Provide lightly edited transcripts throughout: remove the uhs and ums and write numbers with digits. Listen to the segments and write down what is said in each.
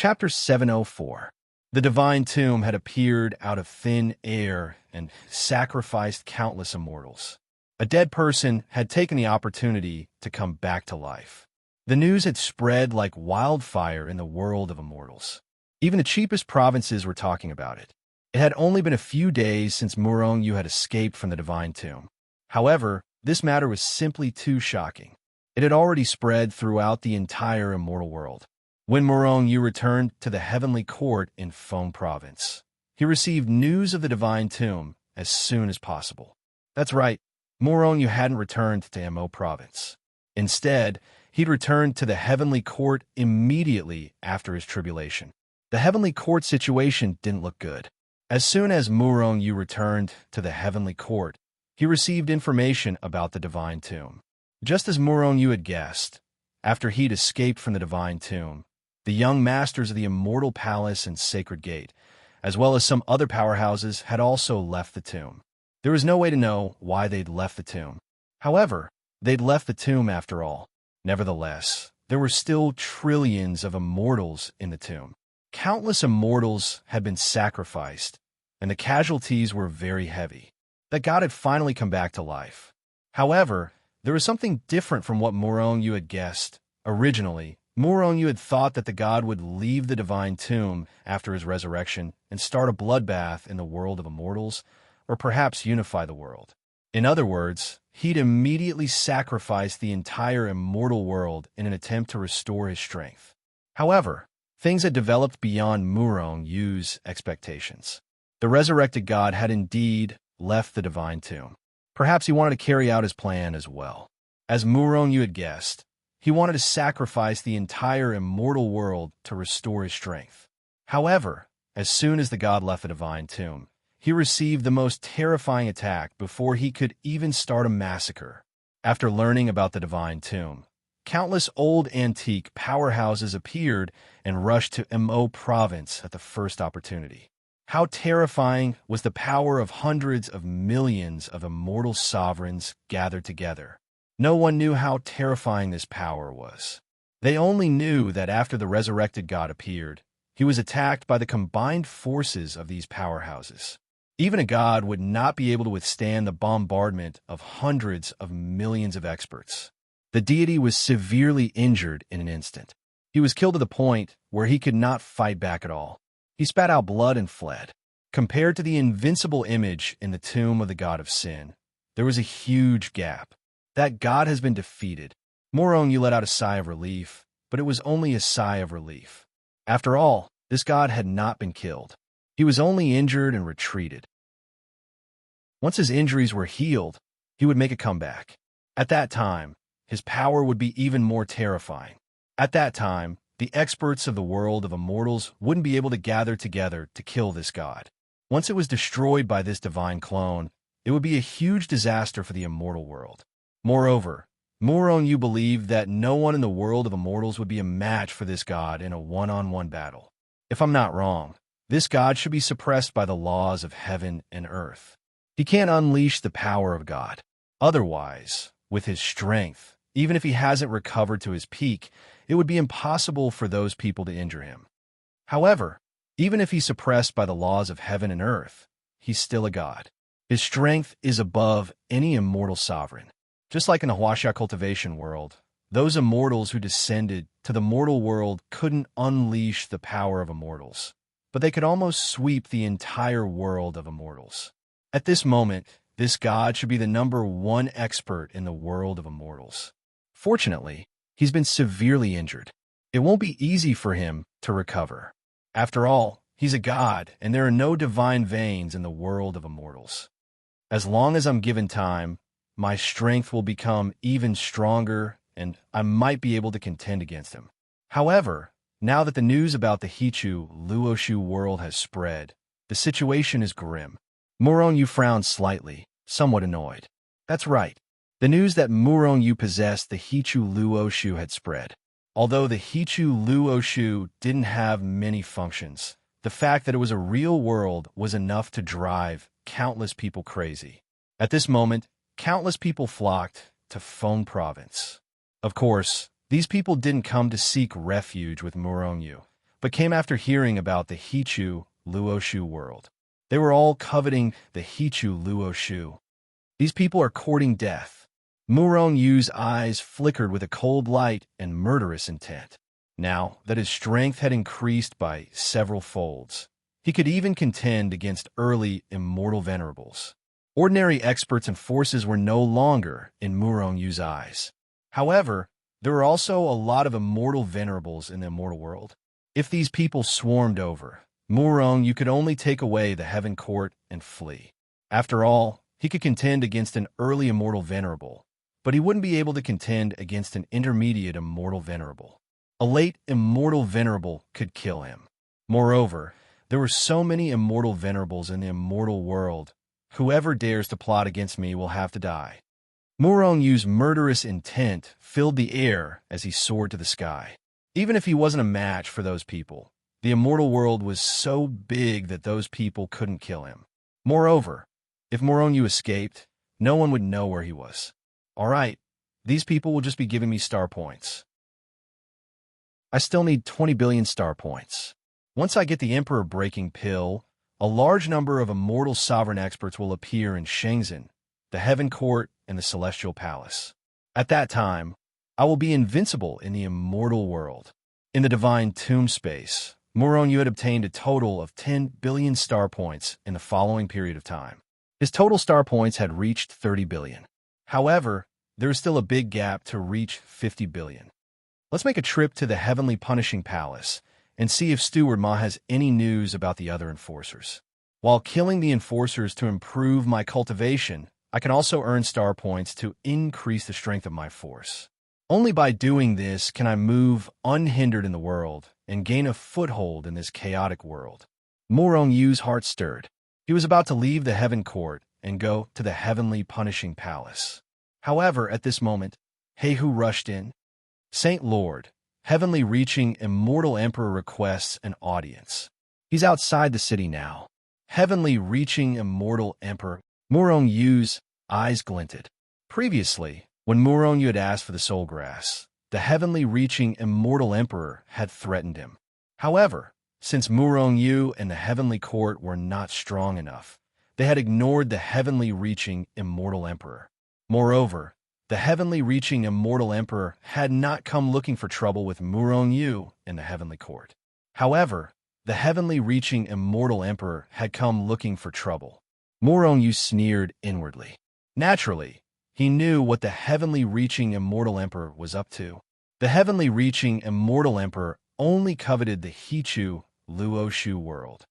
Chapter 704. The divine tomb had appeared out of thin air and sacrificed countless immortals. A dead person had taken the opportunity to come back to life. The news had spread like wildfire in the world of immortals. Even the cheapest provinces were talking about it. It had only been a few days since Murong-Yu had escaped from the divine tomb. However, this matter was simply too shocking. It had already spread throughout the entire immortal world. When Murong-Yu returned to the heavenly court in Feng province, he received news of the divine tomb as soon as possible. That's right, Murong-Yu hadn't returned to Mo province. Instead, he'd returned to the heavenly court immediately after his tribulation. The heavenly court situation didn't look good. As soon as Murong-Yu returned to the heavenly court, he received information about the divine tomb. Just as Murong-Yu had guessed, after he'd escaped from the divine tomb, the young masters of the Immortal Palace and Sacred Gate, as well as some other powerhouses, had also left the tomb. There was no way to know why they'd left the tomb. However, they'd left the tomb after all. Nevertheless, there were still trillions of immortals in the tomb. Countless immortals had been sacrificed, and the casualties were very heavy. That god had finally come back to life. However, there was something different from what Murong-Yu had guessed. Originally, Murong-Yu had thought that the god would leave the divine tomb after his resurrection and start a bloodbath in the world of immortals, or perhaps unify the world. In other words, he'd immediately sacrifice the entire immortal world in an attempt to restore his strength. However, things had developed beyond Murong-Yu's expectations. The resurrected god had indeed left the divine tomb. Perhaps he wanted to carry out his plan as well. As Murong-Yu had guessed, he wanted to sacrifice the entire immortal world to restore his strength. However, as soon as the god left the divine tomb, he received the most terrifying attack before he could even start a massacre. After learning about the divine tomb, countless old antique powerhouses appeared and rushed to Mo province at the first opportunity. How terrifying was the power of hundreds of millions of immortal sovereigns gathered together. No one knew how terrifying this power was. They only knew that after the resurrected god appeared, he was attacked by the combined forces of these powerhouses. Even a god would not be able to withstand the bombardment of hundreds of millions of experts. The deity was severely injured in an instant. He was killed to the point where he could not fight back at all. He spat out blood and fled. Compared to the invincible image in the tomb of the god of sin, there was a huge gap. That god has been defeated. Murong-Yu let out a sigh of relief, but it was only a sigh of relief. After all, this god had not been killed. He was only injured and retreated. Once his injuries were healed, he would make a comeback. At that time, his power would be even more terrifying. At that time, the experts of the world of immortals wouldn't be able to gather together to kill this god. Once it was destroyed by this divine clone, it would be a huge disaster for the immortal world. Moreover, Murong-Yu believed that no one in the world of immortals would be a match for this god in a one-on-one battle. If I'm not wrong, this god should be suppressed by the laws of heaven and earth. He can't unleash the power of God. Otherwise, with his strength, even if he hasn't recovered to his peak, it would be impossible for those people to injure him. However, even if he's suppressed by the laws of heaven and earth, he's still a god. His strength is above any immortal sovereign. Just like in the Huaxia cultivation world, those immortals who descended to the mortal world couldn't unleash the power of immortals, but they could almost sweep the entire world of immortals. At this moment, this god should be the #1 expert in the world of immortals. Fortunately, he's been severely injured. It won't be easy for him to recover. After all, he's a god, and there are no divine veins in the world of immortals. As long as I'm given time, my strength will become even stronger, and I might be able to contend against him. However, now that the news about the Hichu Luoshu world has spread, the situation is grim. Murong-Yu frowned slightly, somewhat annoyed. That's right. The news that Murong-Yu possessed the Hichu Luoshu had spread. Although the Hichu Luoshu didn't have many functions, the fact that it was a real world was enough to drive countless people crazy. At this moment, countless people flocked to Feng province. Of course, these people didn't come to seek refuge with Murong-Yu, but came after hearing about the Hichu Luoshu world. They were all coveting the Hichu Luoshu. These people are courting death. Murong Yu's eyes flickered with a cold light and murderous intent. Now that his strength had increased by several folds, he could even contend against early immortal venerables. Ordinary experts and forces were no longer in Murong Yu's eyes. However, there were also a lot of immortal venerables in the immortal world. If these people swarmed over, Murong Yu could only take away the heaven court and flee. After all, he could contend against an early immortal venerable, but he wouldn't be able to contend against an intermediate immortal venerable. A late immortal venerable could kill him. Moreover, there were so many immortal venerables in the immortal world. Whoever dares to plot against me will have to die. Murong Yu's murderous intent filled the air as he soared to the sky. Even if he wasn't a match for those people, the immortal world was so big that those people couldn't kill him. Moreover, if Murong Yu escaped, no one would know where he was. All right, these people will just be giving me star points. I still need 20 billion star points. Once I get the Emperor Breaking Pill, a large number of immortal sovereign experts will appear in Shenzhen, the Heaven Court, and the Celestial Palace. At that time, I will be invincible in the immortal world. In the Divine Tomb space, Murong Yu had obtained a total of 10 billion star points in the following period of time. His total star points had reached 30 billion. However, there is still a big gap to reach 50 billion. Let's make a trip to the Heavenly Punishing Palace and see if Steward Ma has any news about the other enforcers. While killing the enforcers to improve my cultivation, I can also earn star points to increase the strength of my force. Only by doing this can I move unhindered in the world and gain a foothold in this chaotic world. Murong Yu's heart stirred. He was about to leave the Heaven Court and go to the Heavenly Punishing Palace. However, at this moment, Heihu rushed in. Saint Lord, Heavenly Reaching Immortal Emperor requests an audience. He's outside the city now. Heavenly Reaching Immortal Emperor. Murong Yu's eyes glinted. Previously, when Murong Yu had asked for the soul grass, the Heavenly Reaching Immortal Emperor had threatened him. However, since Murong Yu and the Heavenly Court were not strong enough, they had ignored the Heavenly Reaching Immortal Emperor. Moreover, the Heavenly Reaching Immortal Emperor had not come looking for trouble with Murong Yu and the Heavenly Court. However, the Heavenly Reaching Immortal Emperor had come looking for trouble. Murong Yu sneered inwardly. Naturally, he knew what the Heavenly Reaching Immortal Emperor was up to. The Heavenly Reaching Immortal Emperor only coveted the Hichu Luoshu world.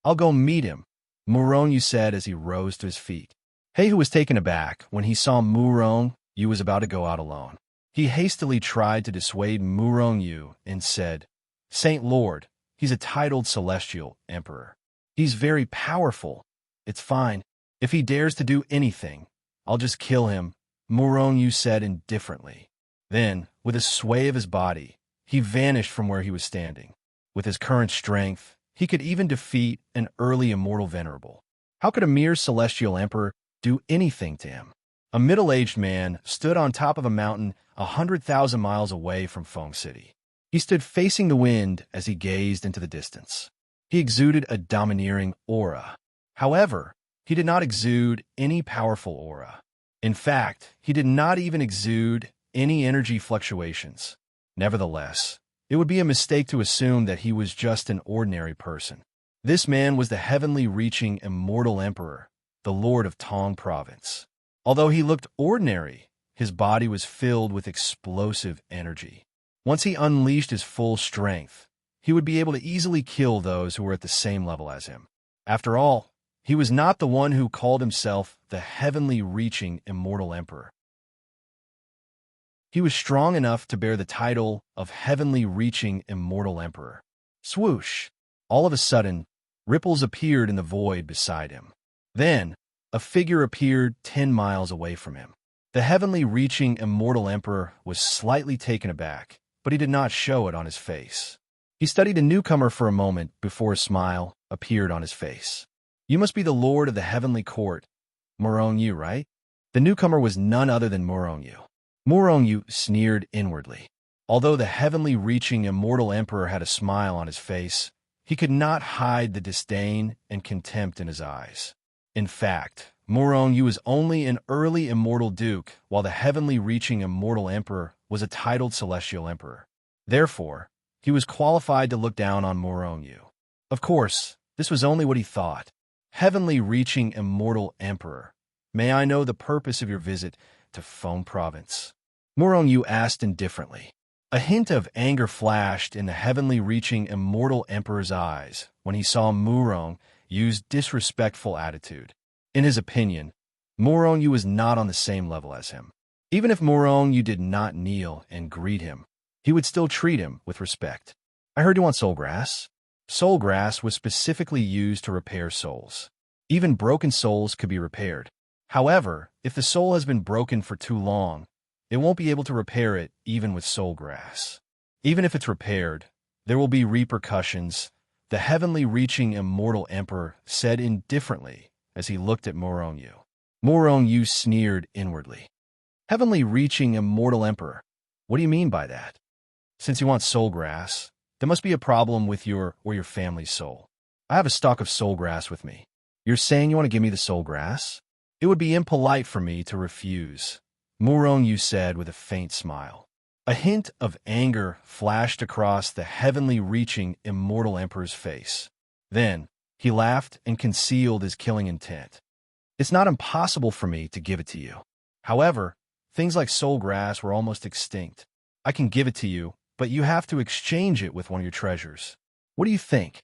I'll go meet him, Murong Yu said as he rose to his feet. Heihu was taken aback when he saw Murong Yu was about to go out alone. He hastily tried to dissuade Murong Yu and said, Saint Lord, he's a titled celestial emperor. He's very powerful. It's fine. If he dares to do anything, I'll just kill him, Murong Yu said indifferently. Then, with a sway of his body, he vanished from where he was standing. With his current strength, he could even defeat an early immortal venerable. How could a mere celestial emperor do anything to him? A middle-aged man stood on top of a mountain 100,000 miles away from Feng City. He stood facing the wind as he gazed into the distance. He exuded a domineering aura. However, he did not exude any powerful aura. In fact, he did not even exude any energy fluctuations. Nevertheless, it would be a mistake to assume that he was just an ordinary person. This man was the Heavenly Reaching Immortal Emperor, the Lord of Tong Province. Although he looked ordinary, his body was filled with explosive energy. Once he unleashed his full strength, he would be able to easily kill those who were at the same level as him. After all, he was not the one who called himself the Heavenly Reaching Immortal Emperor. He was strong enough to bear the title of Heavenly Reaching Immortal Emperor. Swoosh! All of a sudden, ripples appeared in the void beside him. Then, a figure appeared 10 miles away from him. The Heavenly Reaching Immortal Emperor was slightly taken aback, but he did not show it on his face. He studied the newcomer for a moment before a smile appeared on his face. You must be the Lord of the Heavenly Court, Murong Yu, right? The newcomer was none other than Murong Yu. Murong Yu sneered inwardly. Although the heavenly-reaching immortal emperor had a smile on his face, he could not hide the disdain and contempt in his eyes. In fact, Murong was only an early immortal duke, while the heavenly-reaching immortal emperor was a titled celestial emperor. Therefore, he was qualified to look down on Murong. Of course, this was only what he thought. Heavenly-reaching immortal emperor, may I know the purpose of your visit to Feng province? Murong asked indifferently. A hint of anger flashed in the heavenly-reaching immortal emperor's eyes when he saw Murong Yu's disrespectful attitude. In his opinion, Murong was not on the same level as him. Even if Murong did not kneel and greet him, he would still treat him with respect. I heard you want soul grass. Soul grass was specifically used to repair souls. Even broken souls could be repaired. However, if the soul has been broken for too long, it won't be able to repair it even with soul grass. Even if it's repaired, there will be repercussions, the heavenly-reaching immortal emperor said indifferently as he looked at Murong. Murong sneered inwardly. Heavenly-reaching immortal emperor, what do you mean by that? Since you want soul grass, there must be a problem with your or your family's soul. I have a stalk of soul grass with me. You're saying you want to give me the soul grass? It would be impolite for me to refuse, Murong said with a faint smile. A hint of anger flashed across the heavenly-reaching immortal emperor's face. Then, he laughed and concealed his killing intent. It's not impossible for me to give it to you. However, things like soul grass were almost extinct. I can give it to you, but you have to exchange it with one of your treasures. What do you think?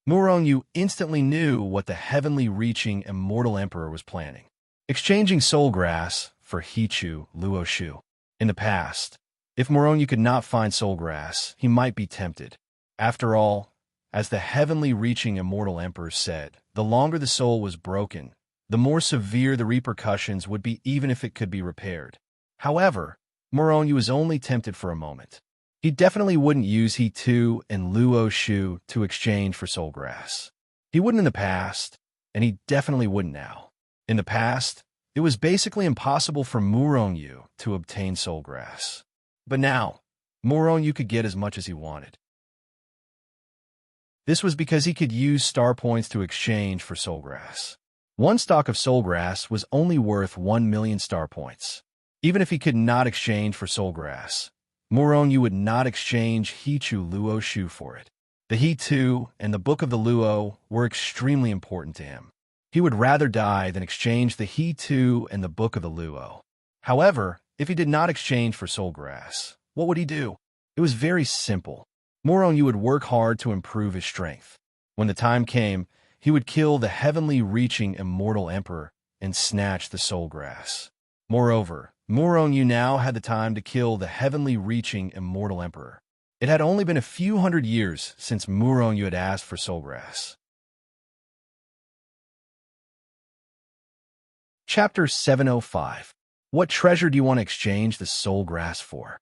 Murong instantly knew what the heavenly-reaching immortal emperor was planning. Exchanging soul grass for Hichu Luoshu. In the past, if Murong could not find soul grass, he might be tempted. After all, as the heavenly-reaching immortal emperor said, the longer the soul was broken, the more severe the repercussions would be even if it could be repaired. However, Murong was only tempted for a moment. He definitely wouldn't use Hichu and Luoshu to exchange for soul grass. He wouldn't in the past, and he definitely wouldn't now. In the past, it was basically impossible for Murong to obtain soul grass. But now, Murong could get as much as he wanted. This was because he could use star points to exchange for soul grass. One stalk of soul grass was only worth 1 million star points. Even if he could not exchange for soul grass, Murong would not exchange Hichu Luoshu for it. The Hichu and the Book of the Luo were extremely important to him. He would rather die than exchange the Hichu and the Book of the Luo. However, if he did not exchange for soul grass, what would he do? It was very simple. Murong would work hard to improve his strength. When the time came, he would kill the heavenly-reaching immortal emperor and snatch the soul grass. Moreover, Murong now had the time to kill the heavenly-reaching immortal emperor. It had only been a few hundred years since Murong had asked for soul grass. Chapter 705. What treasure do you want to exchange the soul grass for?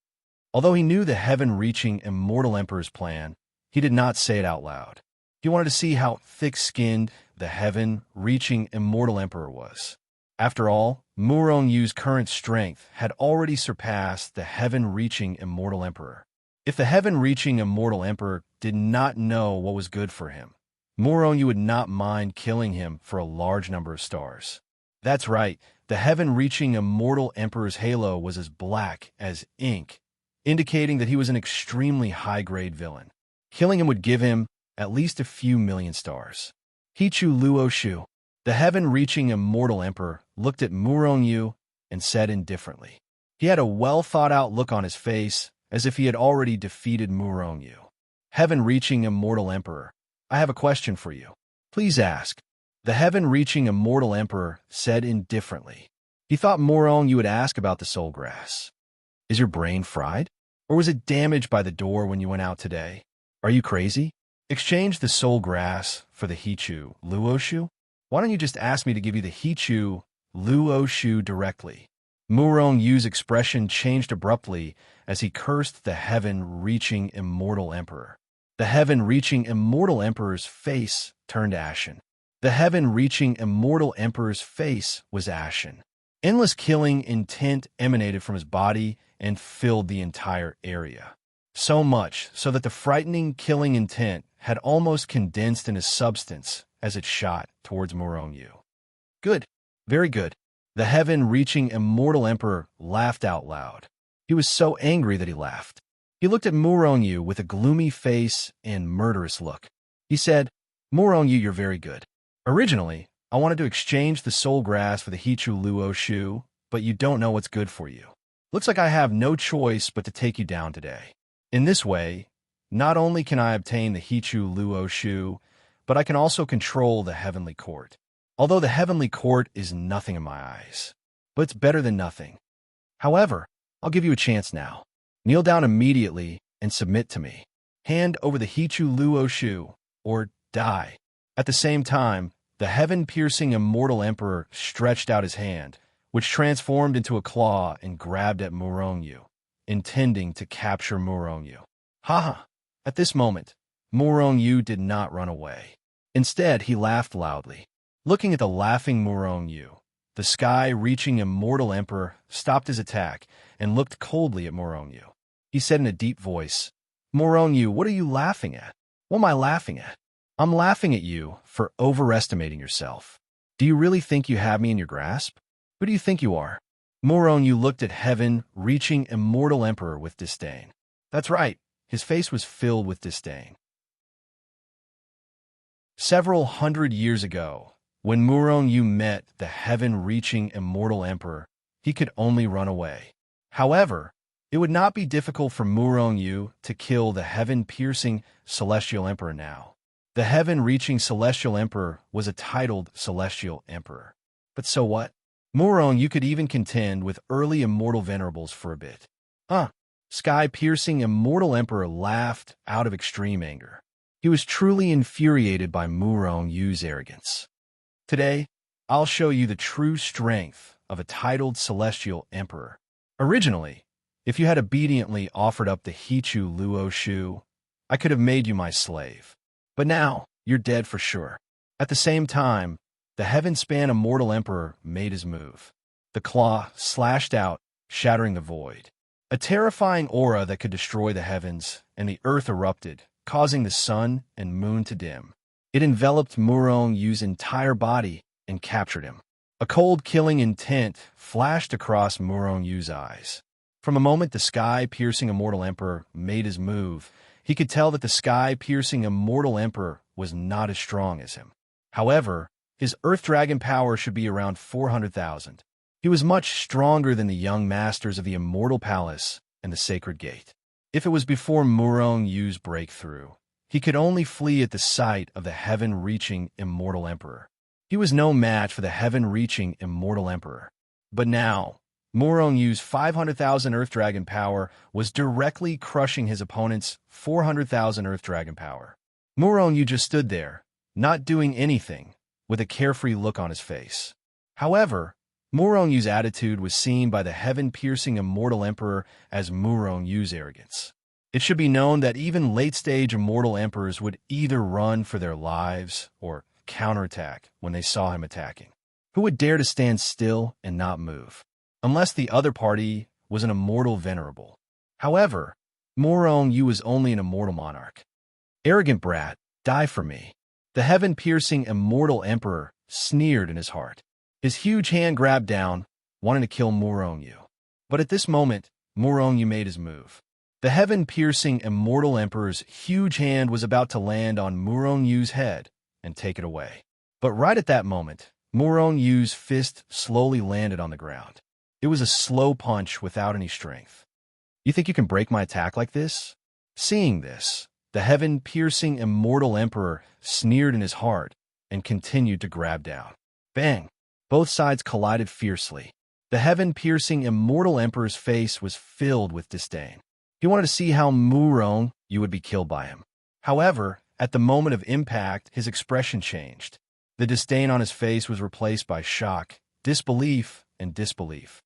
Although he knew the heaven-reaching immortal emperor's plan, he did not say it out loud. He wanted to see how thick-skinned the heaven-reaching immortal emperor was. After all, Murong's current strength had already surpassed the heaven-reaching immortal emperor. If the heaven-reaching immortal emperor did not know what was good for him, Murong would not mind killing him for a large number of stars. That's right, the heaven-reaching immortal emperor's halo was as black as ink, indicating that he was an extremely high-grade villain. Killing him would give him at least a few million stars. Hichu Luoshu, the heaven-reaching immortal emperor, looked at Murong and said indifferently. He had a well-thought-out look on his face, as if he had already defeated Murong. Heaven-reaching immortal emperor, I have a question for you. Please ask. The heaven-reaching immortal emperor said indifferently. He thought Murong would ask about the soul grass. Is your brain fried? Or was it damaged by the door when you went out today? Are you crazy? Exchange the soul grass for the Hichu Luoshu? Why don't you just ask me to give you the Hichu Luoshu directly? Murong's expression changed abruptly as he cursed the heaven-reaching immortal emperor. The heaven-reaching immortal emperor's face turned ashen. The heaven-reaching immortal emperor's face was ashen. Endless killing intent emanated from his body and filled the entire area. So much so that the frightening killing intent had almost condensed in his substance as it shot towards Muronyu. Good. Very good. The heaven-reaching immortal emperor laughed out loud. He was so angry that he laughed. He looked at Muronyu with a gloomy face and murderous look. He said, Muronyu, you're very good. Originally, I wanted to exchange the soul grass for the Hichu Luo shoe, but you don't know what's good for you. Looks like I have no choice but to take you down today. In this way, not only can I obtain the Hichu Luo shoe, but I can also control the heavenly court. Although the heavenly court is nothing in my eyes, but it's better than nothing. However, I'll give you a chance now. Kneel down immediately and submit to me. Hand over the Hichu Luo shoe, or die. At the same time, the heaven-piercing immortal emperor stretched out his hand, which transformed into a claw and grabbed at Muronyu, intending to capture Muronyu. Ha! At this moment, Muronyu did not run away. Instead, he laughed loudly. Looking at the laughing Muronyu, the sky-reaching immortal emperor stopped his attack and looked coldly at Muronyu. He said in a deep voice, Muronyu, what are you laughing at? What am I laughing at? I'm laughing at you for overestimating yourself. Do you really think you have me in your grasp? Who do you think you are? Muronyu looked at heaven-reaching immortal emperor with disdain. That's right, his face was filled with disdain. Several hundred years ago, when Muronyu met the heaven-reaching immortal emperor, he could only run away. However, it would not be difficult for Muronyu to kill the heaven-piercing celestial emperor now. The heaven-reaching celestial emperor was a titled celestial emperor. But so what? Muronyu could even contend with early immortal venerables for a bit. Sky-piercing immortal emperor laughed out of extreme anger. He was truly infuriated by Murongyu's arrogance. Today, I'll show you the true strength of a titled celestial emperor. Originally, if you had obediently offered up the Hichu Luo shoe, I could have made you my slave. But now, you're dead for sure. At the same time, the heaven-span immortal emperor made his move. The claw slashed out, shattering the void. A terrifying aura that could destroy the heavens, and the earth erupted, causing the sun and moon to dim. It enveloped Murongyu's entire body and captured him. A cold killing intent flashed across Murongyu's eyes. From a moment the sky-piercing immortal emperor made his move, he could tell that the sky-piercing immortal emperor was not as strong as him. However, his earth dragon power should be around 400,000. He was much stronger than the young masters of the Immortal Palace and the Sacred Gate. If it was before Murongyu's breakthrough, he could only flee at the sight of the heaven-reaching immortal emperor. He was no match for the heaven-reaching immortal emperor. But now, Murongyu's 500,000 Earth Dragon power was directly crushing his opponent's 400,000 Earth Dragon power. Muronyu just stood there, not doing anything, with a carefree look on his face. However, Murongyu's attitude was seen by the heaven-piercing immortal emperor as Murongyu's arrogance. It should be known that even late-stage immortal emperors would either run for their lives or counterattack when they saw him attacking. Who would dare to stand still and not move? Unless the other party was an immortal venerable. However, Muronyu was only an immortal monarch. Arrogant brat, die for me. The heaven-piercing immortal emperor sneered in his heart. His huge hand grabbed down, wanting to kill Muronyu. But at this moment, Muronyu made his move. The heaven-piercing immortal emperor's huge hand was about to land on Murongyu's head and take it away. But right at that moment, Murongyu's fist slowly landed on the ground. It was a slow punch without any strength. You think you can break my attack like this? Seeing this, the heaven-piercing immortal emperor sneered in his heart and continued to grab down. Bang! Both sides collided fiercely. The heaven-piercing immortal emperor's face was filled with disdain. He wanted to see how Muronyu would be killed by him. However, at the moment of impact, his expression changed. The disdain on his face was replaced by shock, disbelief, and disbelief.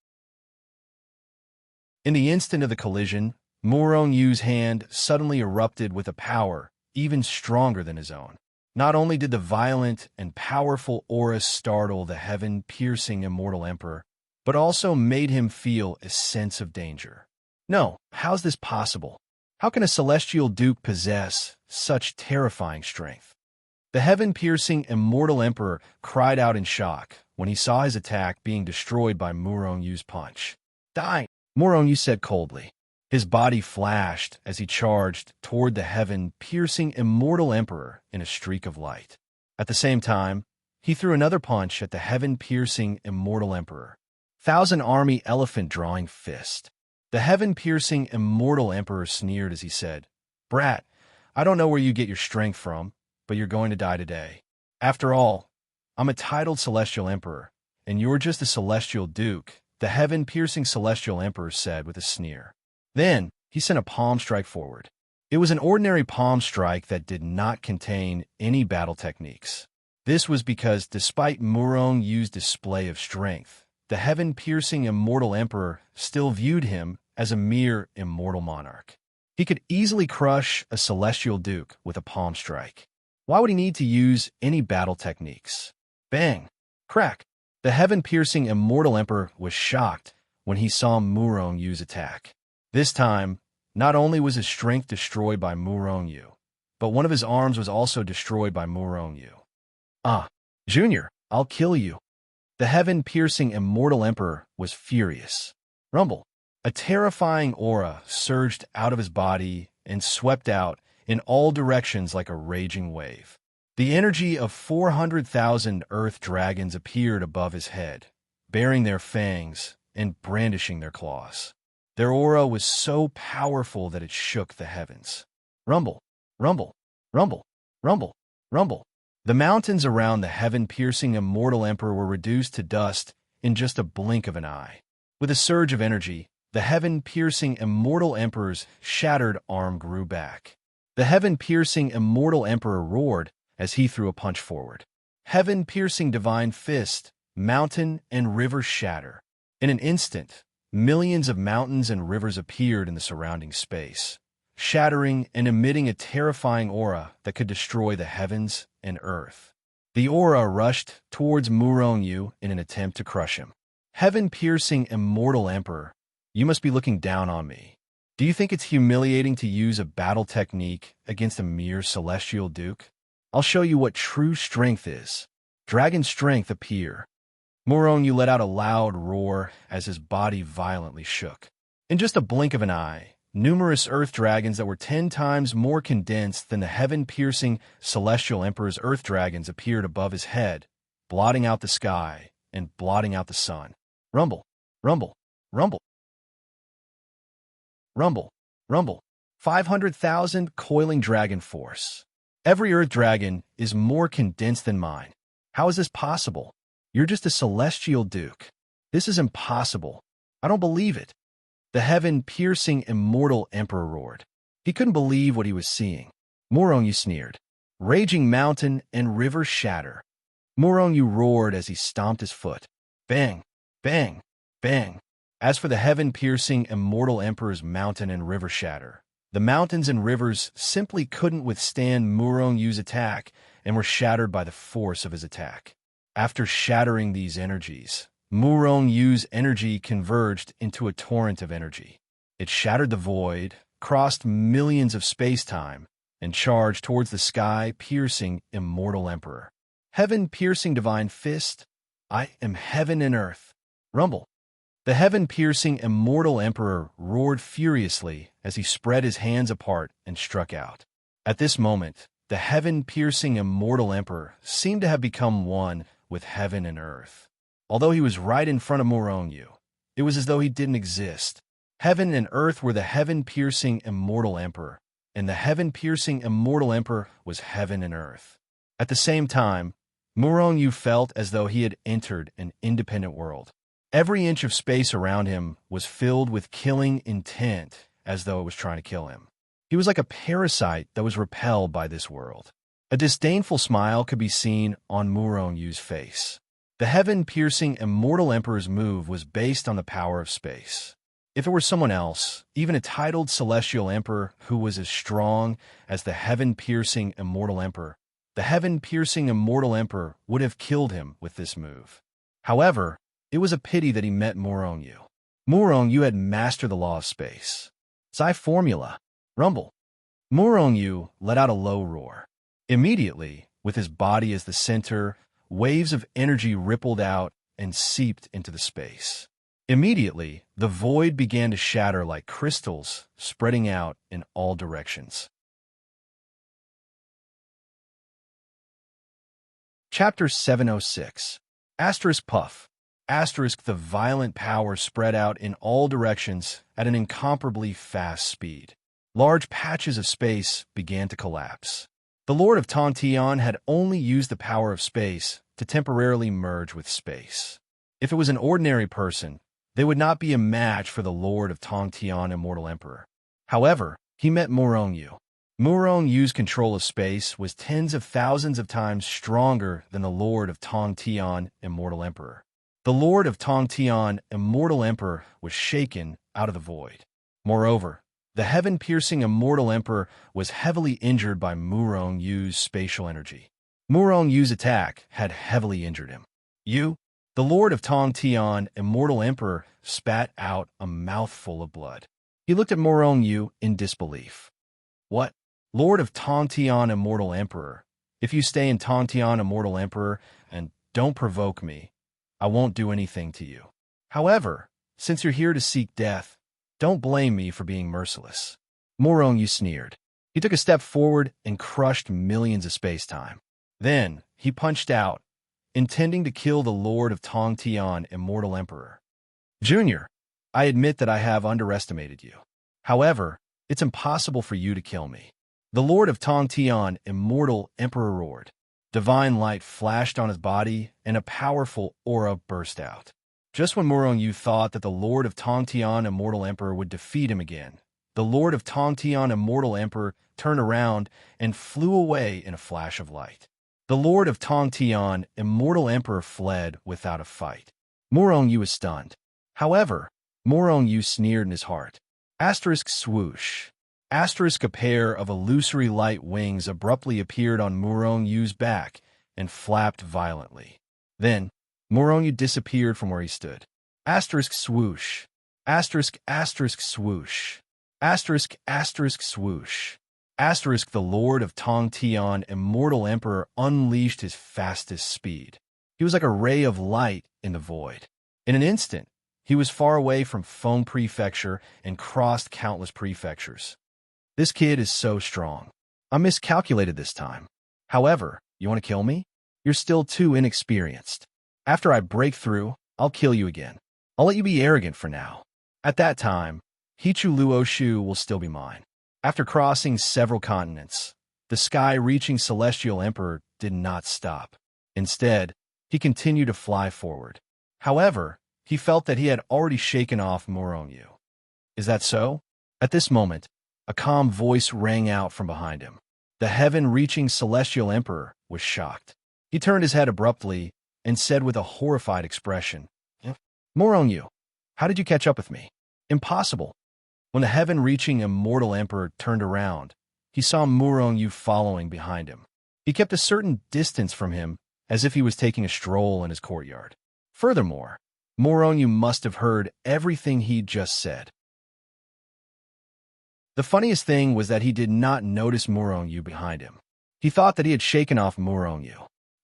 In the instant of the collision, Murongyu's hand suddenly erupted with a power even stronger than his own. Not only did the violent and powerful aura startle the heaven-piercing immortal emperor, but also made him feel a sense of danger. No, how's this possible? How can a celestial duke possess such terrifying strength? The heaven-piercing immortal emperor cried out in shock when he saw his attack being destroyed by Murong-Yu's punch. Die, Murong-Yu said coldly. His body flashed as he charged toward the heaven-piercing immortal emperor in a streak of light. At the same time, he threw another punch at the heaven-piercing immortal emperor. Thousand-army elephant drawing fist. The heaven-piercing immortal emperor sneered as he said, "Brat, I don't know where you get your strength from, but you're going to die today. After all, I'm a titled celestial emperor, and you're just a celestial duke," the heaven-piercing celestial emperor said with a sneer. Then, he sent a palm strike forward. It was an ordinary palm strike that did not contain any battle techniques. This was because, despite Murong-Yu's display of strength, the heaven-piercing immortal emperor still viewed him as a mere immortal monarch. He could easily crush a celestial duke with a palm strike. Why would he need to use any battle techniques? Bang! Crack! The heaven-piercing immortal emperor was shocked when he saw Murong-Yu's attack. This time, not only was his strength destroyed by Murong-Yu, but one of his arms was also destroyed by Murong-Yu. "Ah, Junior, I'll kill you." The heaven-piercing immortal emperor was furious. Rumble! A terrifying aura surged out of his body and swept out in all directions like a raging wave. The energy of 400,000 earth dragons appeared above his head, baring their fangs and brandishing their claws. Their aura was so powerful that it shook the heavens. Rumble! Rumble! Rumble! Rumble! Rumble! The mountains around the heaven-piercing immortal emperor were reduced to dust in just a blink of an eye. With a surge of energy, the heaven-piercing immortal emperor's shattered arm grew back. The heaven-piercing immortal emperor roared as he threw a punch forward. Heaven-piercing divine fist, mountain and river shatter. In an instant, millions of mountains and rivers appeared in the surrounding space, shattering and emitting a terrifying aura that could destroy the heavens and earth. The aura rushed towards Murong-Yu in an attempt to crush him. Heaven-piercing immortal emperor, you must be looking down on me. Do you think it's humiliating to use a battle technique against a mere celestial duke? I'll show you what true strength is. Dragon strength appear. Murong-Yu let out a loud roar as his body violently shook. In just a blink of an eye, numerous earth dragons that were 10 times more condensed than the heaven-piercing celestial emperor's earth dragons appeared above his head, blotting out the sky and blotting out the sun. Rumble! Rumble! Rumble! Rumble! Rumble! 500,000 coiling dragon force. Every earth dragon is more condensed than mine. How is this possible? You're just a celestial duke. This is impossible. I don't believe it. The heaven-piercing immortal emperor roared. He couldn't believe what he was seeing. Murong-Yu sneered. Raging mountain and river shatter. Murong-Yu roared as he stomped his foot. Bang! Bang! Bang! As for the heaven-piercing immortal emperor's mountain and river shatter, the mountains and rivers simply couldn't withstand Murong-Yu's attack and were shattered by the force of his attack. After shattering these energies, Murong-Yu's energy converged into a torrent of energy. It shattered the void, crossed millions of space-time, and charged towards the sky-piercing immortal emperor. Heaven-piercing divine fist, I am heaven and earth. Rumble! The heaven-piercing immortal emperor roared furiously as he spread his hands apart and struck out. At this moment, the heaven-piercing immortal emperor seemed to have become one with heaven and earth. Although he was right in front of Murong-Yu, it was as though he didn't exist. Heaven and earth were the heaven-piercing immortal emperor, and the heaven-piercing immortal emperor was heaven and earth. At the same time, Murong-Yu felt as though he had entered an independent world. Every inch of space around him was filled with killing intent, as though it was trying to kill him. He was like a parasite that was repelled by this world. A disdainful smile could be seen on Murong-Yu's face. The heaven-piercing immortal emperor's move was based on the power of space. If it were someone else, even a titled celestial emperor who was as strong as the heaven-piercing immortal emperor, the heaven-piercing immortal emperor would have killed him with this move. However, it was a pity that he met Murong-Yu. Murong-Yu had mastered the law of space. Psi formula. Rumble. Murong let out a low roar. Immediately, with his body as the center, waves of energy rippled out and seeped into the space. Immediately, the void began to shatter like crystals, spreading out in all directions. Chapter 706. Asterisk Puff. Asterisk The violent power spread out in all directions at an incomparably fast speed. Large patches of space began to collapse. The Lord of Tongtion had only used the power of space to temporarily merge with space. If it was an ordinary person, they would not be a match for the Lord of Tongtion Immortal Emperor. However, he met Murong. Murong's control of space was tens of thousands of times stronger than the Lord of Tongtion Immortal Emperor. The Lord of Tongtion Immortal Emperor was shaken out of the void. Moreover, the heaven-piercing Immortal Emperor was heavily injured by Murong's spatial energy. Murong's attack had heavily injured him. The Lord of Tongtion Immortal Emperor spat out a mouthful of blood. He looked at Murong in disbelief. What? Lord of Tongtion Immortal Emperor, if you stay in Tongtion Immortal Emperor and don't provoke me, I won't do anything to you. However, since you're here to seek death, don't blame me for being merciless. Murong sneered. He took a step forward and crushed millions of space-time. Then, he punched out, intending to kill the Lord of Tongtion Immortal Emperor. Junior, I admit that I have underestimated you. However, it's impossible for you to kill me. The Lord of Tongtion Immortal Emperor roared. Divine light flashed on his body, and a powerful aura burst out. Just when Murong thought that the Lord of Tongtion Immortal Emperor would defeat him again, the Lord of Tongtion Immortal Emperor turned around and flew away in a flash of light. The Lord of Tongtion Immortal Emperor fled without a fight. Murong was stunned. However, Murong sneered in his heart. Asterisk swoosh. Asterisk a pair of illusory light wings abruptly appeared on Murong's back and flapped violently. Then, Murong disappeared from where he stood. Asterisk swoosh. Asterisk swoosh. Asterisk swoosh. Asterisk the Lord of Tongtion Immortal Emperor unleashed his fastest speed. He was like a ray of light in the void. In an instant, he was far away from Foam Prefecture and crossed countless prefectures. This kid is so strong. I miscalculated this time. However, you want to kill me? You're still too inexperienced. After I break through, I'll kill you again. I'll let you be arrogant for now. At that time, Hichu Luoshu will still be mine. After crossing several continents, the sky-reaching Celestial Emperor did not stop. Instead, he continued to fly forward. However, he felt that he had already shaken off Murong. Is that so? At this moment, a calm voice rang out from behind him. The heaven-reaching Celestial Emperor was shocked. He turned his head abruptly and said with a horrified expression, Murong, how did you catch up with me? Impossible. When the heaven-reaching Immortal Emperor turned around, he saw Murong following behind him. He kept a certain distance from him, as if he was taking a stroll in his courtyard. Furthermore, Murong must have heard everything he'd just said. The funniest thing was that he did not notice Murong behind him. He thought that he had shaken off Murong.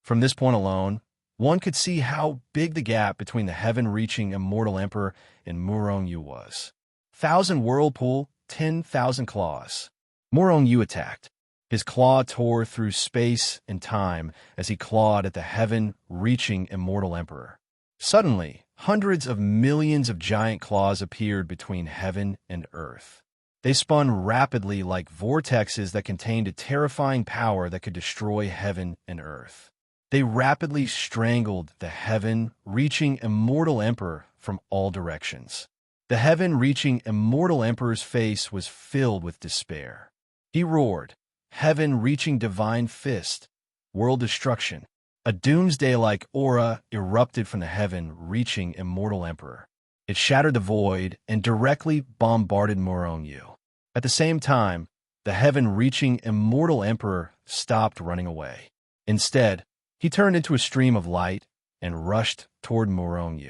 From this point alone, one could see how big the gap between the heaven-reaching Immortal Emperor and Murong was. 1,000 whirlpool, 10,000 claws. Murong attacked. His claw tore through space and time as he clawed at the heaven-reaching Immortal Emperor. Suddenly, hundreds of millions of giant claws appeared between heaven and earth. They spun rapidly like vortexes that contained a terrifying power that could destroy heaven and earth. They rapidly strangled the heaven-reaching Immortal Emperor from all directions. The heaven-reaching Immortal Emperor's face was filled with despair. He roared, heaven-reaching divine fist, world destruction. A doomsday-like aura erupted from the heaven-reaching Immortal Emperor. It shattered the void and directly bombarded Murong. At the same time, the heaven-reaching Immortal Emperor stopped running away. Instead, he turned into a stream of light and rushed toward Murong.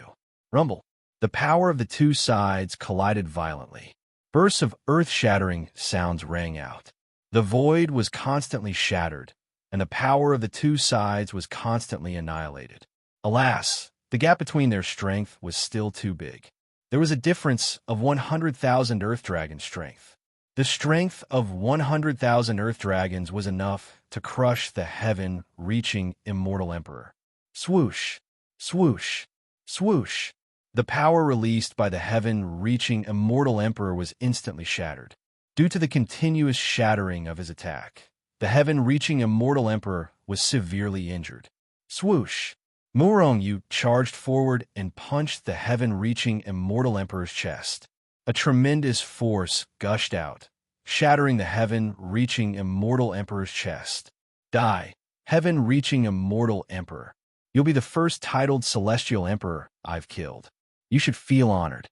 Rumble. The power of the two sides collided violently. Bursts of earth-shattering sounds rang out. The void was constantly shattered, and the power of the two sides was constantly annihilated. Alas, the gap between their strength was still too big. There was a difference of 100,000 Earth Dragon strength. The strength of 100,000 Earth Dragons was enough to crush the heaven-reaching immortal Emperor. Swoosh, swoosh, swoosh. The power released by the heaven-reaching immortal Emperor was instantly shattered. Due to the continuous shattering of his attack, the heaven-reaching immortal Emperor was severely injured. Swoosh! Murong-Yu charged forward and punched the heaven-reaching immortal Emperor's chest. A tremendous force gushed out, shattering the heaven-reaching immortal Emperor's chest. Die, heaven-reaching immortal Emperor. You'll be the first titled celestial emperor I've killed. You should feel honored.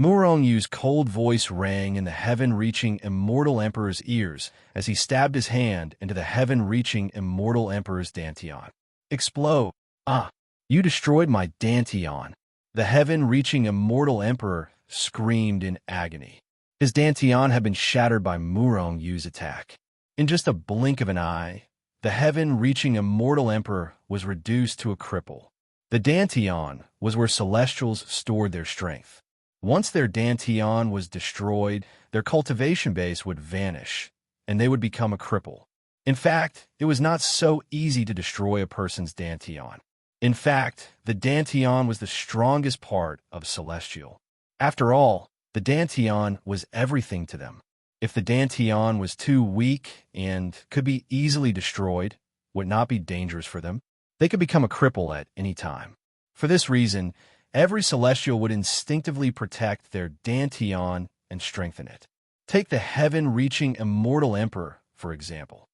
Murong-Yu's cold voice rang in the heaven-reaching immortal Emperor's ears as he stabbed his hand into the heaven-reaching immortal Emperor's dantian. Explode! Ah! You destroyed my dantian! The heaven-reaching immortal Emperor screamed in agony. His dantian had been shattered by Murong-Yu's attack. In just a blink of an eye, the heaven-reaching immortal Emperor was reduced to a cripple. The dantian was where Celestials stored their strength. Once their dantian was destroyed, their cultivation base would vanish, and they would become a cripple. In fact, it was not so easy to destroy a person's dantian. In fact, the dantian was the strongest part of Celestial. After all, the dantian was everything to them. If the dantian was too weak and could be easily destroyed, would not be dangerous for them, they could become a cripple at any time. For this reason, every Celestial would instinctively protect their dantian and strengthen it. Take the heaven-reaching immortal Emperor, for example.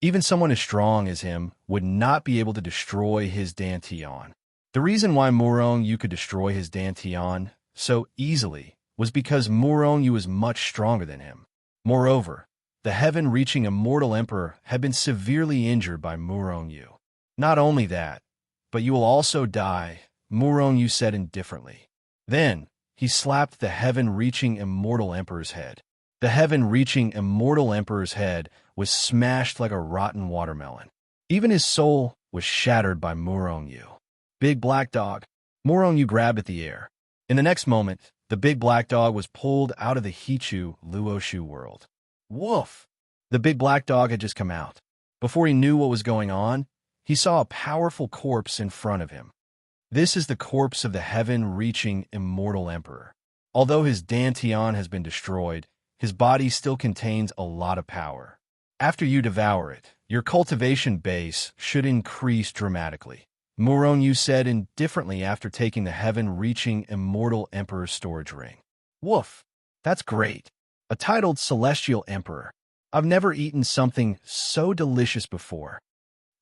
Even someone as strong as him would not be able to destroy his dantian. The reason why Murong-Yu could destroy his dantian so easily was because Murong-Yu was much stronger than him. Moreover, the heaven-reaching immortal Emperor had been severely injured by Murong-Yu. Not only that, but you will also die, Murong-Yu said indifferently. Then, he slapped the heaven-reaching immortal Emperor's head. The heaven-reaching immortal Emperor's head was smashed like a rotten watermelon. Even his soul was shattered by Murong-Yu. Big Black Dog. Murong-Yu grabbed at the air. In the next moment, the big black dog was pulled out of the Hichu Luoshu world. Woof! The big black dog had just come out. Before he knew what was going on, he saw a powerful corpse in front of him. This is the corpse of the heaven-reaching immortal Emperor. Although his dantian has been destroyed, his body still contains a lot of power. After you devour it, your cultivation base should increase dramatically. Murong-Yu said indifferently after taking the heaven-reaching immortal Emperor's storage ring. Woof! That's great. A titled celestial emperor. I've never eaten something so delicious before.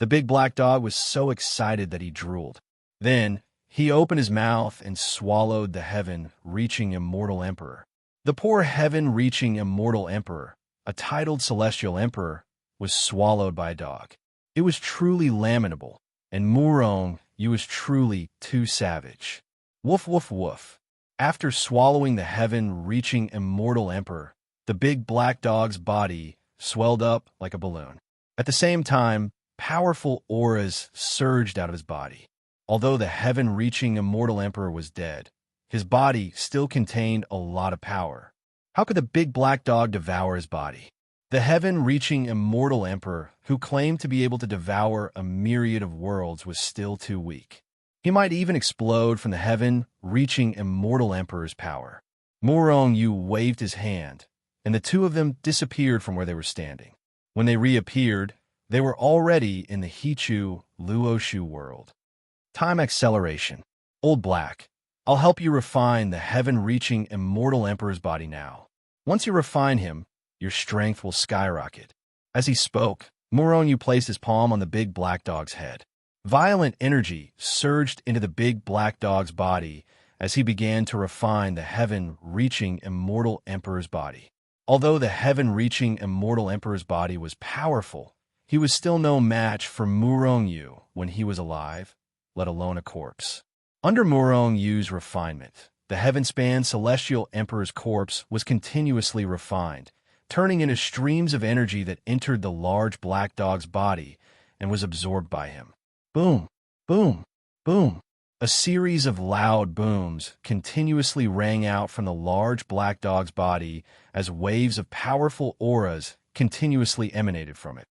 The big black dog was so excited that he drooled. Then, he opened his mouth and swallowed the heaven-reaching immortal Emperor. The poor heaven-reaching immortal Emperor, a titled celestial emperor, was swallowed by a dog. It was truly lamentable, and Murong-Yu was truly too savage. Woof, woof, woof. After swallowing the heaven-reaching immortal Emperor, the big black dog's body swelled up like a balloon. At the same time, powerful auras surged out of his body. Although the heaven-reaching immortal Emperor was dead, his body still contained a lot of power. How could the big black dog devour his body? The heaven-reaching immortal Emperor, who claimed to be able to devour a myriad of worlds, was still too weak. He might even explode from the heaven-reaching immortal Emperor's power. Murong-Yu waved his hand, and the two of them disappeared from where they were standing. When they reappeared, they were already in the Hichu Luoshu world. Time acceleration. Old Black, I'll help you refine the heaven-reaching immortal Emperor's body now. Once you refine him, your strength will skyrocket. As he spoke, Murong-Yu placed his palm on the big black dog's head. Violent energy surged into the big black dog's body as he began to refine the heaven-reaching immortal Emperor's body. Although the heaven-reaching immortal Emperor's body was powerful, he was still no match for Murong-Yu when he was alive, let alone a corpse. Under Murong-Yu's refinement, the heaven-span celestial emperor's corpse was continuously refined, turning into streams of energy that entered the large black dog's body and was absorbed by him. Boom, boom, boom. A series of loud booms continuously rang out from the large black dog's body as waves of powerful auras continuously emanated from it.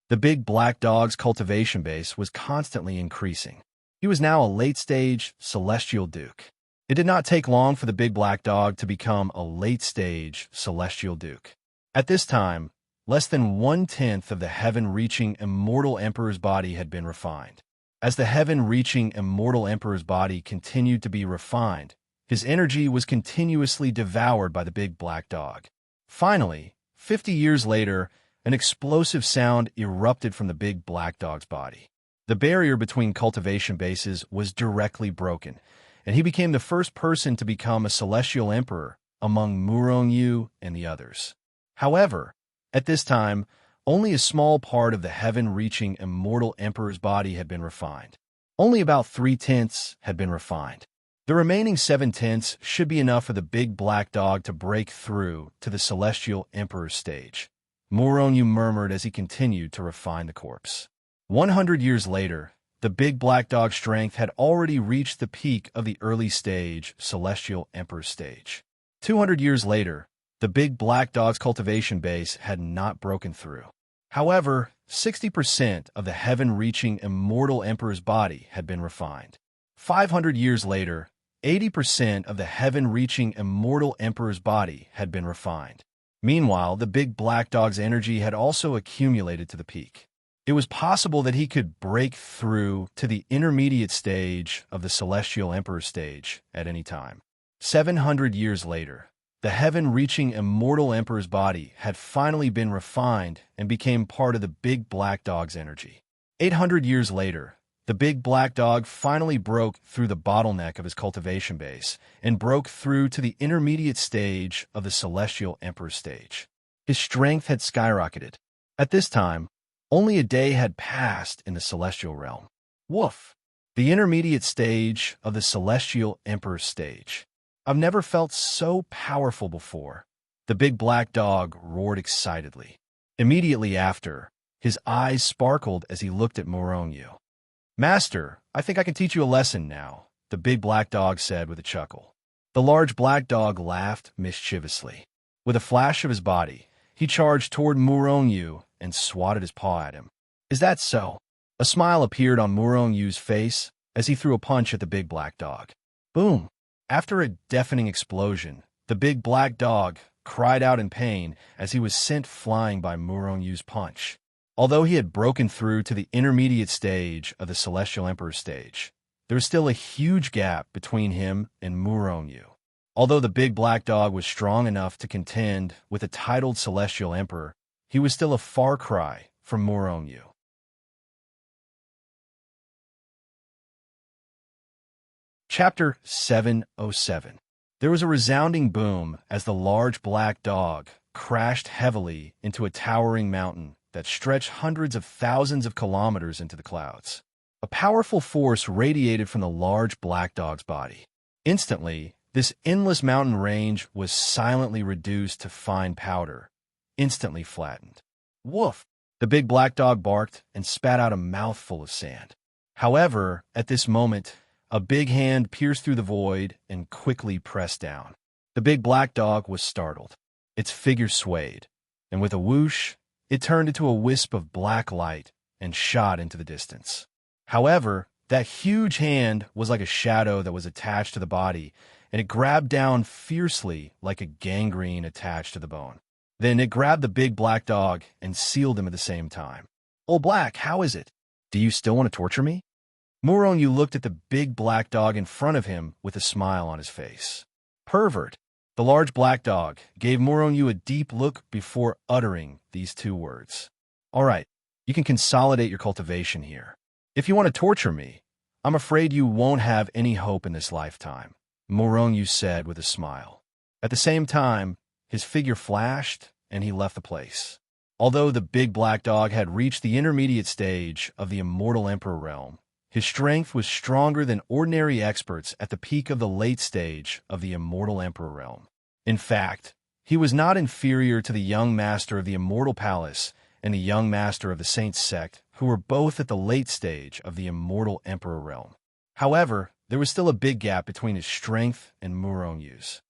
The big black dog's cultivation base was constantly increasing. He was now a late-stage celestial duke. It did not take long for the big black dog to become a late-stage celestial duke. At this time, less than 1/10 of the heaven-reaching immortal emperor's body had been refined. As the heaven-reaching immortal emperor's body continued to be refined, his energy was continuously devoured by the big black dog. Finally, 50 years later, an explosive sound erupted from the big black dog's body. The barrier between cultivation bases was directly broken, and he became the first person to become a celestial emperor among Murongyu and the others. However, at this time, only a small part of the heaven-reaching immortal emperor's body had been refined. Only about 3/10 had been refined. The remaining 7/10 should be enough for the big black dog to break through to the celestial emperor's stage. Murongyu murmured as he continued to refine the corpse. 100 years later, the big black dog's strength had already reached the peak of the early stage celestial emperor's stage. 200 years later, the big black dog's cultivation base had not broken through. However, 60% of the heaven-reaching immortal emperor's body had been refined. 500 years later, 80% of the heaven-reaching immortal emperor's body had been refined. Meanwhile, the big black dog's energy had also accumulated to the peak. It was possible that he could break through to the intermediate stage of the celestial emperor's stage at any time. 700 years later, the heaven-reaching immortal emperor's body had finally been refined and became part of the big black dog's energy. 800 years later, the big black dog finally broke through the bottleneck of his cultivation base and broke through to the intermediate stage of the celestial emperor's stage. His strength had skyrocketed. At this time, only a day had passed in the celestial realm. Woof! The intermediate stage of the celestial emperor's stage. I've never felt so powerful before. The big black dog roared excitedly. Immediately after, his eyes sparkled as he looked at Murongyu. "Master, I think I can teach you a lesson now," the big black dog said with a chuckle. The large black dog laughed mischievously. With a flash of his body, he charged toward Murongyu and swatted his paw at him. "Is that so?" A smile appeared on Murongyu's face as he threw a punch at the big black dog. Boom! After a deafening explosion, the big black dog cried out in pain as he was sent flying by Murongyu's punch. Although he had broken through to the intermediate stage of the Celestial Emperor's stage, there was still a huge gap between him and Murongyu. Although the big black dog was strong enough to contend with a titled Celestial Emperor, he was still a far cry from Murongyu. Chapter 707. There was a resounding boom as the large black dog crashed heavily into a towering mountain that stretched hundreds of thousands of kilometers into the clouds. A powerful force radiated from the large black dog's body. Instantly, this endless mountain range was silently reduced to fine powder, instantly flattened. Woof! The big black dog barked and spat out a mouthful of sand. However, at this moment, a big hand pierced through the void and quickly pressed down. The big black dog was startled. Its figure swayed, and with a whoosh, it turned into a wisp of black light and shot into the distance. However, that huge hand was like a shadow that was attached to the body, and it grabbed down fiercely like a gangrene attached to the bone. Then it grabbed the big black dog and sealed him at the same time. "Old Black, how is it? Do you still want to torture me?" Murongyu looked at the big black dog in front of him with a smile on his face. "Pervert." The large black dog gave Murongyu a deep look before uttering these two words. "All right, you can consolidate your cultivation here. If you want to torture me, I'm afraid you won't have any hope in this lifetime," Murongyu said with a smile. At the same time, his figure flashed and he left the place. Although the big black dog had reached the intermediate stage of the Immortal Emperor realm, His strength was stronger than ordinary experts at the peak of the late stage of the Immortal Emperor realm. In fact, he was not inferior to the young master of the Immortal Palace and the young master of the Saints sect, who were both at the late stage of the Immortal Emperor realm. However, there was still a big gap between his strength and Murongyu's.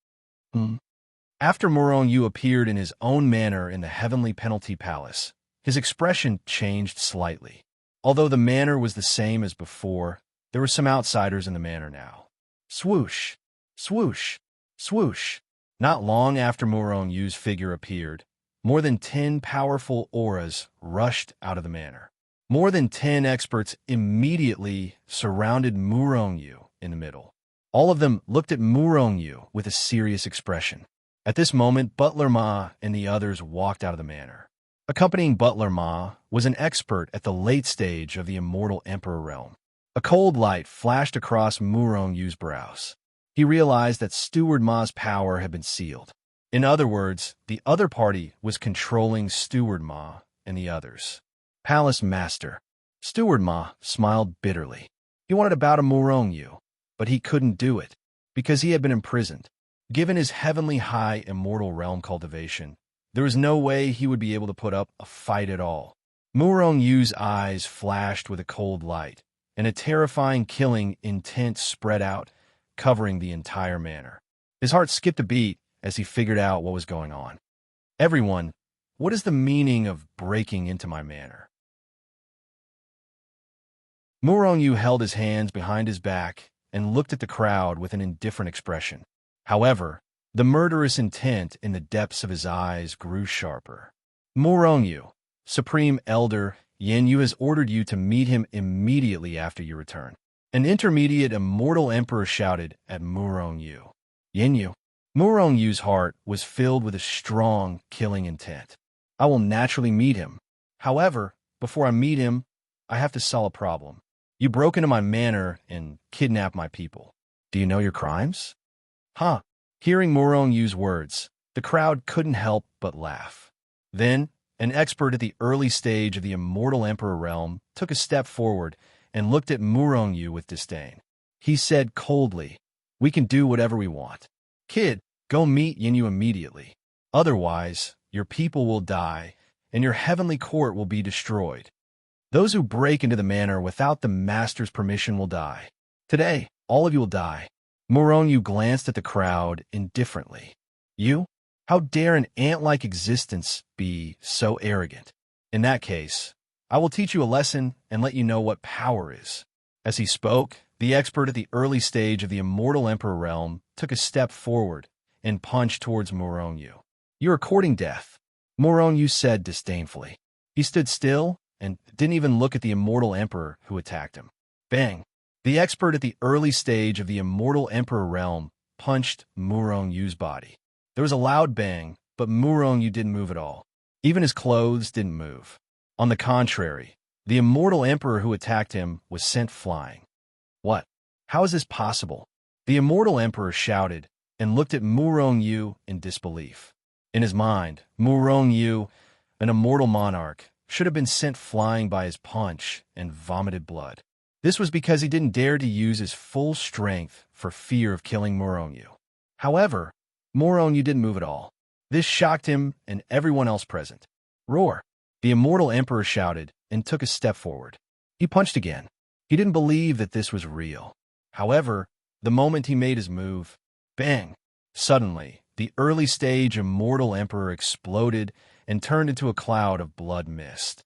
After Murongyu appeared in his own manner in the Heavenly Penalty Palace, his expression changed slightly. Although the manor was the same as before, there were some outsiders in the manor now. Swoosh, swoosh, swoosh. Not long after Murongyu's figure appeared, more than 10 powerful auras rushed out of the manor. More than 10 experts immediately surrounded Murongyu in the middle. All of them looked at Murongyu with a serious expression. At this moment, Butler Ma and the others walked out of the manor. Accompanying Butler Ma was an expert at the late stage of the Immortal Emperor realm. A cold light flashed across Murongyu's brows. He realized that Steward Ma's power had been sealed. In other words, the other party was controlling Steward Ma and the others. Palace Master. Steward Ma smiled bitterly. He wanted to bow to Murongyu, but he couldn't do it, because he had been imprisoned. Given his heavenly high immortal realm cultivation, there was no way he would be able to put up a fight at all. Murongyu's eyes flashed with a cold light, and a terrifying killing intent spread out, covering the entire manor. His heart skipped a beat as he figured out what was going on. Everyone, what is the meaning of breaking into my manor? Murongyu held his hands behind his back and looked at the crowd with an indifferent expression. However, the murderous intent in the depths of his eyes grew sharper. Murongyu, Supreme Elder Yenyu has ordered you to meet him immediately after you return. An intermediate immortal emperor shouted at Murongyu. Yenyu. Murongyu's heart was filled with a strong, killing intent. I will naturally meet him. However, before I meet him, I have to solve a problem. You broke into my manor and kidnapped my people. Do you know your crimes? Huh. Hearing Murongyu's words, the crowd couldn't help but laugh. Then, an expert at the early stage of the Immortal Emperor realm took a step forward and looked at Murongyu with disdain. He said coldly, "We can do whatever we want. Kid, go meet Yenyu immediately. Otherwise, your people will die, and your heavenly court will be destroyed. Those who break into the manor without the master's permission will die. Today, all of you will die." Murongyu glanced at the crowd indifferently. You? How dare an ant-like existence be so arrogant? In that case, I will teach you a lesson and let you know what power is. As he spoke, the expert at the early stage of the Immortal Emperor realm took a step forward and punched towards Murongyu. You are courting death, Murongyu said disdainfully. He stood still and didn't even look at the Immortal Emperor who attacked him. Bang! The expert at the early stage of the Immortal Emperor realm punched Murongyu's body. There was a loud bang, but Murongyu didn't move at all. Even his clothes didn't move. On the contrary, the Immortal Emperor who attacked him was sent flying. What? How is this possible? The Immortal Emperor shouted and looked at Murongyu in disbelief. In his mind, Murongyu, an immortal monarch, should have been sent flying by his punch and vomited blood. This was because he didn't dare to use his full strength for fear of killing Murongyu. However, Murongyu didn't move at all. This shocked him and everyone else present. Roar! The Immortal Emperor shouted and took a step forward. He punched again. He didn't believe that this was real. However, the moment he made his move, bang! Suddenly, the early stage Immortal Emperor exploded and turned into a cloud of blood mist.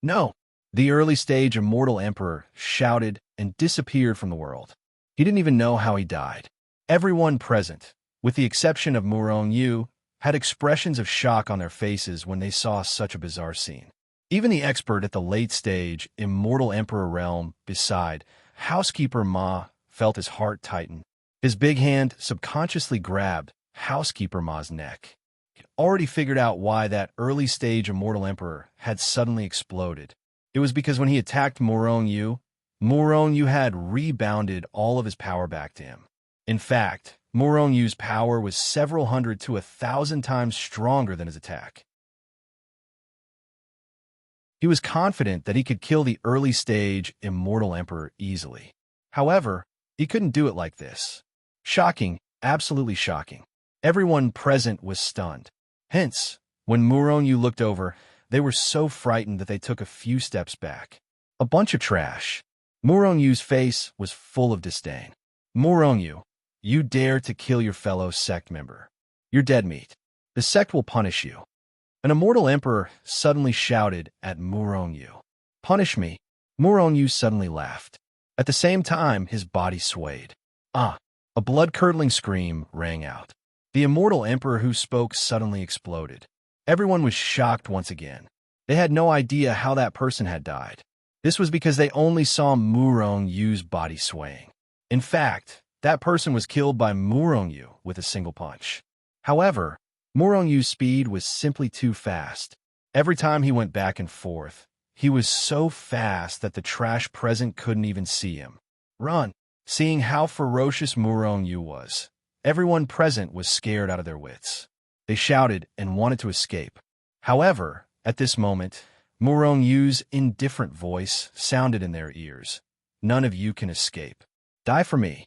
No! The early stage Immortal Emperor shouted and disappeared from the world. He didn't even know how he died. Everyone present, with the exception of Murongyu, had expressions of shock on their faces when they saw such a bizarre scene. Even the expert at the late stage Immortal Emperor realm beside Housekeeper Ma felt his heart tighten. His big hand subconsciously grabbed Housekeeper Ma's neck. He already figured out why that early stage Immortal Emperor had suddenly exploded. It was because when he attacked Murongyu, Murongyu had rebounded all of his power back to him. In fact, Murongyu's power was several hundred to 1,000 times stronger than his attack. He was confident that he could kill the early-stage immortal emperor easily. However, he couldn't do it like this. Shocking, absolutely shocking. Everyone present was stunned. Hence, when Muronyu looked over, they were so frightened that they took a few steps back. A bunch of trash. Muronyu's face was full of disdain. Muronyu, you dare to kill your fellow sect member. You're dead meat. The sect will punish you. An immortal emperor suddenly shouted at Muronyu. Punish me. Muronyu suddenly laughed. At the same time, his body swayed. Ah! A blood-curdling scream rang out. The immortal emperor who spoke suddenly exploded. Everyone was shocked once again. They had no idea how that person had died. This was because they only saw Murongyu's body swaying. In fact, that person was killed by Muronyu with a single punch. However, Muronyu's speed was simply too fast. Every time he went back and forth, he was so fast that the trash present couldn't even see him. Run! Seeing how ferocious Muronyu was, everyone present was scared out of their wits. They shouted and wanted to escape. However, at this moment, Muronyu's indifferent voice sounded in their ears. None of you can escape. Die for me.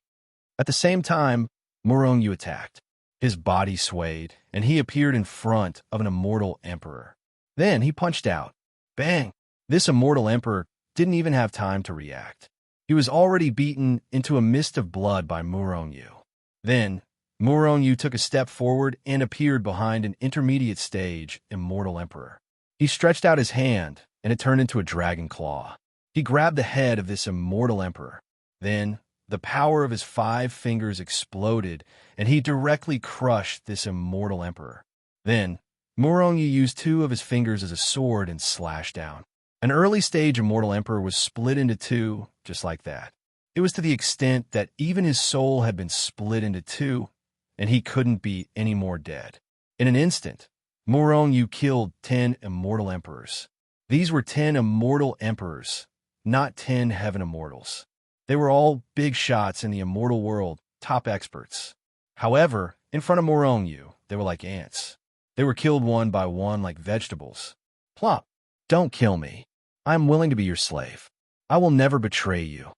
At the same time, Muronyu attacked. His body swayed, and he appeared in front of an immortal emperor. Then he punched out. Bang! This immortal emperor didn't even have time to react. He was already beaten into a mist of blood by Muronyu. Then, Muronyu took a step forward and appeared behind an intermediate stage immortal emperor. He stretched out his hand, and it turned into a dragon claw. He grabbed the head of this immortal emperor. Then, the power of his 5 fingers exploded, and he directly crushed this immortal emperor. Then, Muronyu used 2 of his fingers as a sword and slashed down. An early-stage immortal emperor was split into 2, just like that. It was to the extent that even his soul had been split into 2, and he couldn't be any more dead. In an instant, Muronyu killed 10 immortal emperors. These were 10 immortal emperors, not 10 heaven immortals. They were all big shots in the immortal world, top experts. However, in front of Muronyu, they were like ants. They were killed one by one like vegetables. Plop! Don't kill me. I am willing to be your slave. I will never betray you.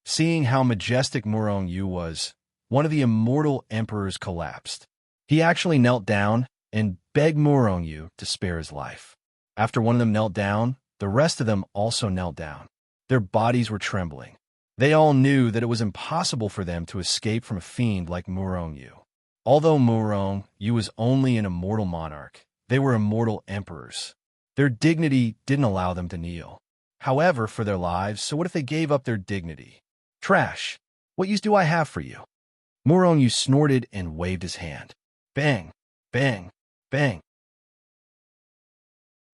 Seeing how majestic Muronyu was, one of the immortal emperors collapsed. He actually knelt down and begged Muronyu to spare his life. After one of them knelt down, the rest of them also knelt down. Their bodies were trembling. They all knew that it was impossible for them to escape from a fiend like Muronyu. Although Muronyu was only an immortal monarch, they were immortal emperors. Their dignity didn't allow them to kneel. However, for their lives, so what if they gave up their dignity? Trash! What use do I have for you? Muronyu snorted and waved his hand. Bang! Bang! Bang!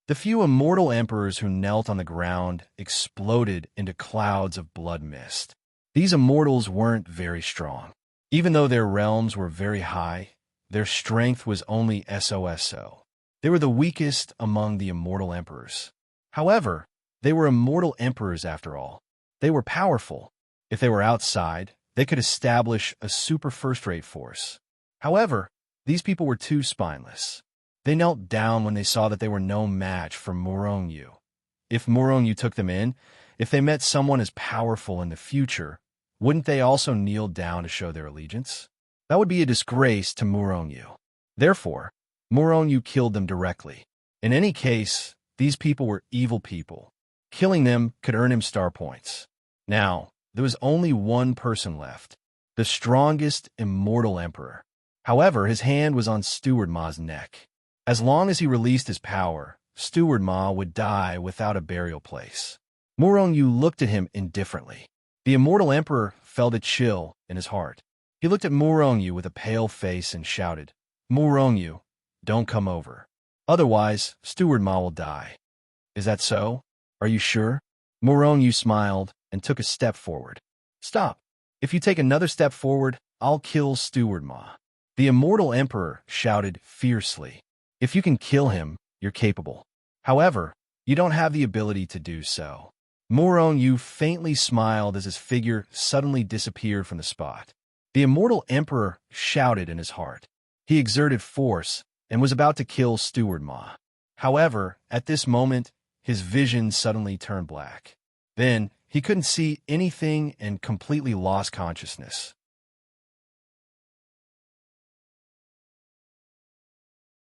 The few immortal emperors who knelt on the ground exploded into clouds of blood mist. These immortals weren't very strong. Even though their realms were very high, their strength was only so. They were the weakest among the immortal emperors. However, they were immortal emperors after all. They were powerful. If they were outside, they could establish a super first-rate force. However, these people were too spineless. They knelt down when they saw that they were no match for Muronyu. If Muronyu took them in, if they met someone as powerful in the future, wouldn't they also kneel down to show their allegiance? That would be a disgrace to Muronyu. Therefore, Muronyu killed them directly. In any case, these people were evil people. Killing them could earn him star points. Now, there was only one person left, the strongest immortal emperor. However, his hand was on Steward Ma's neck. As long as he released his power, Steward Ma would die without a burial place. Muronyu looked at him indifferently. The immortal emperor felt a chill in his heart. He looked at Muronyu with a pale face and shouted, Muronyu, don't come over. Otherwise, Steward Ma will die. Is that so? Are you sure? Muronyu smiled and took a step forward. Stop. If you take another step forward, I'll kill Steward Ma. The immortal emperor shouted fiercely. If you can kill him, you're capable. However, you don't have the ability to do so. Muronyu faintly smiled as his figure suddenly disappeared from the spot. The immortal emperor shouted in his heart. He exerted force and was about to kill Steward Ma. However, at this moment, his vision suddenly turned black. Then, he couldn't see anything and completely lost consciousness.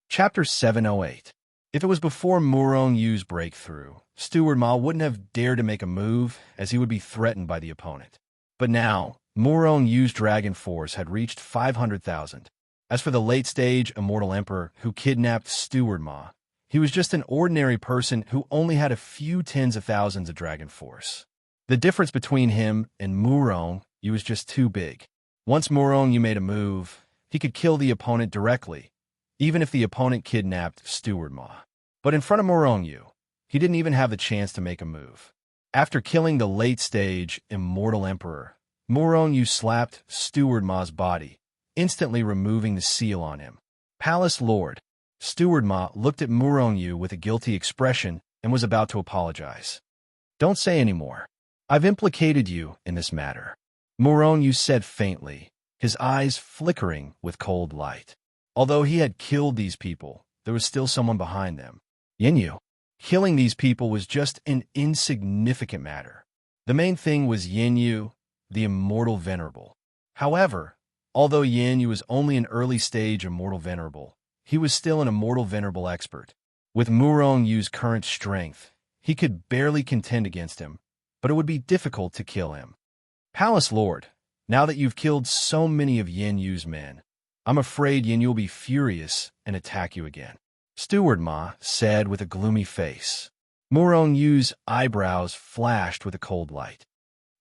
Chapter 708. If it was before Murong Yu's breakthrough, Steward Ma wouldn't have dared to make a move, as he would be threatened by the opponent. But now, Murong Yu's dragon force had reached 500,000. As for the late-stage Immortal Emperor who kidnapped Steward Ma, he was just an ordinary person who only had a few tens of thousands of dragon force. The difference between him and Murong Yu was just too big. Once Murong Yu made a move, he could kill the opponent directly, even if the opponent kidnapped Steward Ma. But in front of Murong Yu, he didn't even have the chance to make a move. After killing the late-stage Immortal Emperor, Murong Yu slapped Steward Ma's body, instantly removing the seal on him. Palace Lord. Steward Ma looked at Murong Yu with a guilty expression and was about to apologize. Don't say any more. I've implicated you in this matter, Murong Yu said faintly, his eyes flickering with cold light. Although he had killed these people, there was still someone behind them. Yin Yu. Killing these people was just an insignificant matter. The main thing was Yin Yu, the Immortal Venerable. However, although Yin Yu was only an early-stage Immortal Venerable, he was still an Immortal Venerable expert. With Murong Yu's current strength, he could barely contend against him, but it would be difficult to kill him. Palace Lord, now that you've killed so many of Yin Yu's men, I'm afraid Yin Yu will be furious and attack you again, Steward Ma said with a gloomy face. Murong Yu's eyebrows flashed with a cold light.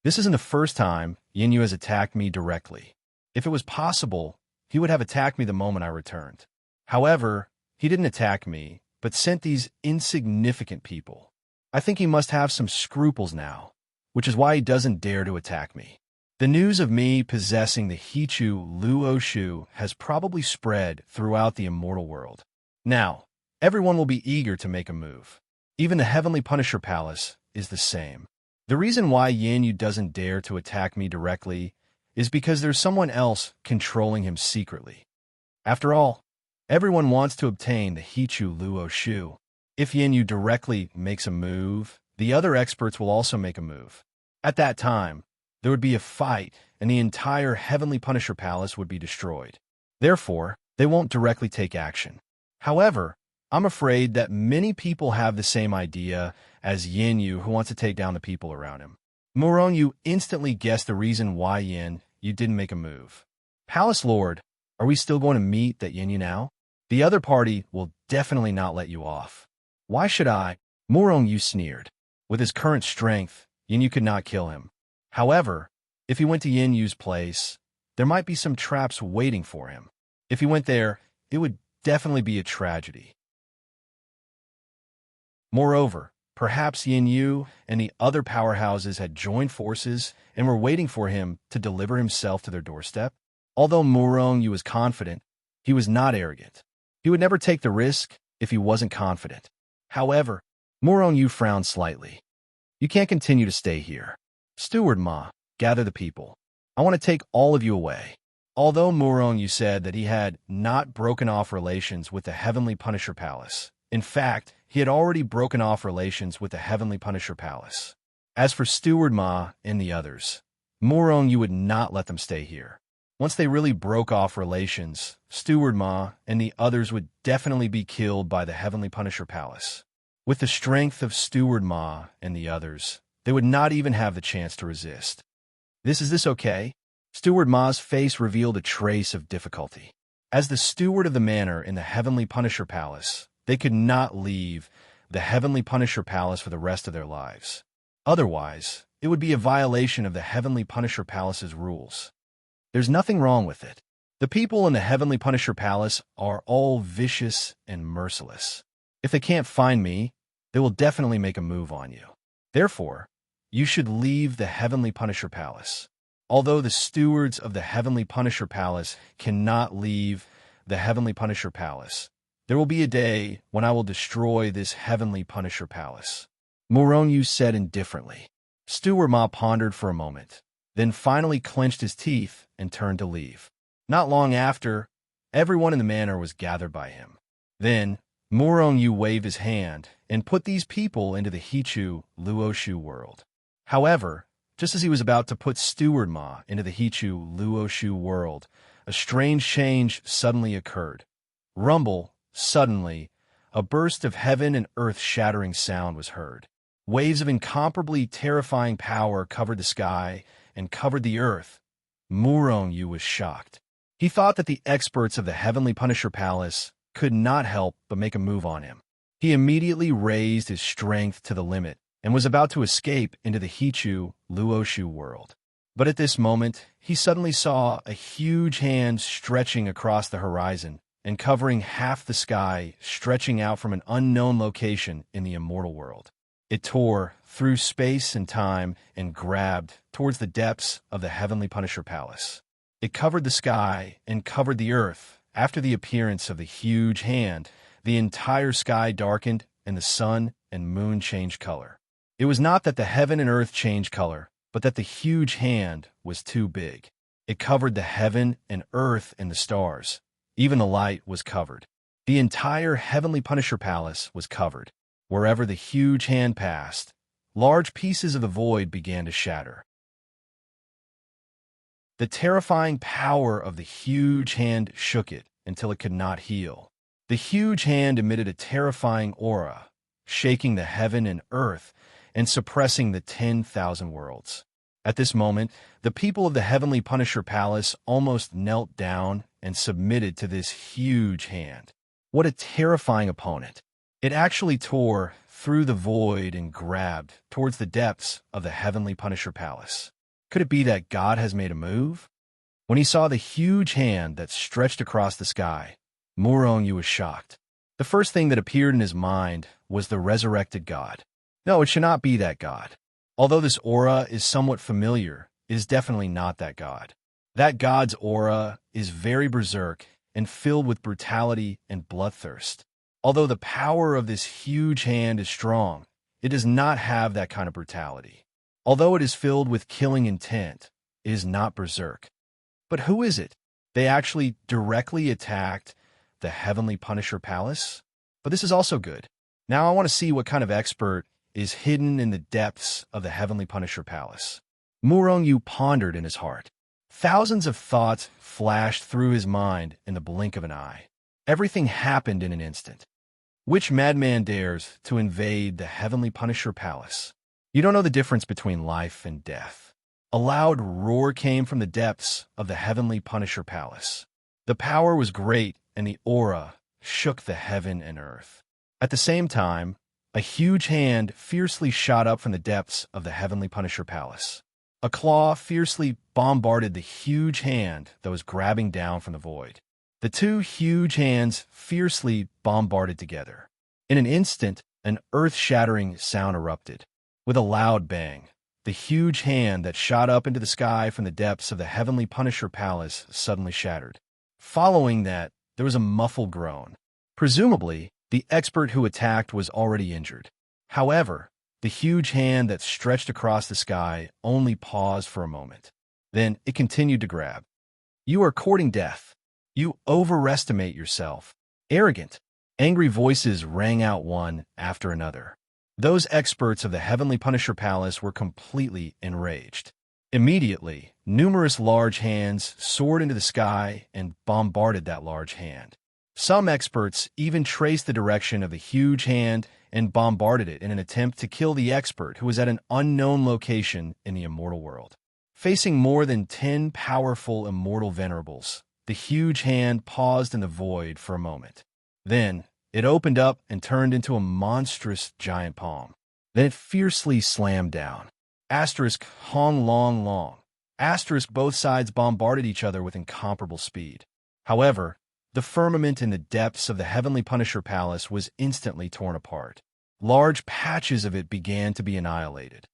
This isn't the first time Yin Yu has attacked me directly. If it was possible, he would have attacked me the moment I returned. However, he didn't attack me, but sent these insignificant people. I think he must have some scruples now, which is why he doesn't dare to attack me. The news of me possessing the Hichu Luo Shu has probably spread throughout the immortal world. Now, everyone will be eager to make a move. Even the Heavenly Punisher Palace is the same. The reason why Yin Yu doesn't dare to attack me directly is because there's someone else controlling him secretly. After all, everyone wants to obtain the Hichu Luo Shu. If Yin Yu directly makes a move, the other experts will also make a move. At that time, there would be a fight, and the entire Heavenly Punisher Palace would be destroyed. Therefore, they won't directly take action. However, I'm afraid that many people have the same idea as Yin Yu who wants to take down the people around him. Murong Yu instantly guessed the reason why Yin Yu didn't make a move. Palace Lord, are we still going to meet that Yin Yu now? The other party will definitely not let you off. Why should I? Murong Yu sneered. With his current strength, Yin Yu could not kill him. However, if he went to Yin Yu's place, there might be some traps waiting for him. If he went there, it would definitely be a tragedy. Moreover, perhaps Yin Yu and the other powerhouses had joined forces and were waiting for him to deliver himself to their doorstep. Although Murong Yu was confident, he was not arrogant. He would never take the risk if he wasn't confident. However, Murong Yu frowned slightly. You can't continue to stay here. Steward Ma, gather the people. I want to take all of you away. Although Murong Yu said that he had not broken off relations with the Heavenly Punisher Palace, in fact, he had already broken off relations with the Heavenly Punisher Palace. As for Steward Ma and the others, Murong Yu would not let them stay here. Once they really broke off relations, Steward Ma and the others would definitely be killed by the Heavenly Punisher Palace. With the strength of Steward Ma and the others, they would not even have the chance to resist. Is this okay? Steward Ma's face revealed a trace of difficulty. As the steward of the manor in the Heavenly Punisher Palace, they could not leave the Heavenly Punisher Palace for the rest of their lives. Otherwise, it would be a violation of the Heavenly Punisher Palace's rules. There's nothing wrong with it. The people in the Heavenly Punisher Palace are all vicious and merciless. If they can't find me, they will definitely make a move on you. Therefore, you should leave the Heavenly Punisher Palace. Although the stewards of the Heavenly Punisher Palace cannot leave the Heavenly Punisher Palace, there will be a day when I will destroy this Heavenly Punisher Palace. Murong Yu said indifferently. Steward Ma pondered for a moment, then finally clenched his teeth and turned to leave. Not long after, everyone in the manor was gathered by him. Then, Murong Yu waved his hand, and put these people into the Hichu Luoshu world. However, just as he was about to put Steward Ma into the Hichu Luoshu world, a strange change suddenly occurred. Rumble, suddenly, a burst of heaven and earth-shattering sound was heard. Waves of incomparably terrifying power covered the sky and covered the earth. Murong-yu was shocked. He thought that the experts of the Heavenly Punisher Palace could not help but make a move on him. He immediately raised his strength to the limit and was about to escape into the Hichu Luoshu world. But at this moment, he suddenly saw a huge hand stretching across the horizon and covering half the sky, stretching out from an unknown location in the immortal world. It tore through space and time and grabbed towards the depths of the Heavenly Punisher Palace. It covered the sky and covered the earth. After the appearance of the huge hand, the entire sky darkened and the sun and moon changed color. It was not that the heaven and earth changed color, but that the huge hand was too big. It covered the heaven and earth and the stars. Even the light was covered. The entire Heavenly Punisher Palace was covered. Wherever the huge hand passed, large pieces of the void began to shatter. The terrifying power of the huge hand shook it until it could not heal. The huge hand emitted a terrifying aura, shaking the heaven and earth and suppressing the 10,000 worlds. At this moment, the people of the Heavenly Punisher Palace almost knelt down and submitted to this huge hand. What a terrifying opponent! It actually tore through the void and grabbed towards the depths of the Heavenly Punisher Palace. Could it be that God has made a move? When he saw the huge hand that stretched across the sky, Murong-yu was shocked. The first thing that appeared in his mind was the resurrected God. No, it should not be that God. Although this aura is somewhat familiar, it is definitely not that God. That God's aura is very berserk and filled with brutality and bloodthirst. Although the power of this huge hand is strong, it does not have that kind of brutality. Although it is filled with killing intent, it is not berserk. But who is it? They actually directly attacked the Heavenly Punisher Palace? But this is also good. Now I want to see what kind of expert is hidden in the depths of the Heavenly Punisher Palace. Murong-yu pondered in his heart. Thousands of thoughts flashed through his mind in the blink of an eye. Everything happened in an instant. Which madman dares to invade the Heavenly Punisher Palace? You don't know the difference between life and death. A loud roar came from the depths of the Heavenly Punisher Palace. The power was great, and the aura shook the heaven and earth. At the same time, a huge hand fiercely shot up from the depths of the Heavenly Punisher Palace. A claw fiercely bombarded the huge hand that was grabbing down from the void. The two huge hands fiercely bombarded together. In an instant, an earth-shattering sound erupted. With a loud bang, the huge hand that shot up into the sky from the depths of the Heavenly Punisher Palace suddenly shattered. Following that, there was a muffled groan. Presumably, the expert who attacked was already injured. However, the huge hand that stretched across the sky only paused for a moment. Then it continued to grab. You are courting death. You overestimate yourself. Arrogant. Angry voices rang out one after another. Those experts of the Heavenly Punisher Palace were completely enraged. Immediately, numerous large hands soared into the sky and bombarded that large hand. Some experts even traced the direction of the huge hand and bombarded it in an attempt to kill the expert who was at an unknown location in the immortal world. Facing more than 10 powerful immortal venerables, the huge hand paused in the void for a moment. Then, it opened up and turned into a monstrous giant palm. Then it fiercely slammed down. Asterisk Hong Long Long. Asterisk both sides bombarded each other with incomparable speed. However, the firmament in the depths of the Heavenly Punisher Palace was instantly torn apart. Large patches of it began to be annihilated.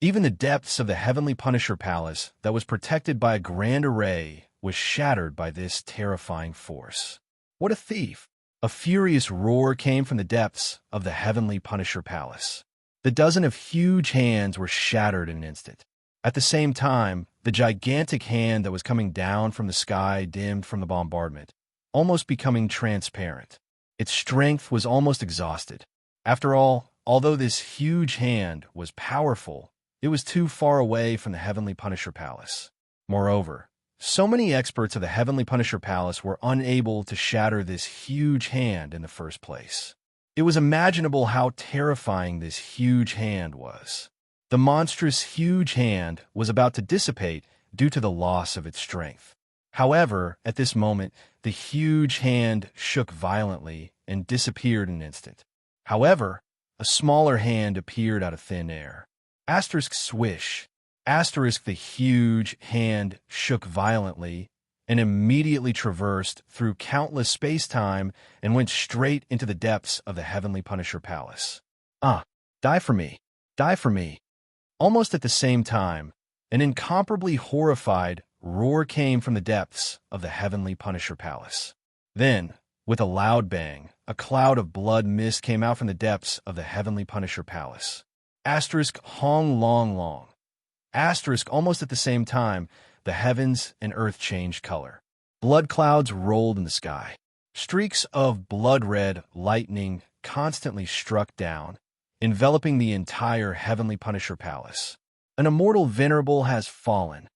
Even the depths of the Heavenly Punisher Palace that was protected by a grand array was shattered by this terrifying force. What a thief! A furious roar came from the depths of the Heavenly Punisher Palace. The dozen of huge hands were shattered in an instant. At the same time, the gigantic hand that was coming down from the sky dimmed from the bombardment, almost becoming transparent. Its strength was almost exhausted. After all, although this huge hand was powerful, it was too far away from the Heavenly Punisher Palace. Moreover, so many experts of the Heavenly Punisher Palace were unable to shatter this huge hand in the first place. It was imaginable how terrifying this huge hand was. The monstrous huge hand was about to dissipate due to the loss of its strength. However, at this moment, the huge hand shook violently and disappeared in an instant. However, a smaller hand appeared out of thin air. Asterisk swish. Asterisk the huge hand shook violently and immediately traversed through countless space-time and went straight into the depths of the Heavenly Punisher Palace. Die for me. Die for me. Almost at the same time, an incomparably horrified roar came from the depths of the Heavenly Punisher Palace. Then, with a loud bang, a cloud of blood mist came out from the depths of the Heavenly Punisher Palace. Asterisk Hong Long Long. Asterisk almost at the same time, the heavens and earth changed color. Blood clouds rolled in the sky. Streaks of blood-red lightning constantly struck down, enveloping the entire Heavenly Punisher Palace. An immortal venerable has fallen.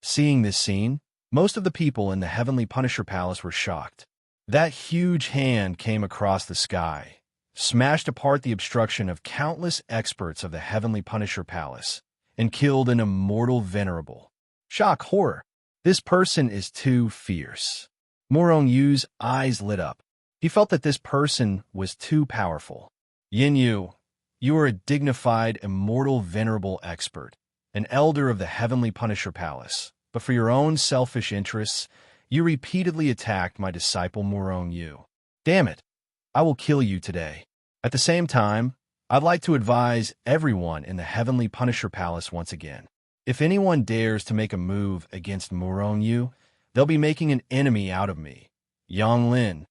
Seeing this scene, most of the people in the Heavenly Punisher Palace were shocked. That huge hand came across the sky, smashed apart the obstruction of countless experts of the Heavenly Punisher Palace, and killed an immortal venerable. Shock, horror. This person is too fierce. Morong Yu's eyes lit up. He felt that this person was too powerful. Yin Yu, you are a dignified, immortal, venerable expert, an elder of the Heavenly Punisher Palace, but for your own selfish interests, you repeatedly attacked my disciple Morong Yu. Damn it, I will kill you today. At the same time, I'd like to advise everyone in the Heavenly Punisher Palace once again. If anyone dares to make a move against Morong Yu, they'll be making an enemy out of me. Yang Lin.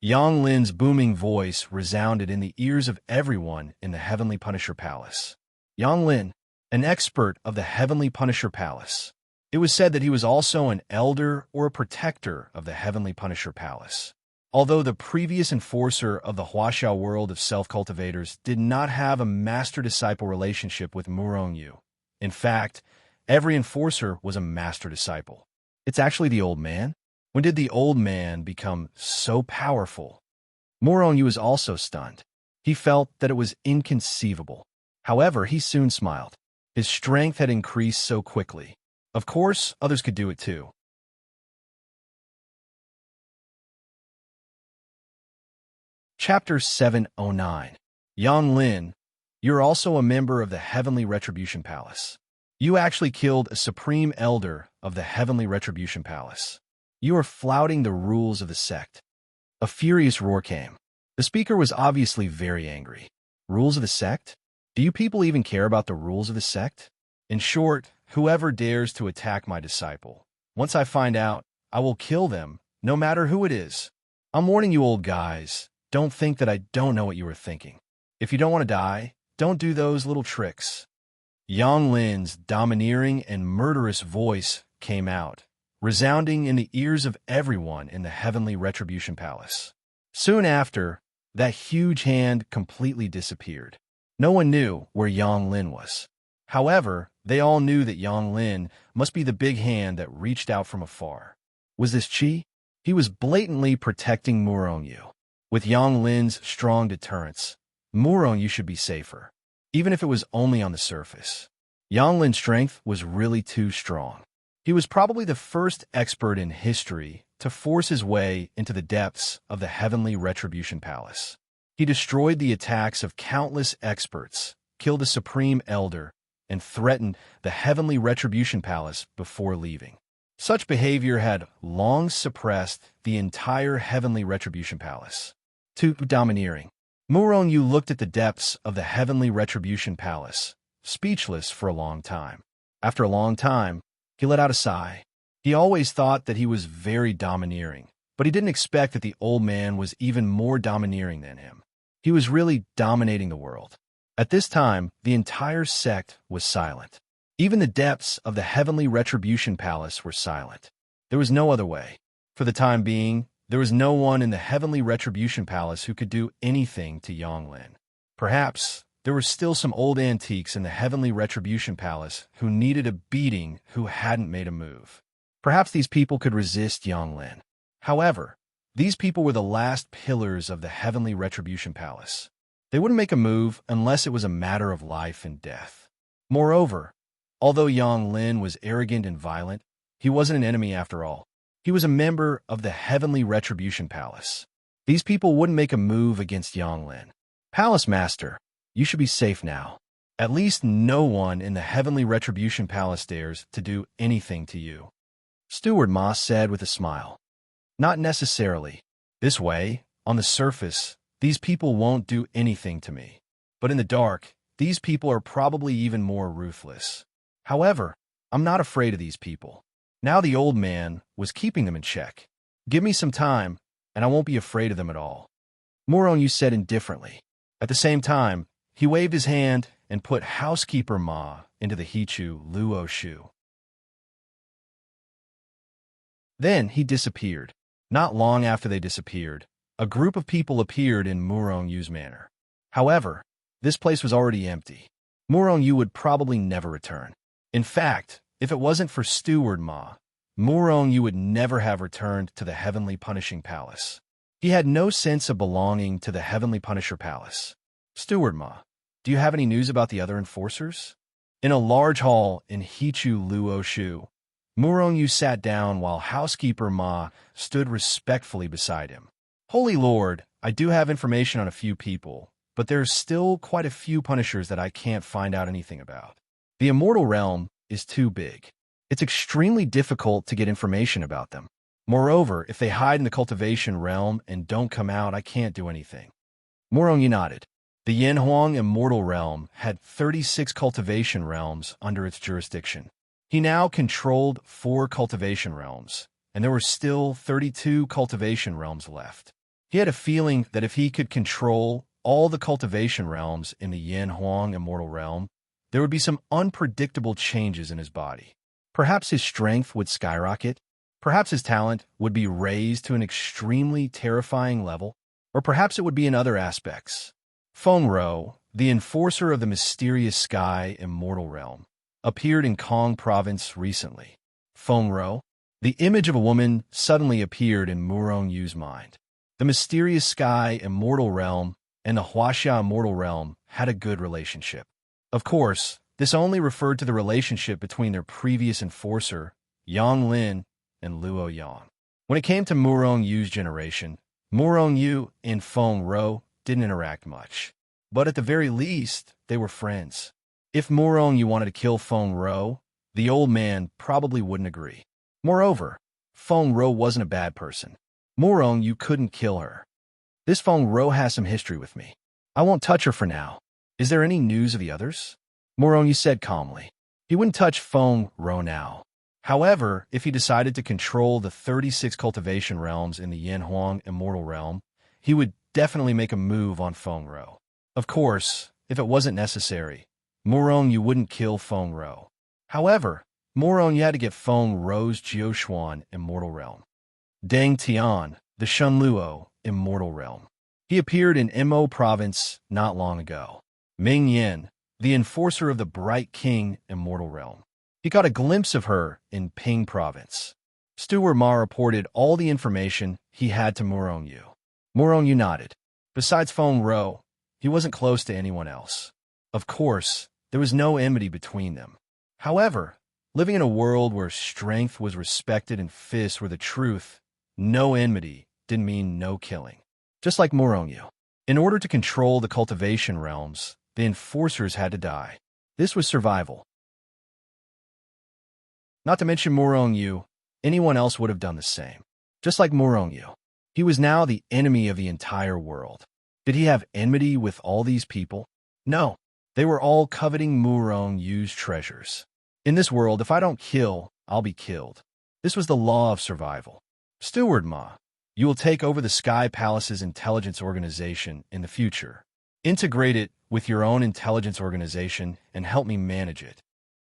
Yang Lin's booming voice resounded in the ears of everyone in the Heavenly Punisher Palace. Yang Lin, an expert of the Heavenly Punisher Palace. It was said that he was also an elder or a protector of the Heavenly Punisher Palace. Although the previous enforcer of the Huaxiao world of self-cultivators did not have a master-disciple relationship with Morong Yu. In fact, every enforcer was a master-disciple. It's actually the old man? When did the old man become so powerful? Morong Yu was also stunned. He felt that it was inconceivable. However, he soon smiled. His strength had increased so quickly. Of course, others could do it too. Chapter 709. Yang Lin, you're also a member of the Heavenly Retribution Palace. You actually killed a supreme elder of the Heavenly Retribution Palace. You are flouting the rules of the sect. A furious roar came. The speaker was obviously very angry. Rules of the sect? Do you people even care about the rules of the sect? In short, whoever dares to attack my disciple, once I find out, I will kill them, no matter who it is. I'm warning you old guys, don't think that I don't know what you are thinking. If you don't want to die, don't do those little tricks. Yang Lin's domineering and murderous voice came out, resounding in the ears of everyone in the Heavenly Retribution Palace. Soon after, that huge hand completely disappeared. No one knew where Yang Lin was. However, they all knew that Yang Lin must be the big hand that reached out from afar. Was this Qi? He was blatantly protecting Morong Yu. With Yang Lin's strong deterrence, Morong Yu should be safer, even if it was only on the surface. Yang Lin's strength was really too strong. He was probably the first expert in history to force his way into the depths of the Heavenly Retribution Palace. He destroyed the attacks of countless experts, killed a supreme elder, and threatened the Heavenly Retribution Palace before leaving. Such behavior had long suppressed the entire Heavenly Retribution Palace. Too domineering. Morong Yu looked at the depths of the Heavenly Retribution Palace, speechless for a long time. After a long time, he let out a sigh. He always thought that he was very domineering, but he didn't expect that the old man was even more domineering than him. He was really dominating the world. At this time, the entire sect was silent. Even the depths of the Heavenly Retribution Palace were silent. There was no other way. For the time being, There was no one in the Heavenly Retribution Palace who could do anything to Yonglin. Perhaps there were still some old antiques in the Heavenly Retribution Palace who needed a beating who hadn't made a move. Perhaps these people could resist Yonglin. However, these people were the last pillars of the Heavenly Retribution Palace. They wouldn't make a move unless it was a matter of life and death. Moreover, although Yonglin was arrogant and violent, he wasn't an enemy after all. He was a member of the Heavenly Retribution Palace. These people wouldn't make a move against Yonglin. Palace Master, you should be safe now. At least no one in the Heavenly Retribution Palace dares to do anything to you. Steward Ma said with a smile. Not necessarily. This way, on the surface, these people won't do anything to me. But in the dark, these people are probably even more ruthless. However, I'm not afraid of these people. Now the old man was keeping them in check. Give me some time, and I won't be afraid of them at all. Moronyu said indifferently. At the same time, he waved his hand and put Housekeeper Ma into the Hichu Luo Shu. Then he disappeared. Not long after they disappeared, a group of people appeared in Murongyu's manor. However, this place was already empty. Murongyu would probably never return. In fact, if it wasn't for Steward Ma, Murongyu would never have returned to the Heavenly Punishing Palace. He had no sense of belonging to the Heavenly Punisher Palace. Steward Ma, do you have any news about the other enforcers? In a large hall in Hichu Luo Shu, Murongyu sat down while Housekeeper Ma stood respectfully beside him. Holy Lord, I do have information on a few people, but there's still quite a few punishers that I can't find out anything about. The Immortal Realm is too big. It's extremely difficult to get information about them. Moreover, if they hide in the cultivation realm and don't come out, I can't do anything. Murongyu nodded. The Yanhuang Immortal Realm had 36 cultivation realms under its jurisdiction. He now controlled 4 cultivation realms, and there were still 32 cultivation realms left. He had a feeling that if he could control all the cultivation realms in the Yanhuang Immortal Realm, there would be some unpredictable changes in his body. Perhaps his strength would skyrocket, perhaps his talent would be raised to an extremely terrifying level, or perhaps it would be in other aspects. Feng Rou, the enforcer of the mysterious sky Immortal Realm, appeared in Kong Province recently. Feng Rou, the image of a woman suddenly appeared in Murongyu's mind. The mysterious sky Immortal Realm and the Huaxia Immortal Realm had a good relationship. Of course, this only referred to the relationship between their previous enforcer, Yang Lin, and Luo Yang. When it came to Murongyu's generation, Murongyu and Feng Rou didn't interact much. But at the very least, they were friends. If Murongyu wanted to kill Feng Rou, the old man probably wouldn't agree. Moreover, Feng Rou wasn't a bad person. Murongyu couldn't kill her. This Feng Rou has some history with me. I won't touch her for now. Is there any news of the others? Murongyu said calmly. He wouldn't touch Feng Rou now. However, if he decided to control the 36 cultivation realms in the Yanhuang Immortal Realm, he would definitely make a move on Feng Rou. Of course, if it wasn't necessary, Murongyu wouldn't kill Feng Rou. However, Murongyu had to get Feng Rou's Jiuxuan Immortal Realm. Deng Tian, the Shunluo Immortal Realm. He appeared in Mo Province not long ago. Ming Yin, the enforcer of the Bright King Immortal Realm. He caught a glimpse of her in Ping Province. Steward Ma reported all the information he had to Murongyu. Murongyu nodded. Besides Feng Rou, he wasn't close to anyone else. Of course, there was no enmity between them. However, living in a world where strength was respected and fists were the truth, no enmity didn't mean no killing. Just like Murongyu. In order to control the cultivation realms, the enforcers had to die. This was survival. Not to mention Murongyu, anyone else would have done the same. Just like Murongyu. He was now the enemy of the entire world. Did he have enmity with all these people? No. They were all coveting Murongyu's treasures. In this world, if I don't kill, I'll be killed. This was the law of survival. Steward Ma, you will take over the Sky Palace's intelligence organization in the future. Integrate it with your own intelligence organization and help me manage it.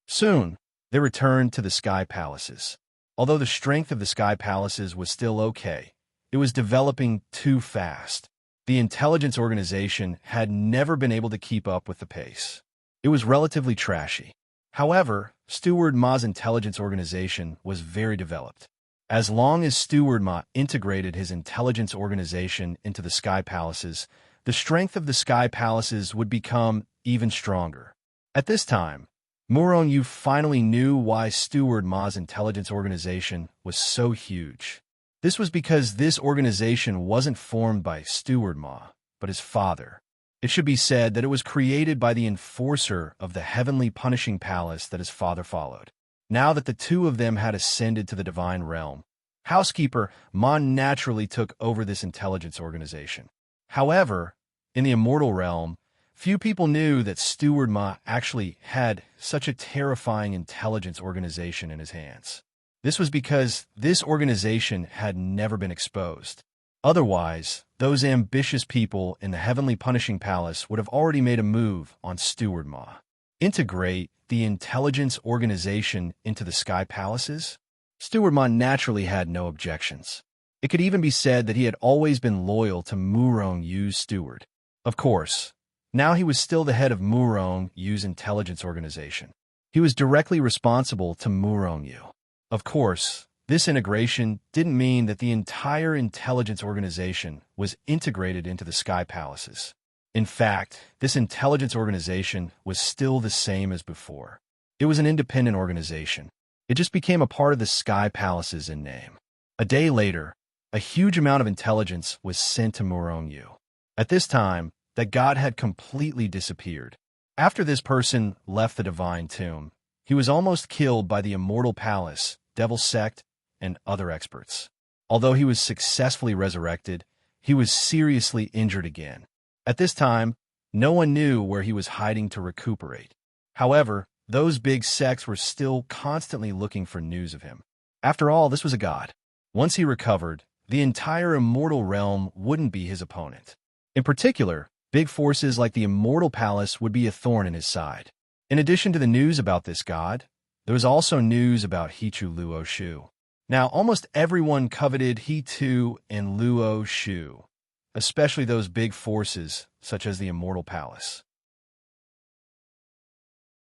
Soon, they returned to the Sky Palaces. Although the strength of the Sky Palaces was still okay, It was developing too fast. The intelligence organization had never been able to keep up with the pace. It was relatively trashy. However, Steward Ma's intelligence organization was very developed. As long as Steward Ma integrated his intelligence organization into the Sky Palaces, the strength of the Sky Palaces would become even stronger. At this time, Murong Yu finally knew why Steward Ma's intelligence organization was so huge. This was because this organization wasn't formed by Steward Ma, but his father. It should be said that it was created by the enforcer of the heavenly punishing palace that his father followed. Now that the two of them had ascended to the divine realm, Housekeeper Ma naturally took over this intelligence organization. However, in the immortal realm, few people knew that Steward Ma actually had such a terrifying intelligence organization in his hands. This was because this organization had never been exposed. Otherwise, those ambitious people in the Heavenly Punishing Palace would have already made a move on Steward Ma. Integrate the intelligence organization into the Sky Palaces? Steward Ma naturally had no objections. It could even be said that he had always been loyal to Murong Yu's steward. Of course, now he was still the head of Murong Yu's intelligence organization. He was directly responsible to Murong Yu. Of course, this integration didn't mean that the entire intelligence organization was integrated into the Sky Palaces. In fact, this intelligence organization was still the same as before. It was an independent organization. It just became a part of the Sky Palaces in name. A day later, a huge amount of intelligence was sent to Murong Yu. At this time, that god had completely disappeared. After this person left the divine tomb, he was almost killed by the immortal palace, devil sect, and other experts. Although he was successfully resurrected, he was seriously injured again. At this time, no one knew where he was hiding to recuperate. However, those big sects were still constantly looking for news of him. After all, this was a god. Once he recovered, the entire immortal realm wouldn't be his opponent. In particular, big forces like the immortal palace would be a thorn in his side. In addition to the news about this god, there was also news about Hichu Luo Shu. Now, almost everyone coveted He-Tu and Luo Shu, especially those big forces such as the immortal palace.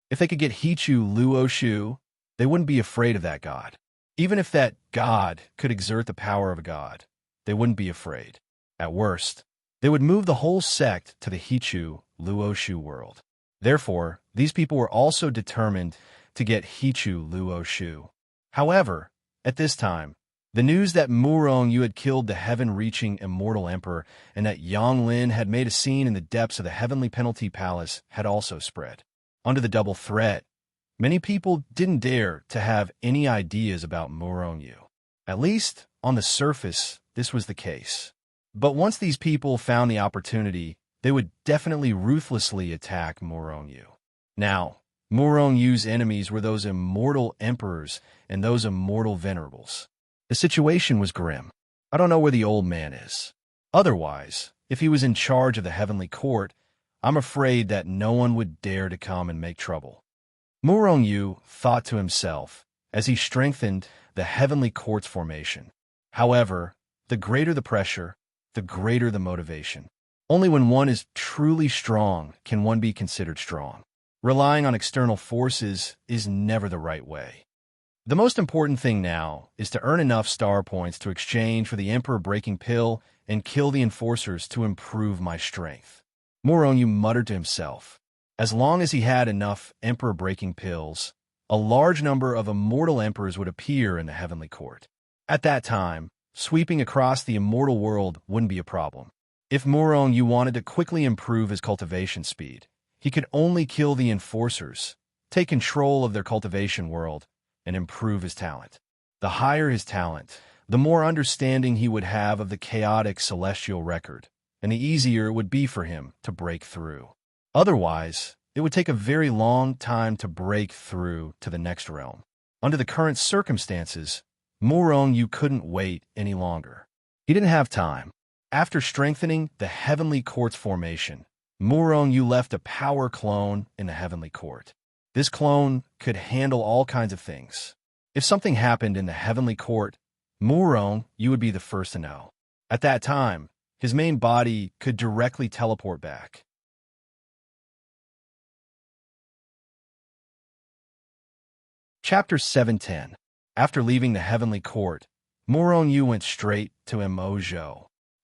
If they could get Hichu Luo Shu, they wouldn't be afraid of that god. Even if that god could exert the power of a god, they wouldn't be afraid. At worst, they would move the whole sect to the Hichu Luo Shu world. Therefore, these people were also determined to get Hichu Luo Shu. However, at this time, the news that Murong Yu had killed the heaven-reaching immortal emperor and that Yang Lin had made a scene in the depths of the heavenly penalty palace had also spread. Under the double threat, many people didn't dare to have any ideas about Murong Yu. At least, on the surface, this was the case. But once these people found the opportunity, they would definitely ruthlessly attack Murong Yu. Now, Murong Yu's enemies were those immortal emperors and those immortal venerables. The situation was grim. I don't know where the old man is. Otherwise, if he was in charge of the heavenly court, I'm afraid that no one would dare to come and make trouble. Murong Yu thought to himself as he strengthened the heavenly court's formation. However, the greater the pressure, the greater the motivation. Only when one is truly strong can one be considered strong. Relying on external forces is never the right way. The most important thing now is to earn enough star points to exchange for the emperor-breaking pill and kill the enforcers to improve my strength. Murong Yu muttered to himself. As long as he had enough emperor-breaking pills, a large number of immortal emperors would appear in the heavenly court. At that time, sweeping across the immortal world wouldn't be a problem. If Murong Yu wanted to quickly improve his cultivation speed, he could only kill the enforcers, take control of their cultivation world, and improve his talent. The higher his talent, the more understanding he would have of the chaotic celestial record, and the easier it would be for him to break through. Otherwise, it would take a very long time to break through to the next realm. Under the current circumstances, Murong Yu couldn't wait any longer. He didn't have time. After strengthening the heavenly court's formation, Murong Yu left a power clone in the heavenly court. This clone could handle all kinds of things. If something happened in the heavenly court, Murong Yu would be the first to know. At that time, his main body could directly teleport back. Chapter 710. After leaving the heavenly court, Yu went straight to Mo.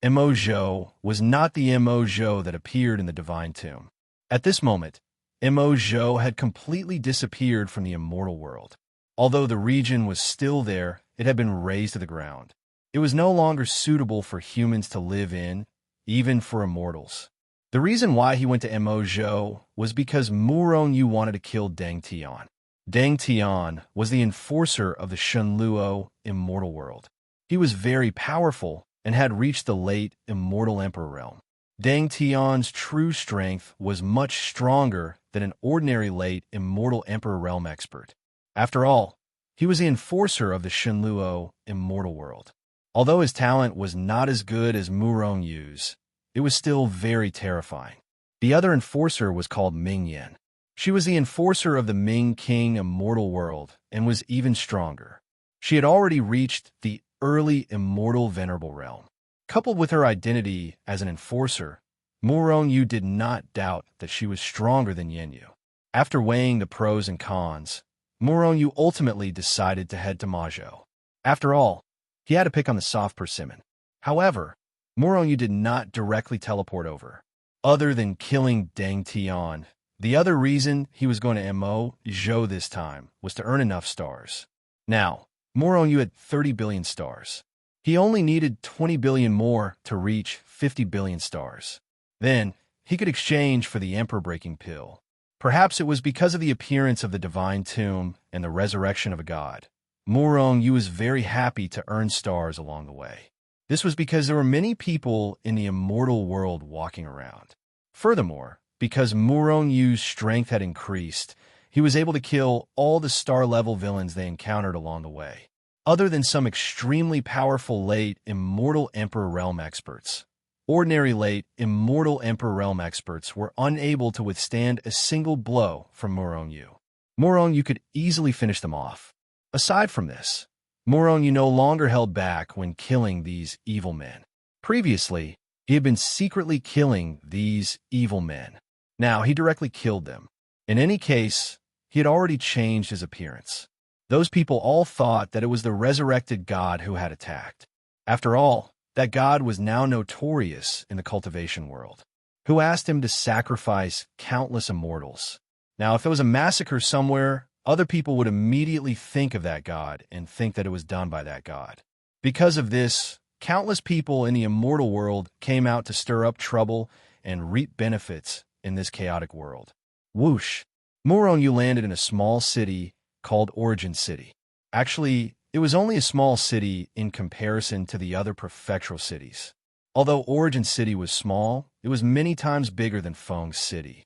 Mo was not the Mo that appeared in the divine tomb. At this moment, Mo had completely disappeared from the immortal world. Although the region was still there, it had been razed to the ground. It was no longer suitable for humans to live in, even for immortals. The reason why he went to Mo was because Yu wanted to kill Deng Tian. Deng Tian was the enforcer of the Shenluo immortal world. He was very powerful and had reached the late immortal emperor realm. Deng Tian's true strength was much stronger than an ordinary late immortal emperor realm expert. After all, he was the enforcer of the Shenluo immortal world. Although his talent was not as good as Yu's, it was still very terrifying. The other enforcer was called Ming Yan. She was the enforcer of the Ming King immortal world and was even stronger. She had already reached the early immortal venerable realm. Coupled with her identity as an enforcer, Yu did not doubt that she was stronger than Yenyu. After weighing the pros and cons, Yu ultimately decided to head to Majo. After all, he had to pick on the soft persimmon. However, Yu did not directly teleport over. Other than killing Deng Tian, the other reason he was going to Mo this time was to earn enough stars. Now, Yu had 30 billion stars. He only needed 20 billion more to reach 50 billion stars. Then, he could exchange for the emperor-breaking pill. Perhaps it was because of the appearance of the divine tomb and the resurrection of a god. Yu was very happy to earn stars along the way. This was because there were many people in the immortal world walking around. Furthermore, because Yu's strength had increased, he was able to kill all the star-level villains they encountered along the way. Other than some extremely powerful late immortal emperor realm experts, ordinary late immortal emperor realm experts were unable to withstand a single blow from Yu. Yu could easily finish them off. Aside from this, Yu no longer held back when killing these evil men. Previously, he had been secretly killing these evil men. Now he directly killed them. In any case, he had already changed his appearance. Those people all thought that it was the resurrected god who had attacked. After all, that god was now notorious in the cultivation world, who asked him to sacrifice countless immortals. Now, if there was a massacre somewhere, other people would immediately think of that god and think that it was done by that god. Because of this, countless people in the immortal world came out to stir up trouble and reap benefits in this chaotic world. Whoosh! Yu landed in a small city called Origin City. Actually, it was only a small city in comparison to the other prefectural cities. Although Origin City was small, it was many times bigger than Feng City.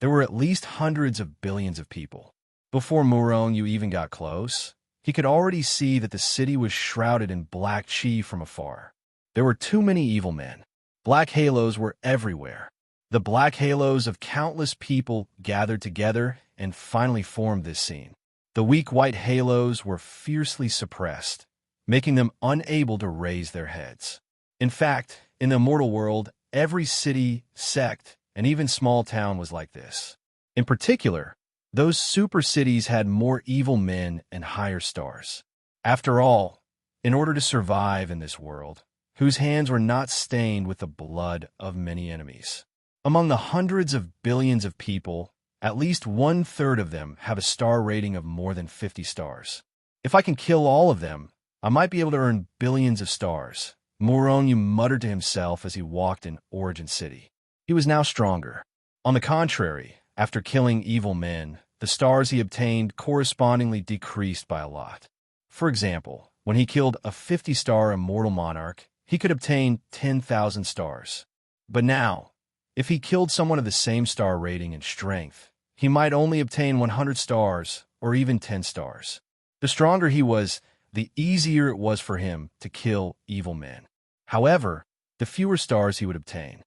There were at least hundreds of billions of people. Before Yu even got close, he could already see that the city was shrouded in black chi from afar. There were too many evil men. Black halos were everywhere. The black halos of countless people gathered together and finally formed this scene. The weak white halos were fiercely suppressed, making them unable to raise their heads. In fact, in the immortal world, every city, sect, and even small town was like this. In particular, those super cities had more evil men and higher stars. After all, in order to survive in this world, whose hands were not stained with the blood of many enemies. Among the hundreds of billions of people, at least 1/3 of them have a star rating of more than 50 stars. If I can kill all of them, I might be able to earn billions of stars, Yu muttered to himself as he walked in Origin City. He was now stronger. On the contrary, after killing evil men, the stars he obtained correspondingly decreased by a lot. For example, when he killed a 50-star immortal monarch, he could obtain 10,000 stars. But now, if he killed someone of the same star rating and strength, he might only obtain 100 stars or even 10 stars. The stronger he was, the easier it was for him to kill evil men. However, the fewer stars he would obtain.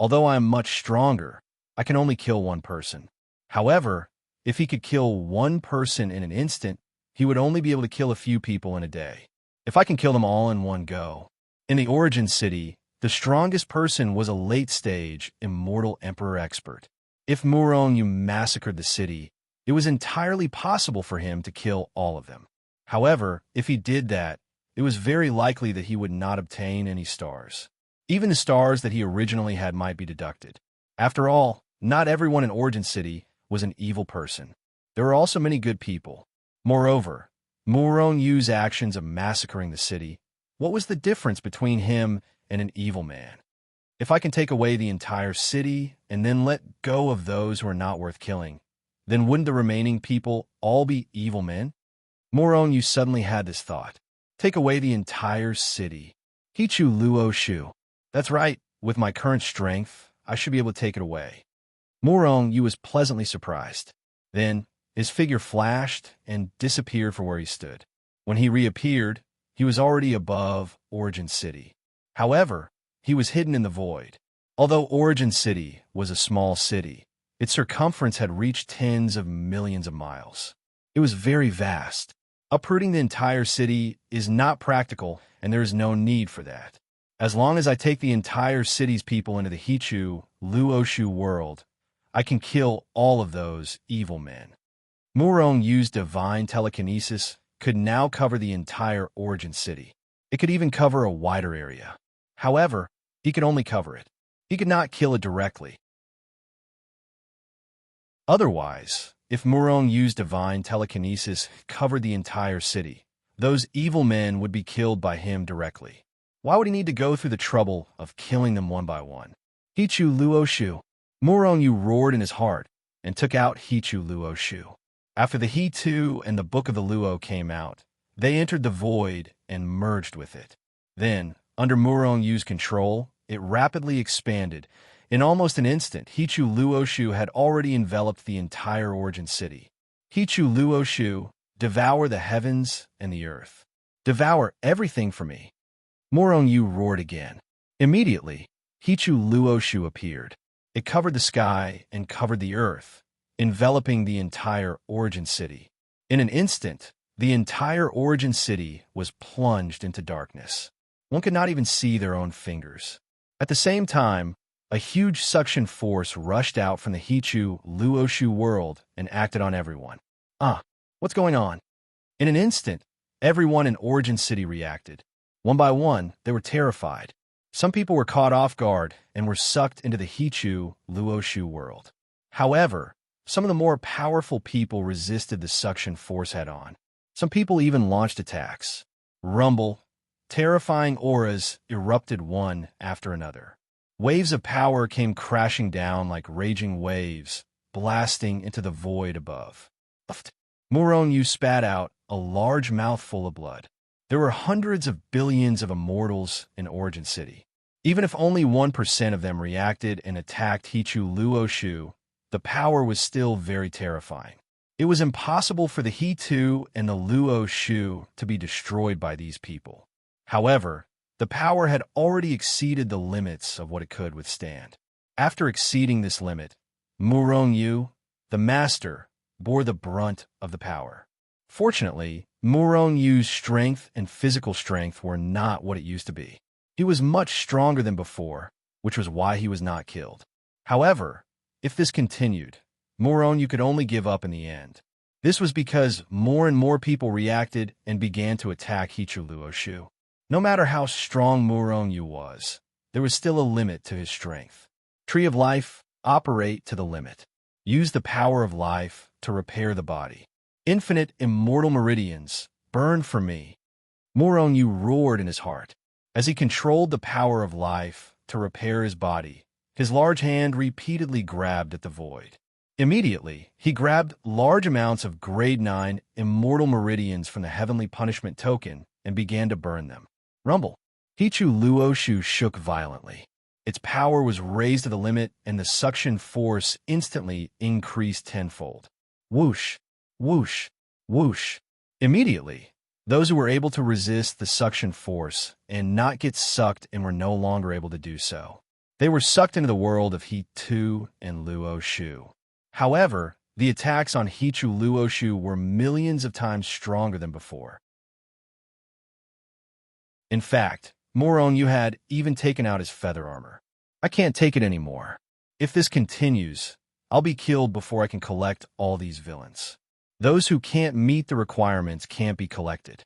Although I am much stronger, I can only kill one person. However, if he could kill one person in an instant, he would only be able to kill a few people in a day. if I can kill them all in one go. In the Origin City, the strongest person was a late-stage, immortal emperor expert. If Murong Yu massacred the city, it was entirely possible for him to kill all of them. However, if he did that, it was very likely that he would not obtain any stars. Even the stars that he originally had might be deducted. After all, not everyone in Origin City was an evil person. There were also many good people. Moreover, Murong Yu's actions of massacring the city, what was the difference between him and an evil man? If I can take away the entire city and then let go of those who are not worth killing, then wouldn't the remaining people all be evil men? Murong Yu suddenly had this thought. Take away the entire city. Hichu Luo Shu. That's right, with my current strength, I should be able to take it away. Murong Yu was pleasantly surprised. Then, his figure flashed and disappeared from where he stood. When he reappeared, he was already above Origin City. However, he was hidden in the void. Although Origin City was a small city, its circumference had reached tens of millions of miles. It was very vast. Uprooting the entire city is not practical, and there is no need for that. As long as I take the entire city's people into the Hichu Luoshu world, I can kill all of those evil men. Murong Yu's divine telekinesis could now cover the entire Origin City. It could even cover a wider area. However, he could only cover it. He could not kill it directly. Otherwise, if Murong Yu's divine telekinesis covered the entire city, those evil men would be killed by him directly. Why would he need to go through the trouble of killing them one by one? Hichu Luoshu. Murong Yu roared in his heart and took out Hichu Luoshu. After the He-Tu and the Book of the Luo came out, they entered the void and merged with it. Then, under Murong Yu's control, it rapidly expanded. In almost an instant, Hichu Luoshu had already enveloped the entire Origin City. Hichu Luoshu, devour the heavens and the earth. Devour everything for me. Murong Yu roared again. Immediately, Hichu Luoshu appeared. It covered the sky and covered the earth, enveloping the entire Origin City. In an instant, the entire Origin City was plunged into darkness. One could not even see their own fingers. At the same time, a huge suction force rushed out from the Hichu Luoshu world and acted on everyone. What's going on? In an instant, everyone in Origin City reacted. One by one, they were terrified. Some people were caught off guard and were sucked into the Hichu Luoshu world. However, some of the more powerful people resisted the suction force head-on. Some people even launched attacks. Rumble, terrifying auras erupted one after another. Waves of power came crashing down like raging waves, blasting into the void above. Murong Yu spat out a large mouthful of blood. There were hundreds of billions of immortals in Origin City. Even if only 1% of them reacted and attacked Hichu Luoshu, the power was still very terrifying. It was impossible for the He-Tu and the Luoshu to be destroyed by these people. However, the power had already exceeded the limits of what it could withstand. After exceeding this limit, Murong Yu, the master, bore the brunt of the power. Fortunately, Murong Yu's strength and physical strength were not what it used to be. He was much stronger than before, which was why he was not killed. However, if this continued, Murong Yu could only give up in the end. This was because more and more people reacted and began to attack Hichu Luoshu. No matter how strong Murong Yu was, there was still a limit to his strength. Tree of Life, operate to the limit. Use the power of life to repair the body. Infinite immortal meridians, burn for me. Murong Yu roared in his heart. As he controlled the power of life to repair his body, his large hand repeatedly grabbed at the void. Immediately, he grabbed large amounts of Grade 9 immortal meridians from the Heavenly Punishment token and began to burn them. Rumble. Hichu Luoshu shook violently. Its power was raised to the limit, and the suction force instantly increased tenfold. Whoosh, whoosh, whoosh. Immediately, those who were able to resist the suction force and not get sucked and were no longer able to do so. They were sucked into the world of He-Tu and Luoshu. However, the attacks on Hichu Luoshu were millions of times stronger than before. In fact, Moronyu had even taken out his feather armor. I can't take it anymore. If this continues, I'll be killed before I can collect all these villains. Those who can't meet the requirements can't be collected.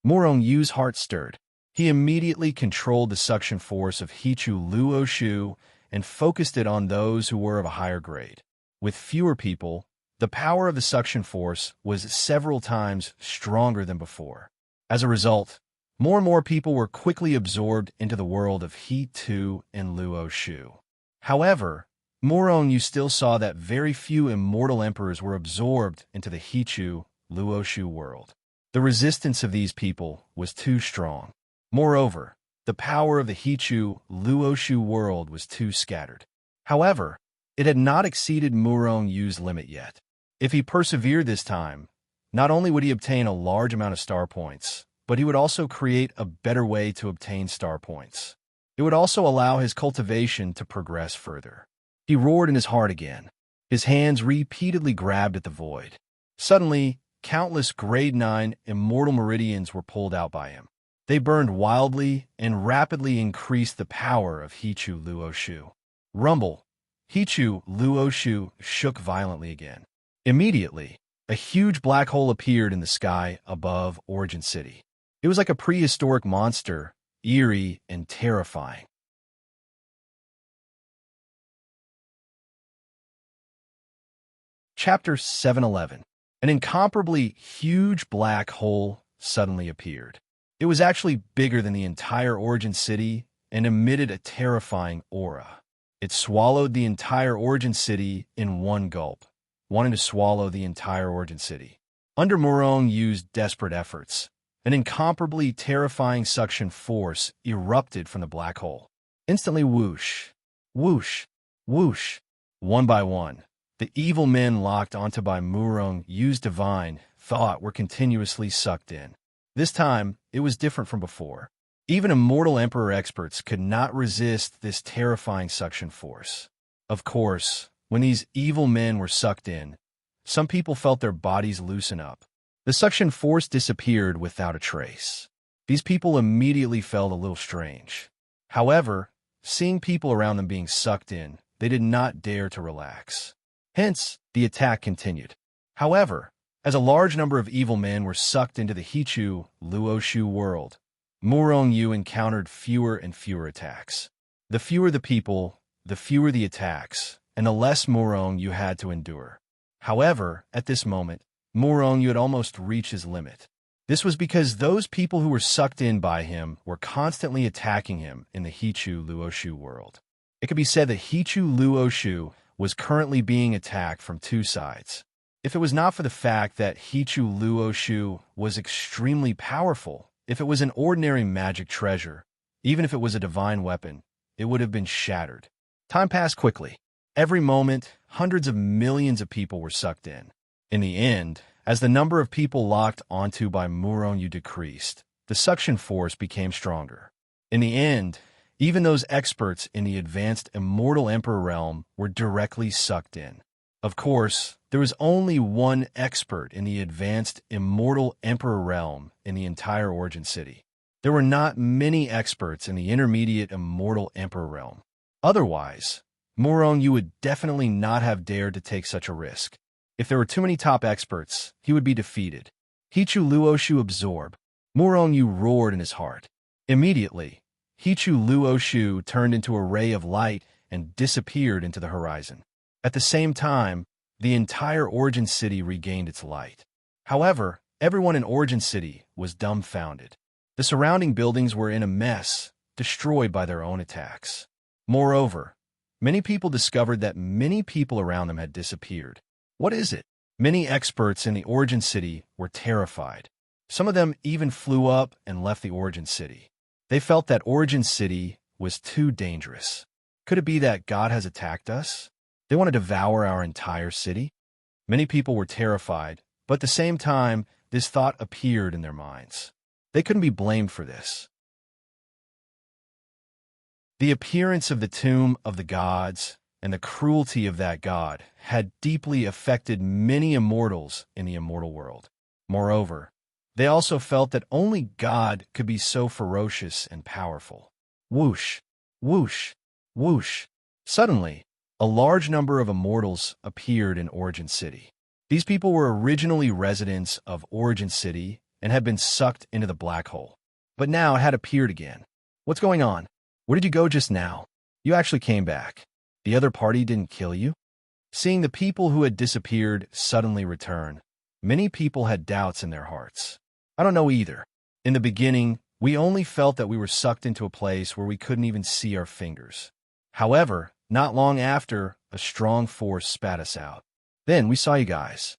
Morongyu's heart stirred. He immediately controlled the suction force of Hichu Luoshu and focused it on those who were of a higher grade. With fewer people, the power of the suction force was several times stronger than before. As a result, more and more people were quickly absorbed into the world of He-Tu and Luoshu. However, Moronyu still saw that very few immortal emperors were absorbed into the Hichu Luoshu world. The resistance of these people was too strong. Moreover, the power of the Hichu Luoshu world was too scattered. However, it had not exceeded Morongyu's limit yet. If he persevered this time, not only would he obtain a large amount of star points, but he would also create a better way to obtain star points. It would also allow his cultivation to progress further. He roared in his heart again. His hands repeatedly grabbed at the void. Suddenly, countless grade 9 immortal meridians were pulled out by him. They burned wildly and rapidly increased the power of Hichu Luoshu. Rumble! Hichu Luoshu shook violently again. Immediately, a huge black hole appeared in the sky above Origin City. It was like a prehistoric monster, eerie and terrifying. Chapter 711. An incomparably huge black hole suddenly appeared. It was actually bigger than the entire Origin City and emitted a terrifying aura. It swallowed the entire Origin City in one gulp, wanting to swallow the entire Origin City. Under Morongyu's desperate efforts, an incomparably terrifying suction force erupted from the black hole. Instantly whoosh, whoosh, whoosh. One by one, the evil men locked onto by Morongyu's divine thought were continuously sucked in. This time, it was different from before. Even immortal Emperor experts could not resist this terrifying suction force. Of course, when these evil men were sucked in, some people felt their bodies loosen up. The suction force disappeared without a trace. These people immediately felt a little strange. However, seeing people around them being sucked in, they did not dare to relax. Hence, the attack continued. However, as a large number of evil men were sucked into the Hichu Luoshu world, Morongyu encountered fewer and fewer attacks. The fewer the people, the fewer the attacks, and the less Morongyu had to endure. However, at this moment, Morongyu had almost reached his limit. This was because those people who were sucked in by him were constantly attacking him in the Hichu Luoshu world. It could be said that Hichu Luoshu was currently being attacked from two sides. If it was not for the fact that Hichu Luoshu was extremely powerful, if it was an ordinary magic treasure, even if it was a divine weapon, it would have been shattered. Time passed quickly. Every moment, hundreds of millions of people were sucked in. In the end, as the number of people locked onto by Morongyu decreased, the suction force became stronger. In the end, even those experts in the advanced Immortal Emperor realm were directly sucked in. Of course, there was only one expert in the advanced Immortal Emperor realm in the entire Origin City. There were not many experts in the intermediate Immortal Emperor realm. Otherwise, Morongyu would definitely not have dared to take such a risk. If there were too many top experts, he would be defeated. Hichu Luoshu absorb. Morongyu roared in his heart. Immediately, Hichu Luoshu turned into a ray of light and disappeared into the horizon. At the same time, the entire Origin City regained its light. However, everyone in Origin City was dumbfounded. The surrounding buildings were in a mess, destroyed by their own attacks. Moreover, many people discovered that many people around them had disappeared. What is it? Many experts in the Origin City were terrified. Some of them even flew up and left the Origin City. They felt that Origin City was too dangerous. Could it be that God has attacked us? They want to devour our entire city? Many people were terrified, but at the same time, this thought appeared in their minds. They couldn't be blamed for this. The appearance of the tomb of the gods and the cruelty of that god had deeply affected many immortals in the immortal world. Moreover, They also felt that only God could be so ferocious and powerful. Whoosh, whoosh, whoosh. Suddenly, a large number of immortals appeared in Origin City. These people were originally residents of Origin City and had been sucked into the black hole, but now had appeared again. What's going on? Where did you go just now? You actually came back. The other party didn't kill you? Seeing the people who had disappeared suddenly return, many people had doubts in their hearts. I don't know either. In the beginning, we only felt that we were sucked into a place where we couldn't even see our fingers. However, not long after, a strong force spat us out. Then we saw you guys.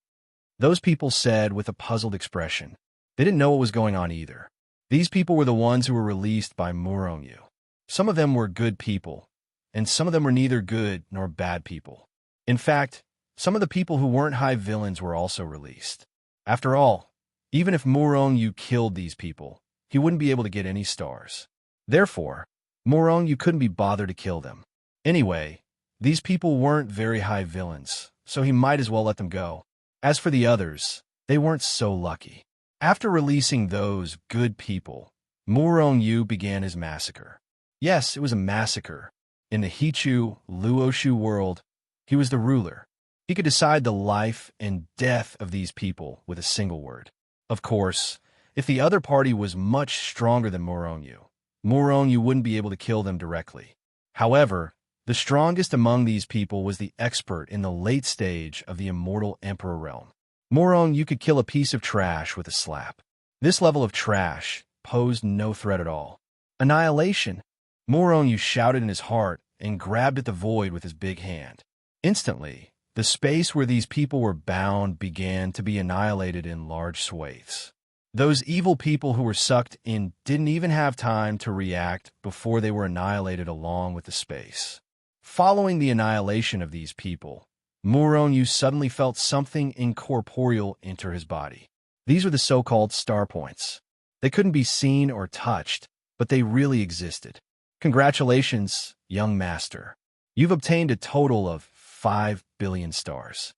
Those people said with a puzzled expression. They didn't know what was going on either. These people were the ones who were released by Muronyu. Some of them were good people, and some of them were neither good nor bad people. In fact, some of the people who weren't high villains were also released. After all, even if Muronyu killed these people, he wouldn't be able to get any stars. Therefore, Muronyu couldn't be bothered to kill them. Anyway, these people weren't very high villains, so he might as well let them go. As for the others, they weren't so lucky. After releasing those good people, Muronyu began his massacre. Yes, it was a massacre. In the Hichu Luoshu world, he was the ruler. He could decide the life and death of these people with a single word. Of course, if the other party was much stronger than Muronyu, Muronyu wouldn't be able to kill them directly. However, the strongest among these people was the expert in the late stage of the immortal Emperor realm. Muronyu could kill a piece of trash with a slap. This level of trash posed no threat at all. Annihilation! Muronyu shouted in his heart and grabbed at the void with his big hand. Instantly, the space where these people were bound began to be annihilated in large swathes. Those evil people who were sucked in didn't even have time to react before they were annihilated along with the space. Following the annihilation of these people, Muronyu suddenly felt something incorporeal enter his body. These were the so-called star points. They couldn't be seen or touched, but they really existed. Congratulations, young master. You've obtained a total of 5 billion stars.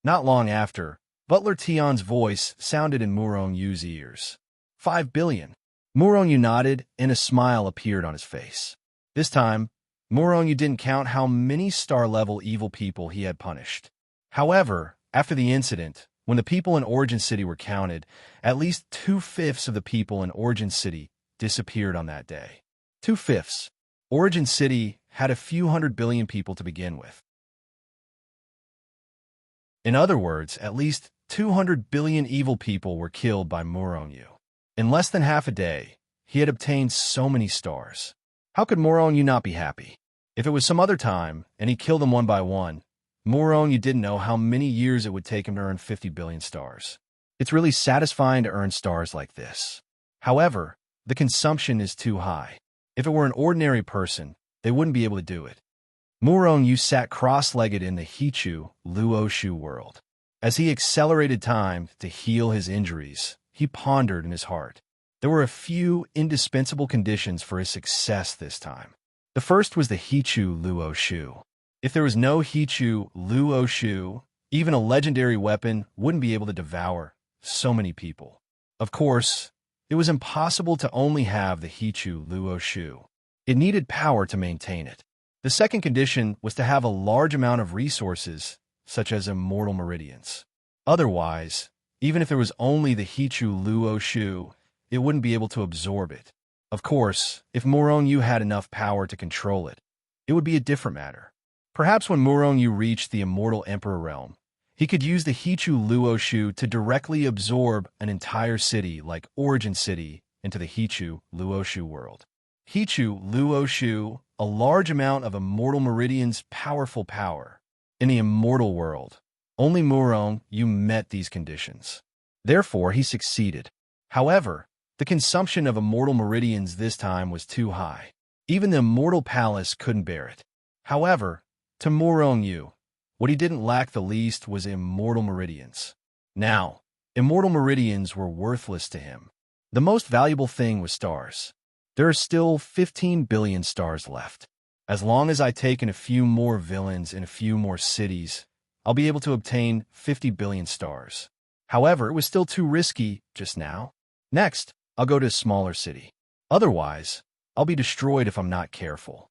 Not long after, Butler Tion's voice sounded in Muronyu's ears. 5 billion. Muronyu nodded, and a smile appeared on his face. This time, Muronyu didn't count how many star-level evil people he had punished. However, after the incident, when the people in Origin City were counted, at least 2/5 of the people in Origin City disappeared on that day. 2/5. Origin City had a few hundred billion people to begin with. In other words, at least 200 billion evil people were killed by Muronyu. In less than half a day, he had obtained so many stars. How could Muronyu not be happy? If it was some other time, and he killed them one by one, Muronyu didn't know how many years it would take him to earn 50 billion stars. It's really satisfying to earn stars like this. However, the consumption is too high. If it were an ordinary person, they wouldn't be able to do it. Muronyu sat cross-legged in the Hichu Luoshu world. As he accelerated time to heal his injuries, he pondered in his heart. There were a few indispensable conditions for his success this time. The first was the Hichu Luoshu. If there was no Hichu Luoshu, even a legendary weapon wouldn't be able to devour so many people. Of course, it was impossible to only have the Hichu Luoshu. It needed power to maintain it. The second condition was to have a large amount of resources, such as immortal meridians. Otherwise, even if there was only the Hichu Luoshu, it wouldn't be able to absorb it. Of course, if Muronyu had enough power to control it, it would be a different matter. Perhaps when Muronyu reached the immortal Emperor realm, he could use the Hichu Luoshu to directly absorb an entire city like Origin City into the Hichu Luoshu world. Hichu Luoshu, a large amount of immortal meridians, powerful power. In the immortal world, only Muronyu met these conditions. Therefore, he succeeded. However, the consumption of immortal meridians this time was too high. Even the immortal palace couldn't bear it. However, to Muronyu, what he didn't lack the least was immortal meridians. Now, immortal meridians were worthless to him. The most valuable thing was stars. There are still 15 billion stars left. As long as I take in a few more villains in a few more cities, I'll be able to obtain 50 billion stars. However, it was still too risky just now. Next, I'll go to a smaller city. Otherwise, I'll be destroyed if I'm not careful.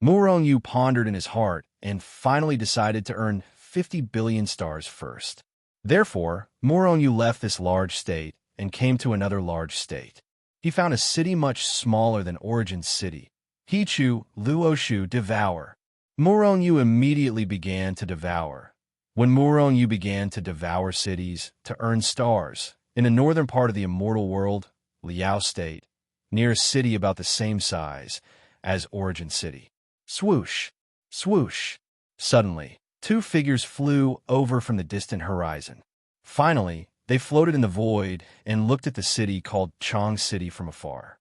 Murong Yu pondered in his heart and finally decided to earn 50 billion stars first. Therefore, Murong Yu left this large state and came to another large state. He found a city much smaller than Origin's city. Hichu, Luoshu, devour. Murong Yu immediately began to devour. When Murong Yu began to devour cities to earn stars, in the northern part of the immortal world, Liao State, near a city about the same size as Origin City. Swoosh! Swoosh! Suddenly, two figures flew over from the distant horizon. Finally, they floated in the void and looked at the city called Chong City from afar.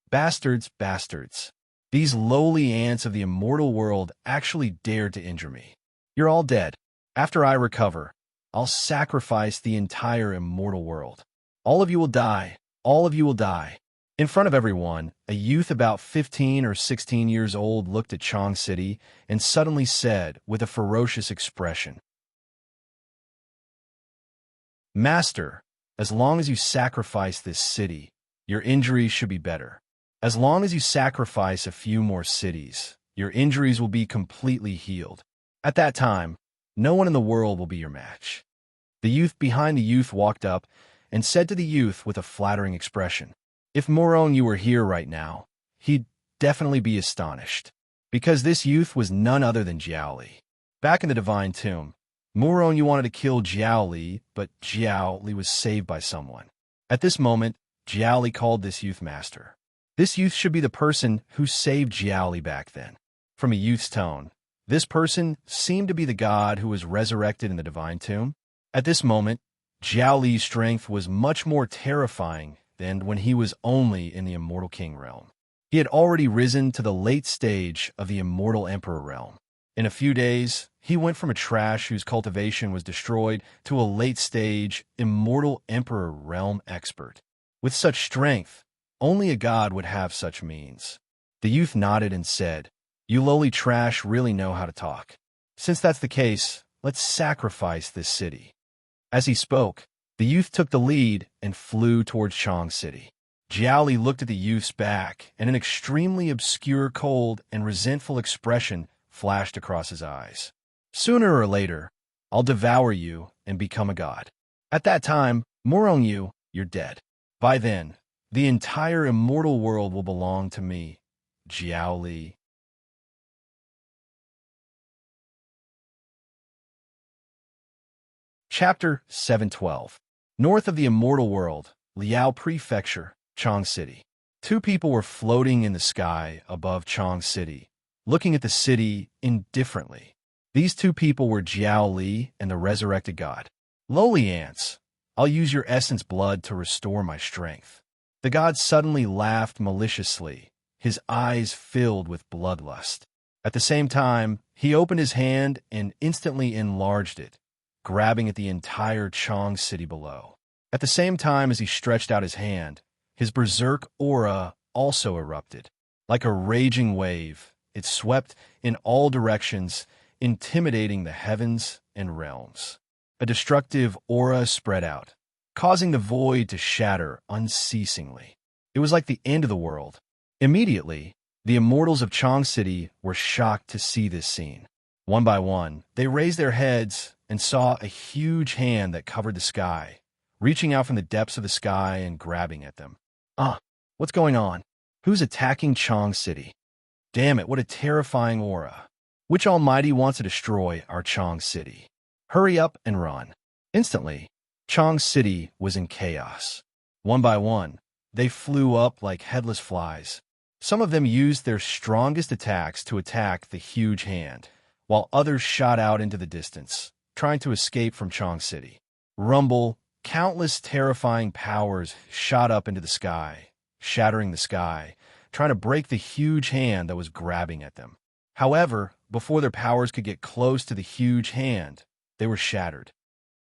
Bastards, bastards. These lowly ants of the immortal world actually dared to injure me. You're all dead. After I recover, I'll sacrifice the entire immortal world. All of you will die. All of you will die. In front of everyone, a youth about 15 or 16 years old looked at Chong City and suddenly said with a ferocious expression, "Master, as long as you sacrifice this city, your injuries should be better. As long as you sacrifice a few more cities, your injuries will be completely healed. At that time, no one in the world will be your match." The youth behind the youth walked up and said to the youth with a flattering expression, "If Murong Yu were here right now, he'd definitely be astonished." Because this youth was none other than Jiao Li. Back in the Divine Tomb, Murong Yu wanted to kill Jiao Li, but Jiao Li was saved by someone. At this moment, Jiao Li called this youth master. This youth should be the person who saved Jiao Li back then. From a youth's tone, this person seemed to be the god who was resurrected in the Divine Tomb. At this moment, Jiao Li's strength was much more terrifying than when he was only in the Immortal King realm. He had already risen to the late stage of the Immortal Emperor realm. In a few days, he went from a trash whose cultivation was destroyed to a late stage Immortal Emperor realm expert. With such strength, only a god would have such means. The youth nodded and said, "You lowly trash really know how to talk. Since that's the case, let's sacrifice this city." As he spoke, the youth took the lead and flew towards Chong City. Jiao Li looked at the youth's back, and an extremely obscure, cold, and resentful expression flashed across his eyes. "Sooner or later, I'll devour you and become a god. At that time, Murong Yu, you're dead. By then, the entire immortal world will belong to me, Jiao Li." Chapter 712. North of the immortal world, Liao Prefecture, Chong City. Two people were floating in the sky above Chong City, looking at the city indifferently. These two people were Jiao Li and the resurrected god. "Lowly ants, I'll use your essence blood to restore my strength." The god suddenly laughed maliciously, his eyes filled with bloodlust. At the same time, he opened his hand and instantly enlarged it, grabbing at the entire Chong City below. At the same time as he stretched out his hand, his berserk aura also erupted. Like a raging wave, it swept in all directions, intimidating the heavens and realms. A destructive aura spread out, causing the void to shatter unceasingly. It was like the end of the world. Immediately, the immortals of Chong City were shocked to see this scene. One by one, they raised their heads and saw a huge hand that covered the sky, reaching out from the depths of the sky and grabbing at them. What's going on? Who's attacking Chong City? Damn it, what a terrifying aura. Which almighty wants to destroy our Chong City? Hurry up and run. Instantly, Chong City was in chaos. One by one, they flew up like headless flies. Some of them used their strongest attacks to attack the huge hand, while others shot out into the distance, trying to escape from Chong City. Rumble, countless terrifying powers shot up into the sky, shattering the sky, trying to break the huge hand that was grabbing at them. However, before their powers could get close to the huge hand, they were shattered.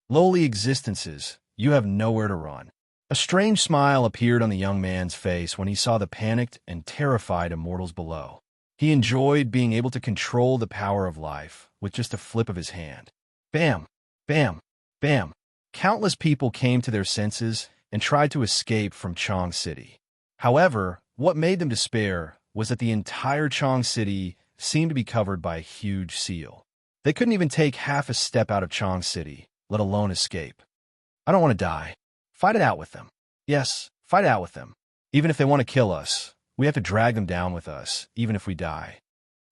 Lowly existences, you have nowhere to run. A strange smile appeared on the young man's face when he saw the panicked and terrified immortals below. He enjoyed being able to control the power of life with just a flip of his hand. Bam! Bam! Bam! Countless people came to their senses and tried to escape from Chong City. However, what made them despair was that the entire Chong City seemed to be covered by a huge seal. They couldn't even take half a step out of Chong City, let alone escape. I don't want to die. Fight it out with them. Yes, fight it out with them. Even if they want to kill us, we have to drag them down with us, even if we die.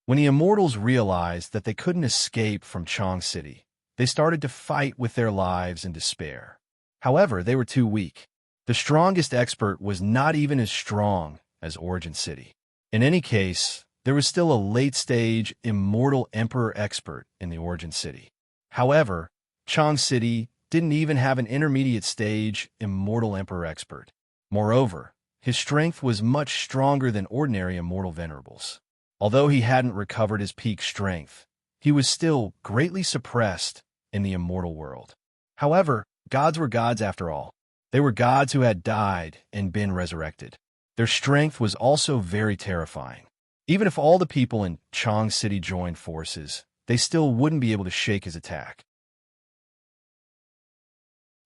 When the immortals realized that they couldn't escape from Chong City, they started to fight with their lives in despair. However, they were too weak. The strongest expert was not even as strong as Origin City. In any case, there was still a late-stage immortal emperor expert in the Origin City. However, Chong City didn't even have an intermediate stage immortal emperor expert. Moreover, his strength was much stronger than ordinary immortal venerables. Although he hadn't recovered his peak strength, he was still greatly suppressed in the immortal world. However, gods were gods after all. They were gods who had died and been resurrected. Their strength was also very terrifying. Even if all the people in Chong City joined forces, they still wouldn't be able to shake his attack.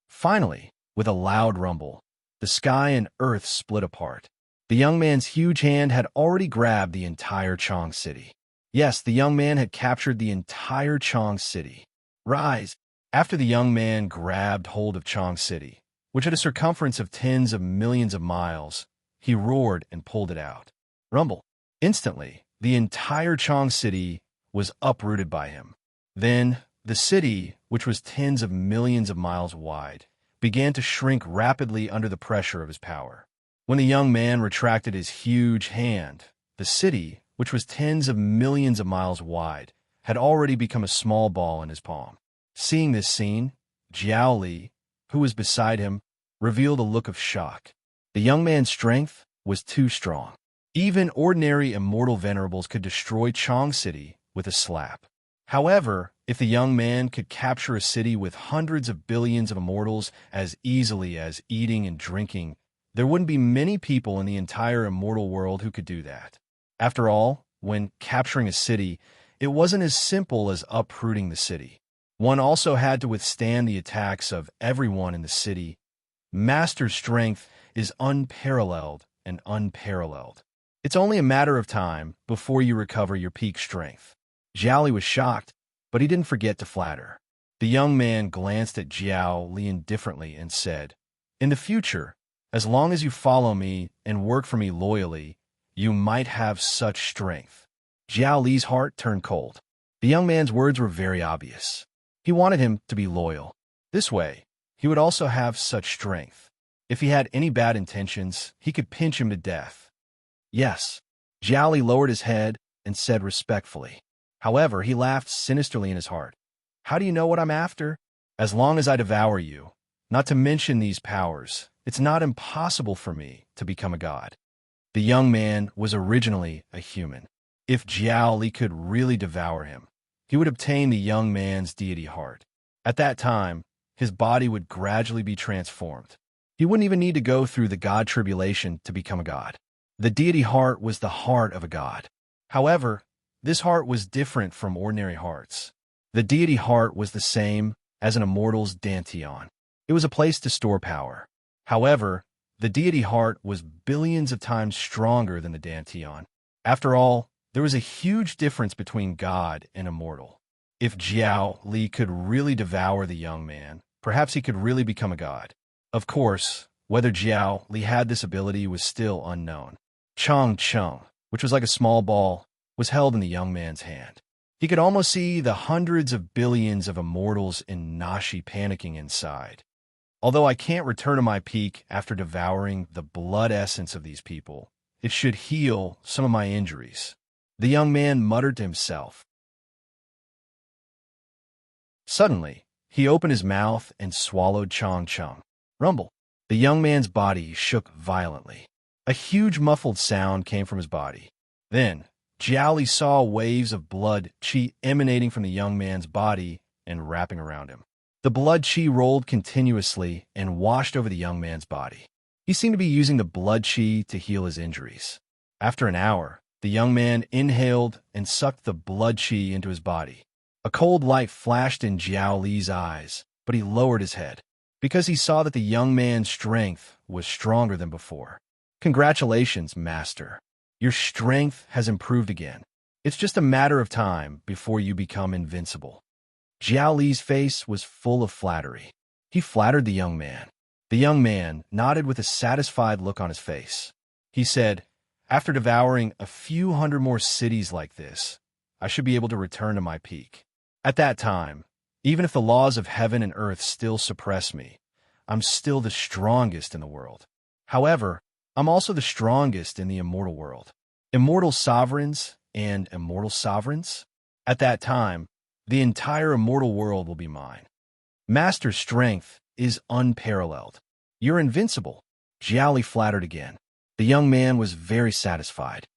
Finally, with a loud rumble, the sky and earth split apart. The young man's huge hand had already grabbed the entire Chong City. Yes, the young man had captured the entire Chong City. Rise! After the young man grabbed hold of Chong City, which had a circumference of tens of millions of miles, he roared and pulled it out. Rumble! Instantly, the entire Chong City was uprooted by him. Then, the city, which was tens of millions of miles wide, began to shrink rapidly under the pressure of his power. When the young man retracted his huge hand, the city, which was tens of millions of miles wide, had already become a small ball in his palm. Seeing this scene, Jiao Li, who was beside him, revealed a look of shock. The young man's strength was too strong. Even ordinary immortal venerables could destroy Chong City with a slap. However, if the young man could capture a city with hundreds of billions of immortals as easily as eating and drinking, there wouldn't be many people in the entire immortal world who could do that. After all, when capturing a city, it wasn't as simple as uprooting the city. One also had to withstand the attacks of everyone in the city. Master strength is unparalleled and unparalleled. It's only a matter of time before you recover your peak strength. Jiao Li was shocked, but he didn't forget to flatter. The young man glanced at Jiao Li indifferently and said, "In the future, as long as you follow me and work for me loyally, you might have such strength." Jiao Li's heart turned cold. The young man's words were very obvious. He wanted him to be loyal. This way, he would also have such strength. If he had any bad intentions, he could pinch him to death. Yes. Jiao Li lowered his head and said respectfully. However, he laughed sinisterly in his heart. "How do you know what I'm after? As long as I devour you, not to mention these powers, it's not impossible for me to become a god." The young man was originally a human. If Jiao Li could really devour him, he would obtain the young man's deity heart. At that time, his body would gradually be transformed. He wouldn't even need to go through the god tribulation to become a god. The deity heart was the heart of a god. However, this heart was different from ordinary hearts. The deity heart was the same as an immortal's dantian. It was a place to store power. However, the deity heart was billions of times stronger than the dantian. After all, there was a huge difference between god and immortal. If Jiao Li could really devour the young man, perhaps he could really become a god. Of course, whether Jiao Li had this ability was still unknown. Chong Cheng, which was like a small ball, was held in the young man's hand. He could almost see the hundreds of billions of immortals in Nashi panicking inside. Although I can't return to my peak after devouring the blood essence of these people, it should heal some of my injuries. The young man muttered to himself. Suddenly, he opened his mouth and swallowed Chong Cheng. Rumble. The young man's body shook violently. A huge muffled sound came from his body. Then, Jiao Li saw waves of blood qi emanating from the young man's body and wrapping around him. The blood qi rolled continuously and washed over the young man's body. He seemed to be using the blood qi to heal his injuries. After an hour, the young man inhaled and sucked the blood qi into his body. A cold light flashed in Jiao Li's eyes, but he lowered his head. because he saw that the young man's strength was stronger than before. Congratulations, Master. Your strength has improved again. It's just a matter of time before you become invincible. Jiao Li's face was full of flattery. He flattered the young man. The young man nodded with a satisfied look on his face. He said, "After devouring a few hundred more cities like this, I should be able to return to my peak. At that time, even if the laws of heaven and earth still suppress me, I'm still the strongest in the world. However, I'm also the strongest in the immortal world. Immortal sovereigns and immortal sovereigns? At that time, the entire immortal world will be mine. Master's strength is unparalleled. You're invincible." Jiao Li flattered again. The young man was very satisfied.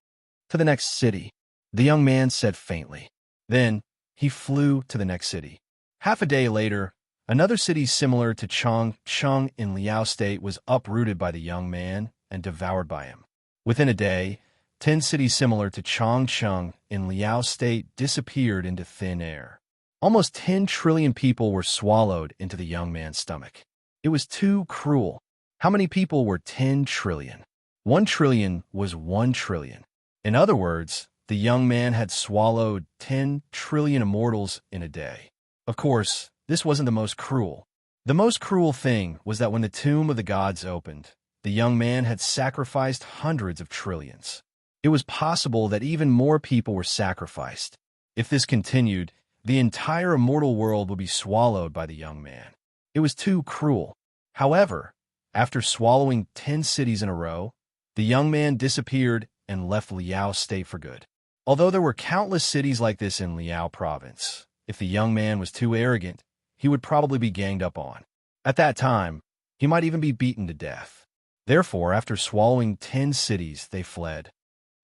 "To the next city," the young man said faintly. Then, he flew to the next city. Half a day later, another city similar to Changcheng in Liao State was uprooted by the young man and devoured by him. Within a day, 10 cities similar to Changcheng in Liao State disappeared into thin air. Almost 10 trillion people were swallowed into the young man's stomach. It was too cruel. How many people were 10 trillion? 1 trillion was 1 trillion. In other words, the young man had swallowed 10 trillion immortals in a day. Of course, this wasn't the most cruel. The most cruel thing was that when the tomb of the gods opened, the young man had sacrificed hundreds of trillions. It was possible that even more people were sacrificed. If this continued, the entire immortal world would be swallowed by the young man. It was too cruel. However, after swallowing 10 cities in a row, the young man disappeared and left Liao State for good. Although there were countless cities like this in Liao Province, if the young man was too arrogant, he would probably be ganged up on. At that time, he might even be beaten to death. Therefore, after swallowing 10 cities, they fled.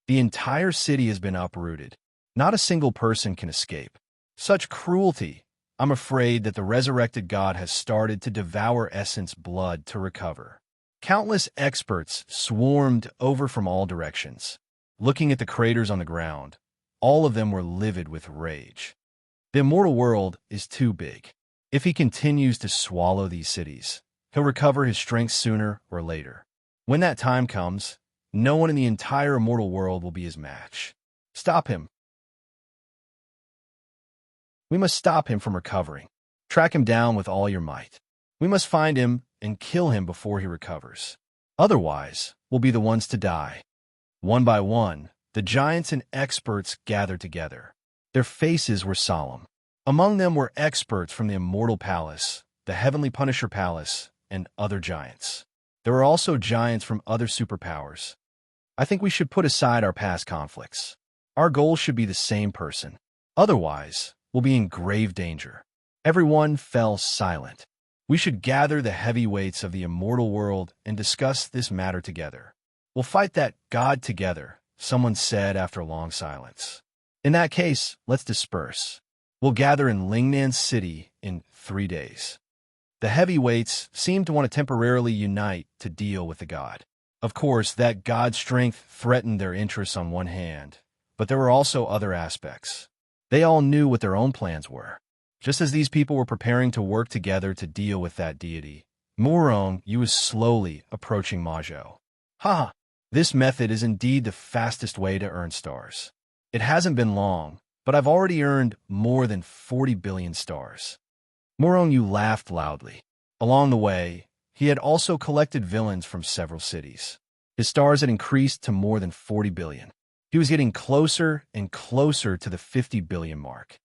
The entire city has been uprooted. Not a single person can escape. Such cruelty! I'm afraid that the resurrected God has started to devour Essence blood to recover. Countless experts swarmed over from all directions. Looking at the craters on the ground, all of them were livid with rage. The immortal world is too big. If he continues to swallow these cities, he'll recover his strength sooner or later. When that time comes, no one in the entire immortal world will be his match. Stop him. We must stop him from recovering. Track him down with all your might. We must find him and kill him before he recovers. Otherwise, we'll be the ones to die. One by one, the giants and experts gathered together. Their faces were solemn. Among them were experts from the Immortal Palace, the Heavenly Punisher Palace, and other giants. There were also giants from other superpowers. I think we should put aside our past conflicts. Our goal should be the same person. Otherwise, we'll be in grave danger. Everyone fell silent. We should gather the heavyweights of the immortal world and discuss this matter together. We'll fight that God together, someone said after a long silence. In that case, let's disperse. We'll gather in Lingnan City in 3 days. The heavyweights seemed to want to temporarily unite to deal with the god. Of course, that god's strength threatened their interests on one hand, but there were also other aspects. They all knew what their own plans were. Just as these people were preparing to work together to deal with that deity, Murong Yu was slowly approaching Majo. Ha! This method is indeed the fastest way to earn stars. It hasn't been long, but I've already earned more than 40 billion stars. Murong Yu laughed loudly. Along the way, he had also collected villains from several cities. His stars had increased to more than 40 billion. He was getting closer and closer to the 50 billion mark.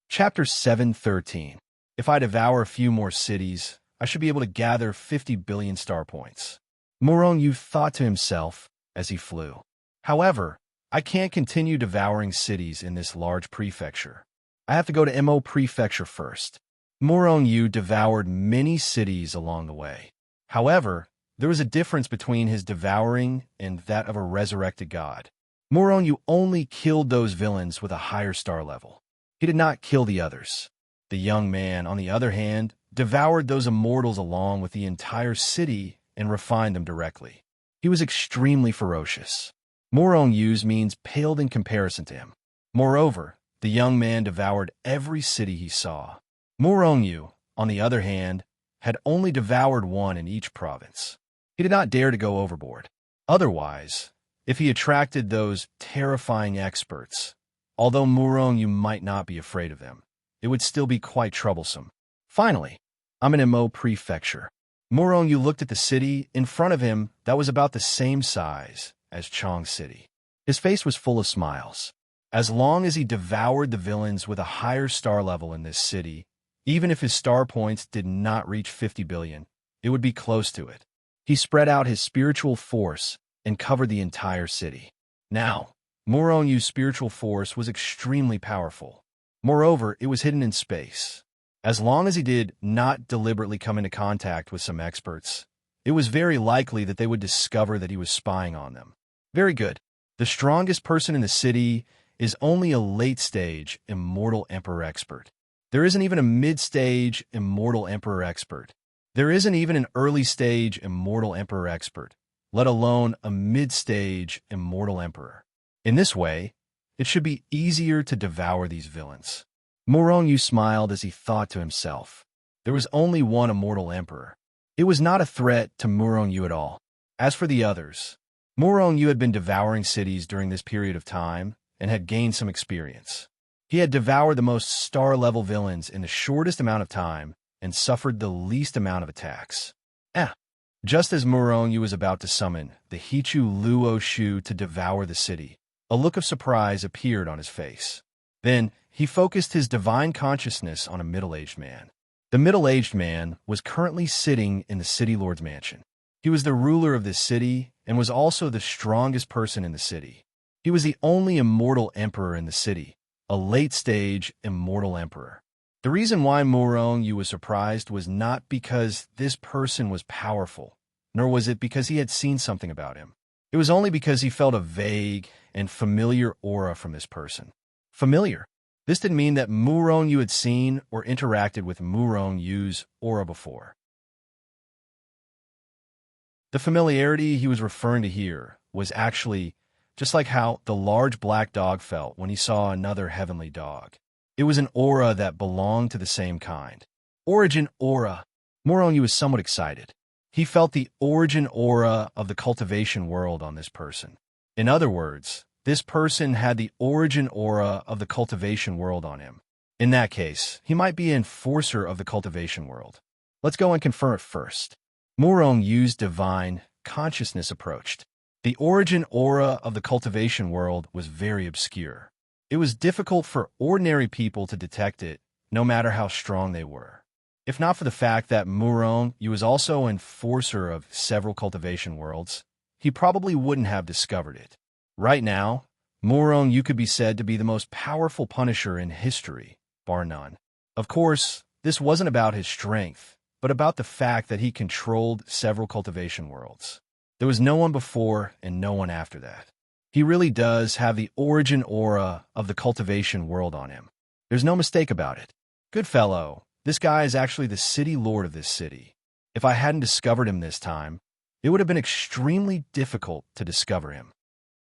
Chapter 7:13. If I devour a few more cities, I should be able to gather 50 billion star points. Murong Yu thought to himself as he flew. However, I can't continue devouring cities in this large prefecture. I have to go to Mo Prefecture first. Murong Yu devoured many cities along the way. However, there was a difference between his devouring and that of a resurrected god. Murong Yu only killed those villains with a higher star level. He did not kill the others. The young man, on the other hand, devoured those immortals along with the entire city and refined them directly. He was extremely ferocious. Murong Yu's means paled in comparison to him. Moreover, The young man devoured every city he saw. Murongyu, on the other hand, had only devoured one in each province. He did not dare to go overboard. Otherwise, if he attracted those terrifying experts, although Murongyu might not be afraid of them, it would still be quite troublesome. Finally, I'm in Mo Prefecture. Murongyu looked at the city in front of him that was about the same size as Chong City. His face was full of smiles. As long as he devoured the villains with a higher star level in this city, even if his star points did not reach 50 billion, it would be close to it. He spread out his spiritual force and covered the entire city. Now, Murongyu's spiritual force was extremely powerful. Moreover, it was hidden in space. As long as he did not deliberately come into contact with some experts, it was very likely that they would discover that he was spying on them. Very good. The strongest person in the city is only a late-stage Immortal Emperor expert. There isn't even a mid-stage Immortal Emperor expert. There isn't even an early-stage Immortal Emperor expert, let alone a mid-stage Immortal Emperor. In this way, it should be easier to devour these villains. Murongyu smiled as he thought to himself. There was only one Immortal Emperor. It was not a threat to Murongyu at all. As for the others, Murongyu had been devouring cities during this period of time and had gained some experience. He had devoured the most star-level villains in the shortest amount of time and suffered the least amount of attacks. Just as Murongyu was about to summon the Hichu Luo Shu to devour the city, a look of surprise appeared on his face. Then, he focused his divine consciousness on a middle-aged man. The middle-aged man was currently sitting in the city lord's mansion. He was the ruler of this city and was also the strongest person in the city. He was the only immortal emperor in the city, a late-stage immortal emperor. The reason why Murongyu was surprised was not because this person was powerful, nor was it because he had seen something about him. It was only because he felt a vague and familiar aura from this person. Familiar. This didn't mean that Murongyu had seen or interacted with Murongyu's aura before. The familiarity he was referring to here was actually just like how the large black dog felt when he saw another heavenly dog. It was an aura that belonged to the same kind. Origin aura. Murongyu was somewhat excited. He felt the origin aura of the cultivation world on this person. In other words, this person had the origin aura of the cultivation world on him. In that case, he might be an enforcer of the cultivation world. Let's go and confirm it first. Murongyu's divine consciousness approached. The origin aura of the cultivation world was very obscure. It was difficult for ordinary people to detect it, no matter how strong they were. If not for the fact that Murongyu was also an enforcer of several cultivation worlds, he probably wouldn't have discovered it. Right now, Murongyu could be said to be the most powerful Punisher in history, bar none. Of course, this wasn't about his strength, but about the fact that he controlled several cultivation worlds. There was no one before and no one after that. He really does have the origin aura of the cultivation world on him. There's no mistake about it. Good fellow, this guy is actually the city lord of this city. If I hadn't discovered him this time, it would have been extremely difficult to discover him.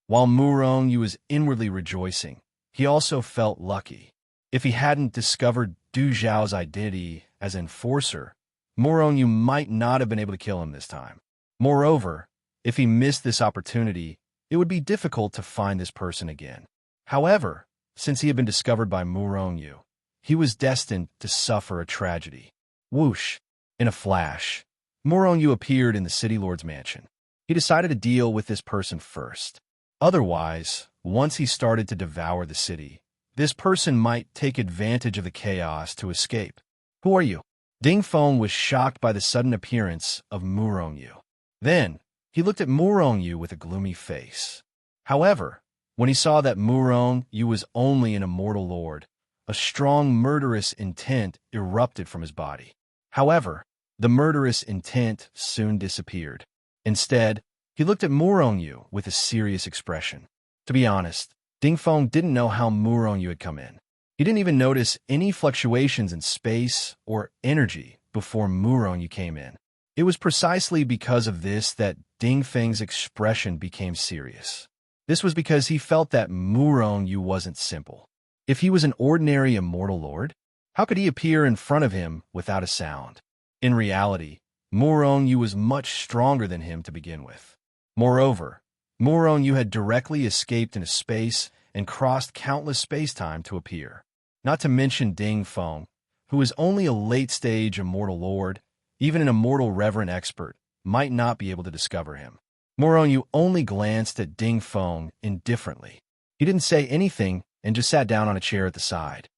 While Murongyu was inwardly rejoicing, he also felt lucky. If he hadn't discovered Du Zhao's identity as enforcer, Murongyu might not have been able to kill him this time. Moreover, if he missed this opportunity, it would be difficult to find this person again. However, since he had been discovered by Murongyu, he was destined to suffer a tragedy. Whoosh! In a flash, Murongyu appeared in the city lord's mansion. He decided to deal with this person first. Otherwise, once he started to devour the city, this person might take advantage of the chaos to escape. Who are you? Ding Feng was shocked by the sudden appearance of Murongyu. Then, he looked at Murongyu with a gloomy face. However, when he saw that Murongyu was only an immortal lord, a strong murderous intent erupted from his body. However, the murderous intent soon disappeared. Instead, he looked at Murongyu with a serious expression. To be honest, Ding Feng didn't know how Murongyu had come in. He didn't even notice any fluctuations in space or energy before Murongyu came in. It was precisely because of this that Ding Feng's expression became serious. This was because he felt that Murongyu wasn't simple. If he was an ordinary immortal lord, how could he appear in front of him without a sound? In reality, Murong was much stronger than him to begin with. Moreover, Murong had directly escaped into space and crossed countless space-time to appear. Not to mention Ding Feng, who was only a late-stage immortal lord. Even an immortal reverent expert might not be able to discover him. Murong only glanced at Ding Feng indifferently. He didn't say anything and just sat down on a chair at the side.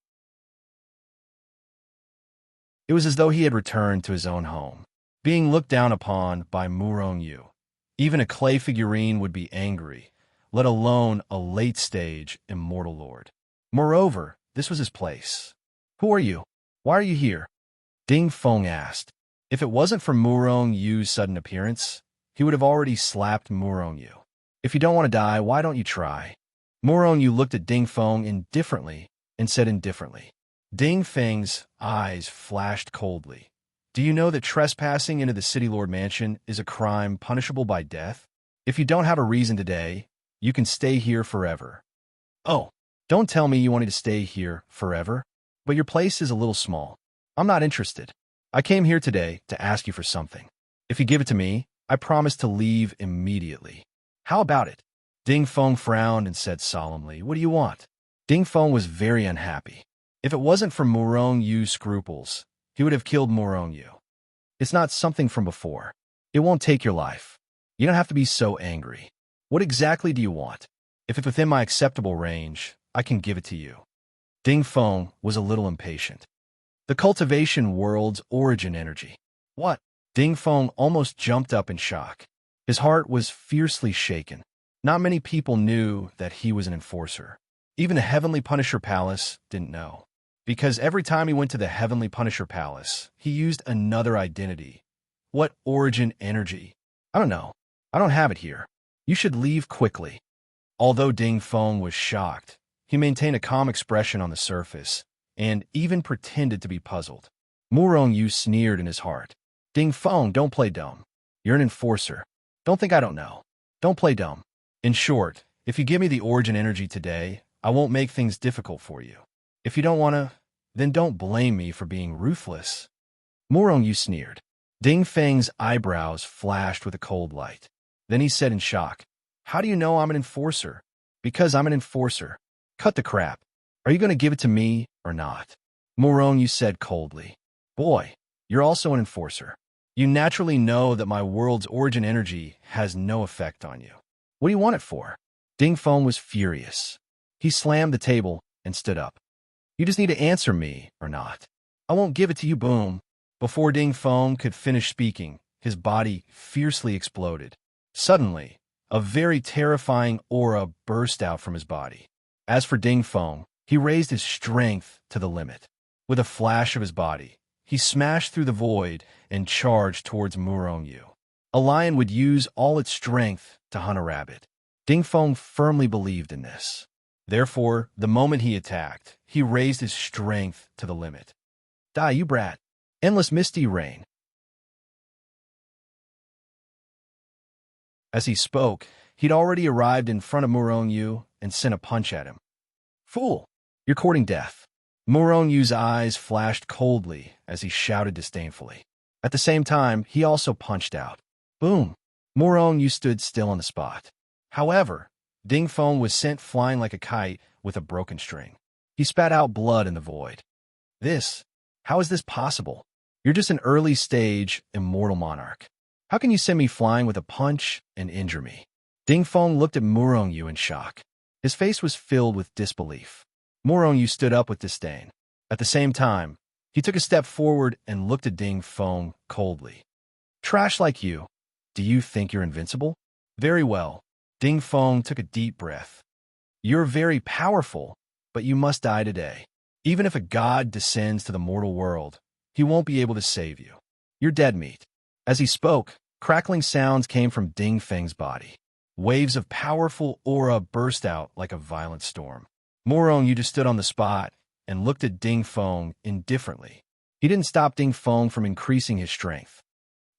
It was as though he had returned to his own home, being looked down upon by Murong. Even a clay figurine would be angry, let alone a late-stage immortal lord. Moreover, this was his place. "Who are you? Why are you here?" Ding Feng asked. If it wasn't for Murong's sudden appearance, he would have already slapped Murong. "If you don't want to die, why don't you try?" Murong looked at Ding Feng indifferently and said indifferently. Ding Feng's eyes flashed coldly. "Do you know that trespassing into the City Lord Mansion is a crime punishable by death? If you don't have a reason today, you can stay here forever." "Oh, don't tell me you wanted to stay here forever. But your place is a little small. I'm not interested. I came here today to ask you for something. If you give it to me, I promise to leave immediately. How about it?" Ding Feng frowned and said solemnly, "What do you want?" Ding Feng was very unhappy. If it wasn't for Murong's scruples, he would have killed Murong. "It's not something from before. It won't take your life. You don't have to be so angry. What exactly do you want? If it's within my acceptable range, I can give it to you." Ding Feng was a little impatient. "The cultivation world's origin energy." "What?" Ding Feng almost jumped up in shock. His heart was fiercely shaken. Not many people knew that he was an enforcer. Even the Heavenly Punisher Palace didn't know. Because every time he went to the Heavenly Punisher Palace, he used another identity. What origin energy? "I don't know. I don't have it here. You should leave quickly." Although Ding Feng was shocked, he maintained a calm expression on the surface and even pretended to be puzzled. Murong sneered in his heart. "Ding Feng, don't play dumb. You're an enforcer. Don't think I don't know. Don't play dumb. In short, if you give me the origin energy today, I won't make things difficult for you. If you don't want to, then don't blame me for being ruthless." Murong sneered. Ding Feng's eyebrows flashed with a cold light. Then he said in shock, "How do you know I'm an enforcer?" "Because I'm an enforcer." "Cut the crap. Are you going to give it to me or not?" Murong said coldly. "Boy, you're also an enforcer. You naturally know that my world's origin energy has no effect on you. What do you want it for?" Ding Feng was furious. He slammed the table and stood up. "You just need to answer me or not. I won't give it to you." Boom. Before Ding Feng could finish speaking, his body fiercely exploded. Suddenly, a very terrifying aura burst out from his body. As for Ding Feng, he raised his strength to the limit. With a flash of his body, he smashed through the void and charged towards Murong. A lion would use all its strength to hunt a rabbit. Ding Feng firmly believed in this. Therefore, the moment he attacked, he raised his strength to the limit. "Die, you brat! Endless misty rain!" As he spoke, he'd already arrived in front of Murong and sent a punch at him. "Fool! You're courting death." Murong's eyes flashed coldly as he shouted disdainfully. At the same time, he also punched out. Boom! Murong stood still on the spot. However, Ding Feng was sent flying like a kite with a broken string. He spat out blood in the void. How is this possible? You're just an early-stage immortal monarch. How can you send me flying with a punch and injure me?" Ding Feng looked at Murong in shock. His face was filled with disbelief. Murong stood up with disdain. At the same time, he took a step forward and looked at Ding Feng coldly. "Trash like you. Do you think you're invincible? Very well." Ding Feng took a deep breath. "You're very powerful, but you must die today. Even if a god descends to the mortal world, he won't be able to save you. You're dead meat." As he spoke, crackling sounds came from Ding Feng's body. Waves of powerful aura burst out like a violent storm. Murong just stood on the spot and looked at Ding Feng indifferently. He didn't stop Ding Feng from increasing his strength.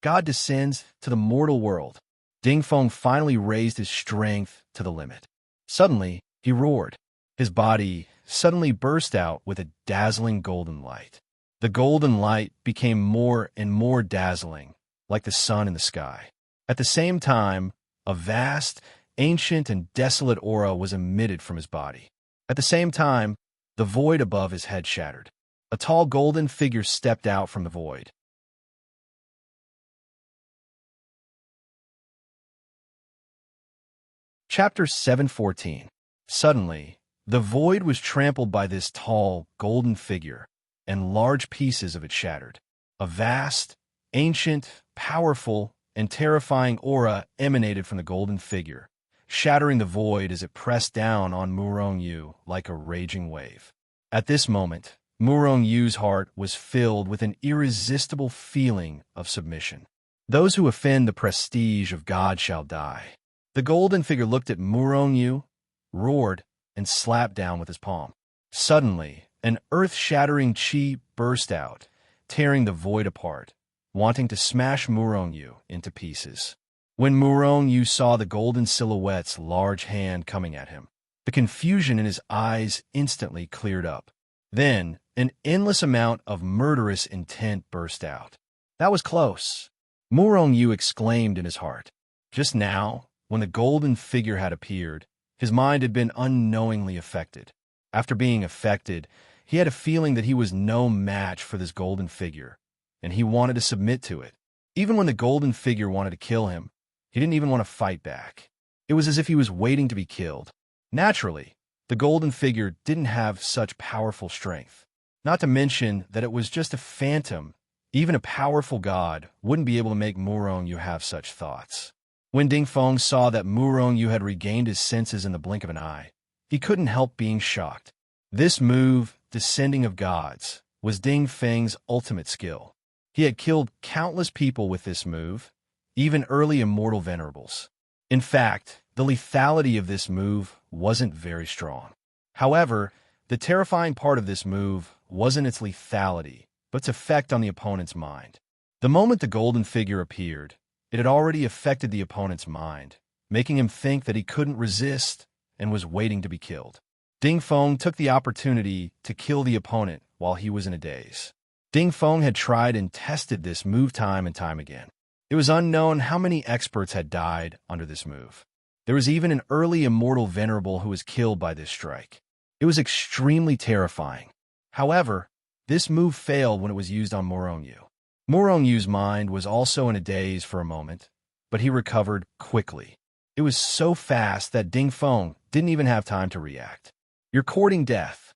God descends to the mortal world. Ding Feng finally raised his strength to the limit. Suddenly, he roared. His body suddenly burst out with a dazzling golden light. The golden light became more and more dazzling, like the sun in the sky. At the same time, a vast, ancient, and desolate aura was emitted from his body. At the same time, the void above his head shattered. A tall golden figure stepped out from the void. Chapter 714. Suddenly, the void was trampled by this tall, golden figure, and large pieces of it shattered. A vast, ancient, powerful, and terrifying aura emanated from the golden figure, shattering the void as it pressed down on Murong Yu like a raging wave. At this moment, Murong Yu's heart was filled with an irresistible feeling of submission. Those who offend the prestige of God shall die. The golden figure looked at Murong Yu, roared, and slapped down with his palm. Suddenly, an earth-shattering chi burst out, tearing the void apart, wanting to smash Murong Yu into pieces. When Murong Yu saw the golden silhouette's large hand coming at him, the confusion in his eyes instantly cleared up. Then, an endless amount of murderous intent burst out. That was close. Murong Yu exclaimed in his heart. Just now, when the golden figure had appeared, his mind had been unknowingly affected. After being affected, he had a feeling that he was no match for this golden figure, and he wanted to submit to it. Even when the golden figure wanted to kill him, he didn't even want to fight back. It was as if he was waiting to be killed. Naturally, the golden figure didn't have such powerful strength. Not to mention that it was just a phantom. Even a powerful god wouldn't be able to make Murong Yu have such thoughts. When Ding Feng saw that Murong Yu had regained his senses in the blink of an eye, he couldn't help being shocked. This move, Descending of Gods, was Ding Feng's ultimate skill. He had killed countless people with this move, even early immortal venerables. In fact, the lethality of this move wasn't very strong. However, the terrifying part of this move wasn't its lethality, but its effect on the opponent's mind. The moment the golden figure appeared, it had already affected the opponent's mind, making him think that he couldn't resist and was waiting to be killed. Ding Feng took the opportunity to kill the opponent while he was in a daze. Ding Feng had tried and tested this move time and time again. It was unknown how many experts had died under this move. There was even an early immortal venerable who was killed by this strike. It was extremely terrifying. However, this move failed when it was used on Murong Yu. Murong Yu's mind was also in a daze for a moment, but he recovered quickly. It was so fast that Ding Feng didn't even have time to react. You're courting death.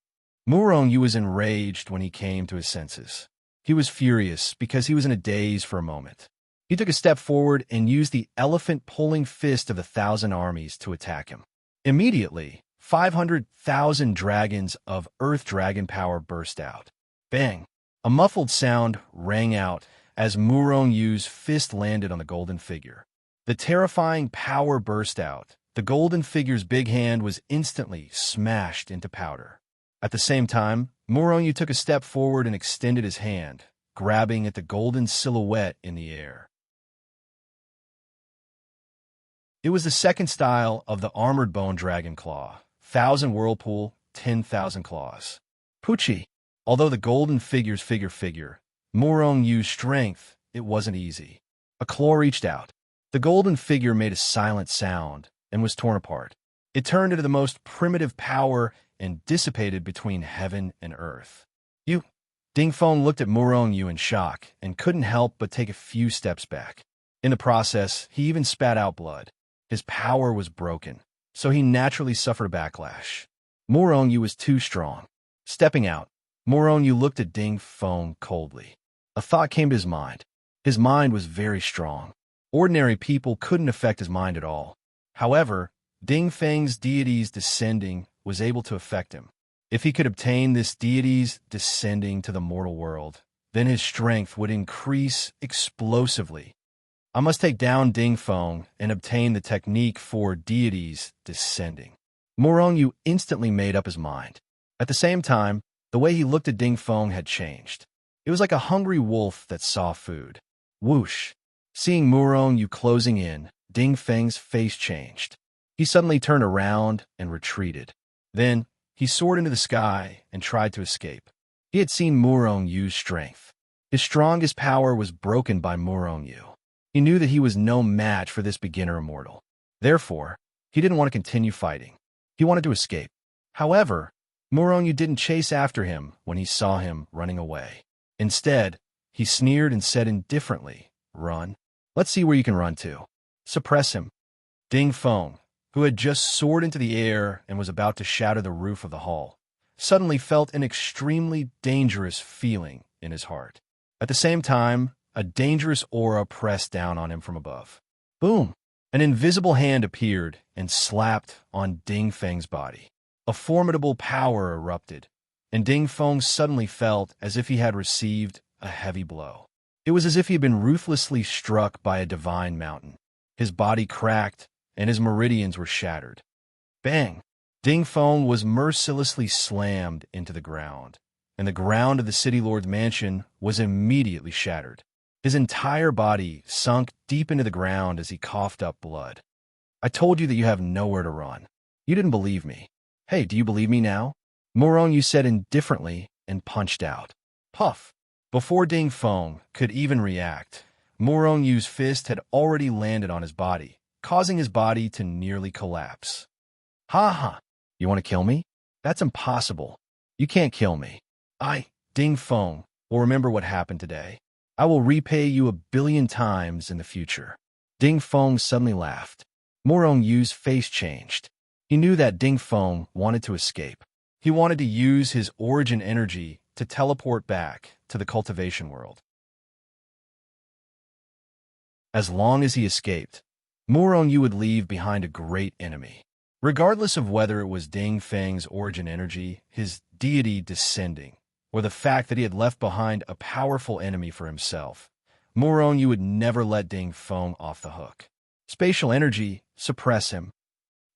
Murong Yu was enraged when he came to his senses. He was furious because he was in a daze for a moment. He took a step forward and used the elephant-pulling fist of 1,000 armies to attack him. Immediately, 500,000 dragons of earth dragon power burst out. Bang! A muffled sound rang out as Murong Yu's fist landed on the golden figure. The terrifying power burst out. The golden figure's big hand was instantly smashed into powder. At the same time, Murong Yu took a step forward and extended his hand, grabbing at the golden silhouette in the air. It was the second style of the armored bone dragon claw. 1,000 whirlpool, 10,000 claws. Pucci. Although the golden figure's figure, Murong Yu's strength, it wasn't easy. A claw reached out. The golden figure made a silent sound and was torn apart. It turned into the most primitive power and dissipated between heaven and earth. Ding Feng looked at Murong Yu in shock and couldn't help but take a few steps back. In the process, he even spat out blood. His power was broken, so he naturally suffered a backlash. Murong Yu was too strong. Stepping out, Murong Yu looked at Ding Feng coldly. A thought came to his mind. His mind was very strong. Ordinary people couldn't affect his mind at all. However, Ding Feng's deity's descending was able to affect him. If he could obtain this deity's descending to the mortal world, then his strength would increase explosively. I must take down Ding Feng and obtain the technique for deities descending. Murong Yu instantly made up his mind. At the same time, the way he looked at Ding Feng had changed. It was like a hungry wolf that saw food. Whoosh! Seeing Murong Yu closing in, Ding Feng's face changed. He suddenly turned around and retreated. Then, he soared into the sky and tried to escape. He had seen Murong Yu's strength. His strongest power was broken by Murong Yu. He knew that he was no match for this beginner immortal. Therefore, he didn't want to continue fighting. He wanted to escape. However, Murong Yu didn't chase after him when he saw him running away. Instead, he sneered and said indifferently, "Run. Let's see where you can run to. Suppress him." Ding Feng, who had just soared into the air and was about to shatter the roof of the hall, suddenly felt an extremely dangerous feeling in his heart. At the same time, a dangerous aura pressed down on him from above. Boom! An invisible hand appeared and slapped on Ding Feng's body. A formidable power erupted, and Ding Feng suddenly felt as if he had received a heavy blow. It was as if he had been ruthlessly struck by a divine mountain. His body cracked, and his meridians were shattered. Bang! Ding Feng was mercilessly slammed into the ground, and the ground of the city lord's mansion was immediately shattered. His entire body sunk deep into the ground as he coughed up blood. "I told you that you have nowhere to run. You didn't believe me. Hey, do you believe me now?" Murong Yu said indifferently and punched out. Puff! Before Ding Feng could even react, Murong Yu's fist had already landed on his body, causing his body to nearly collapse. "Ha ha! You want to kill me? That's impossible. You can't kill me. Ding Feng, will remember what happened today. I will repay you 1,000,000,000 times in the future." Ding Feng suddenly laughed. Murong Yu's face changed. He knew that Ding Feng wanted to escape. He wanted to use his origin energy to teleport back to the cultivation world. As long as he escaped, Murong Yu would leave behind a great enemy. Regardless of whether it was Ding Feng's origin energy, his deity descending, or the fact that he had left behind a powerful enemy for himself, Murong Yu would never let Ding Feng off the hook. Spatial energy, suppress him.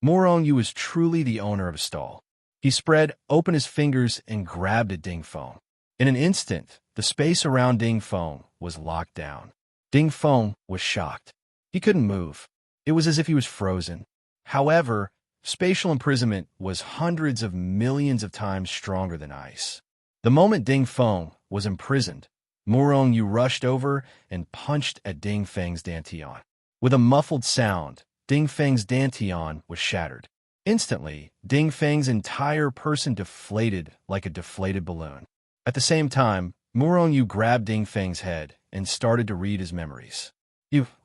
Murong Yu was truly the owner of a stall. He spread open his fingers and grabbed at Ding Feng. In an instant, the space around Ding Feng was locked down. Ding Feng was shocked. He couldn't move. It was as if he was frozen. However, spatial imprisonment was hundreds of millions of times stronger than ice. The moment Ding Feng was imprisoned, Murong Yu rushed over and punched at Ding Feng's dantian. With a muffled sound, Ding Feng's dantian was shattered. Instantly, Ding Feng's entire person deflated like a deflated balloon. At the same time, Murong Yu grabbed Ding Feng's head and started to read his memories.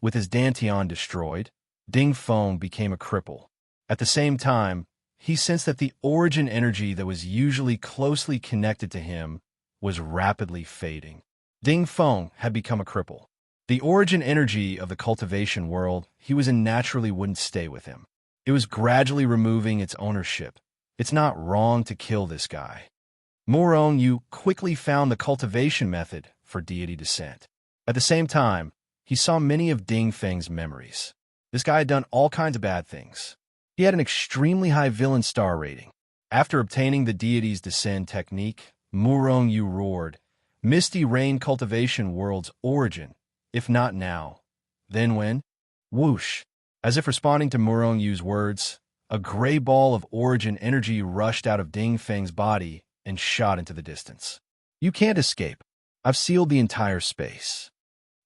With his dantian destroyed, Ding Feng became a cripple. At the same time, he sensed that the origin energy that was usually closely connected to him was rapidly fading. Ding Feng had become a cripple. The origin energy of the cultivation world he was in naturally wouldn't stay with him. It was gradually removing its ownership. It's not wrong to kill this guy. Murong Yu quickly found the cultivation method for deity descent. At the same time, he saw many of Ding Feng's memories. This guy had done all kinds of bad things. He had an extremely high villain star rating. After obtaining the deity's descend technique, Murong Yu roared, "Misty rain cultivation world's origin. If not now, then when?" Whoosh! As if responding to Murong Yu's words, a gray ball of origin energy rushed out of Ding Feng's body and shot into the distance. "You can't escape. I've sealed the entire space,"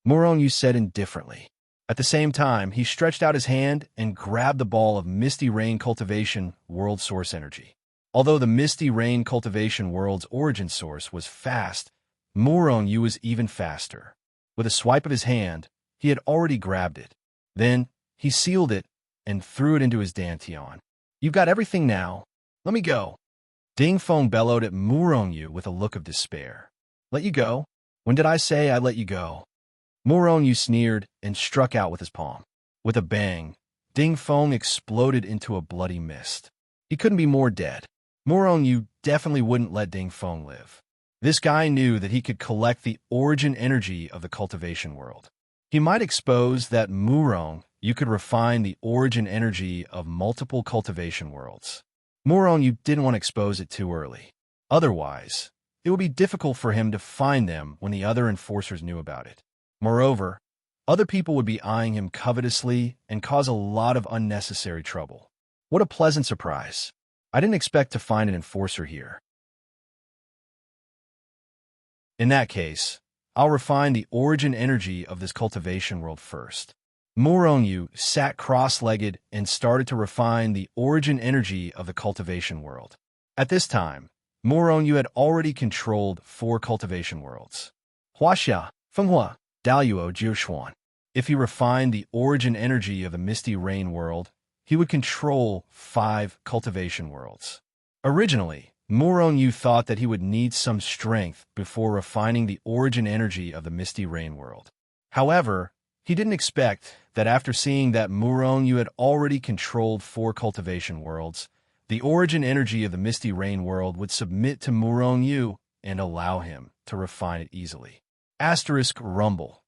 Murong Yu said indifferently. At the same time, he stretched out his hand and grabbed the ball of Misty Rain Cultivation World Source Energy. Although the Misty Rain Cultivation World's origin source was fast, Murong Yu was even faster. With a swipe of his hand, he had already grabbed it. Then, he sealed it and threw it into his dantian. "You've got everything now. Let me go." Ding Feng bellowed at Murong Yu with a look of despair. "Let you go? When did I say I let you go?" Murong Yu sneered and struck out with his palm. With a bang, Ding Feng exploded into a bloody mist. He couldn't be more dead. Murong Yu definitely wouldn't let Ding Feng live. This guy knew that he could collect the origin energy of the cultivation world. He might expose that Murong Yu could refine the origin energy of multiple cultivation worlds. Murong Yu didn't want to expose it too early. Otherwise, it would be difficult for him to find them when the other enforcers knew about it. Moreover, other people would be eyeing him covetously and cause a lot of unnecessary trouble. What a pleasant surprise. I didn't expect to find an enforcer here. In that case, I'll refine the origin energy of this cultivation world first. Muronyu sat cross-legged and started to refine the origin energy of the cultivation world. At this time, Muronyu had already controlled 4 cultivation worlds. Huaxia, Fenghua, Daluo, Jiushuan. If he refined the origin energy of the misty rain world, he would control 5 cultivation worlds. Originally, Muronyu thought that he would need some strength before refining the origin energy of the misty rain world. However, he didn't expect that after seeing that Muronyu had already controlled 4 cultivation worlds, the origin energy of the misty rain world would submit to Muronyu and allow him to refine it easily. Asterisk rumble.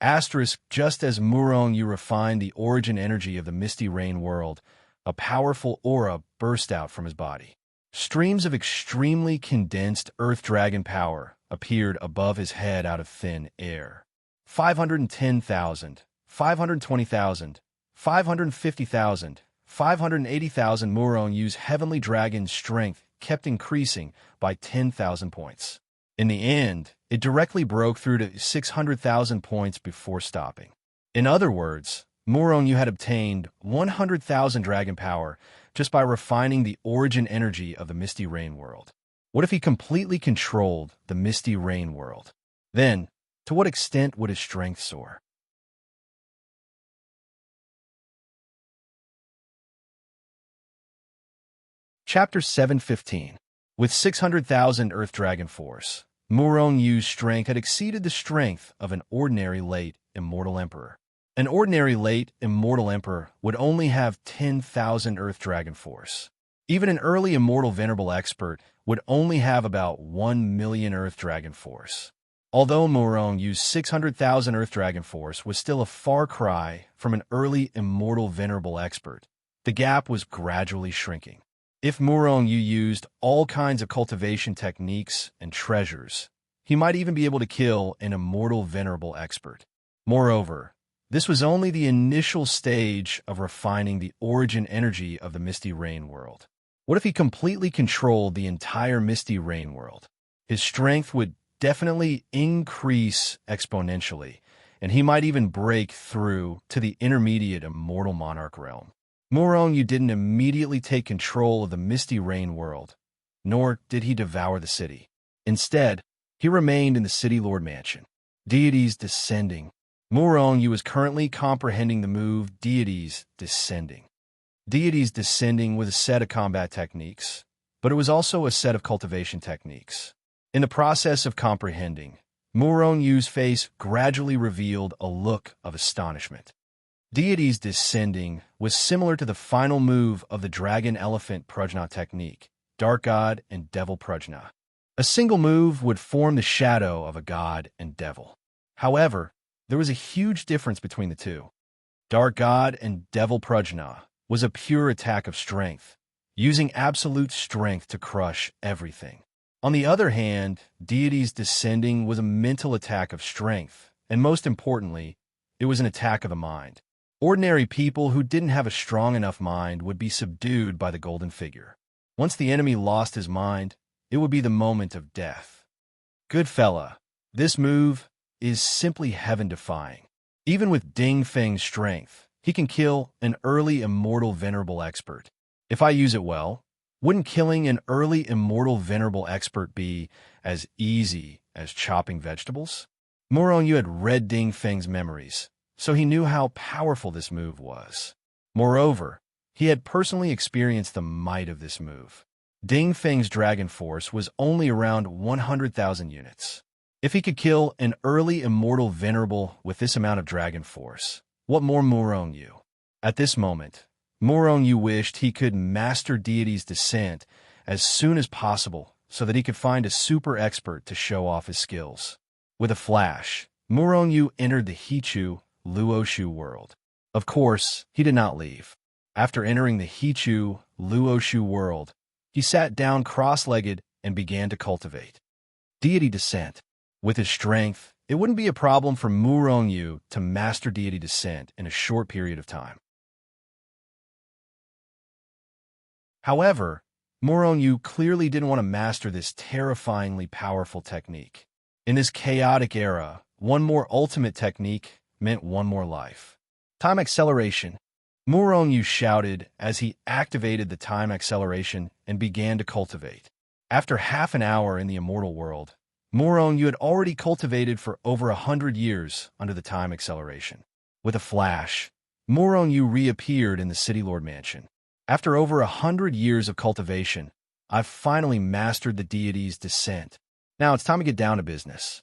Asterisk just as Muronyu refined the origin energy of the misty rain world, a powerful aura burst out from his body. Streams of extremely condensed earth dragon power appeared above his head out of thin air. 510,000, 520,000, 550,000, 580,000 Muronyu's heavenly dragon's strength kept increasing by 10,000 points. In the end, it directly broke through to 600,000 points before stopping. In other words, Muronyu had obtained 100,000 dragon power just by refining the origin energy of the misty rain world. What if he completely controlled the misty rain world? Then, to what extent would his strength soar? Chapter 715. With 600,000 Earth Dragon Force, Muronyu's strength had exceeded the strength of an ordinary late immortal emperor. An ordinary late immortal emperor would only have 10,000 Earth Dragon Force. Even an early immortal venerable expert would only have about 1 million Earth Dragon Force. Although Muronyu's 600,000 Earth Dragon Force was still a far cry from an early immortal venerable expert, the gap was gradually shrinking. If Muronyu used all kinds of cultivation techniques and treasures, he might even be able to kill an immortal venerable expert. Moreover, this was only the initial stage of refining the origin energy of the Misty Rain world. What if he completely controlled the entire Misty Rain world? His strength would definitely increase exponentially, and he might even break through to the intermediate immortal monarch realm. Muronyu didn't immediately take control of the Misty Rain world, nor did he devour the city. Instead, he remained in the City Lord Mansion. Deities descending. Muronyu is currently comprehending the move Deities Descending. Deities Descending was a set of combat techniques, but it was also a set of cultivation techniques. In the process of comprehending, Muronyu's face gradually revealed a look of astonishment. Deities Descending was similar to the final move of the Dragon Elephant Prajna technique, Dark God and Devil Prajna. A single move would form the shadow of a god and devil. However, there was a huge difference between the two. Dark God and Devil Prajna was a pure attack of strength, using absolute strength to crush everything. On the other hand, Deities Descending was a mental attack of strength, and most importantly, it was an attack of the mind. Ordinary people who didn't have a strong enough mind would be subdued by the golden figure. Once the enemy lost his mind, it would be the moment of death. Good fella, this move is simply heaven-defying. Even with Ding Feng's strength, he can kill an early immortal venerable expert. If I use it well, wouldn't killing an early immortal venerable expert be as easy as chopping vegetables? Muronyu had read Ding Feng's memories, so he knew how powerful this move was. Moreover, he had personally experienced the might of this move. Ding Feng's dragon force was only around 100,000 units. If he could kill an early immortal venerable with this amount of dragon force, what more Muronyu? At this moment, Muronyu wished he could master Deity's Descent as soon as possible so that he could find a super expert to show off his skills. With a flash, Muronyu entered the Hichu Luoshu world. Of course, he did not leave. After entering the Hichu Luoshu world, he sat down cross-legged and began to cultivate Deity Descent. With his strength, it wouldn't be a problem for Muronyu to master Deity Descent in a short period of time. However, Yu clearly didn't want to master this terrifyingly powerful technique. In this chaotic era, one more ultimate technique meant one more life. Time acceleration. Yu shouted as he activated the time acceleration and began to cultivate. After half an hour in the immortal world, Yu had already cultivated for over 100 years under the time acceleration. With a flash, Yu reappeared in the City Lord Mansion. After over 100 years of cultivation, I've finally mastered the deity's descent. Now it's time to get down to business.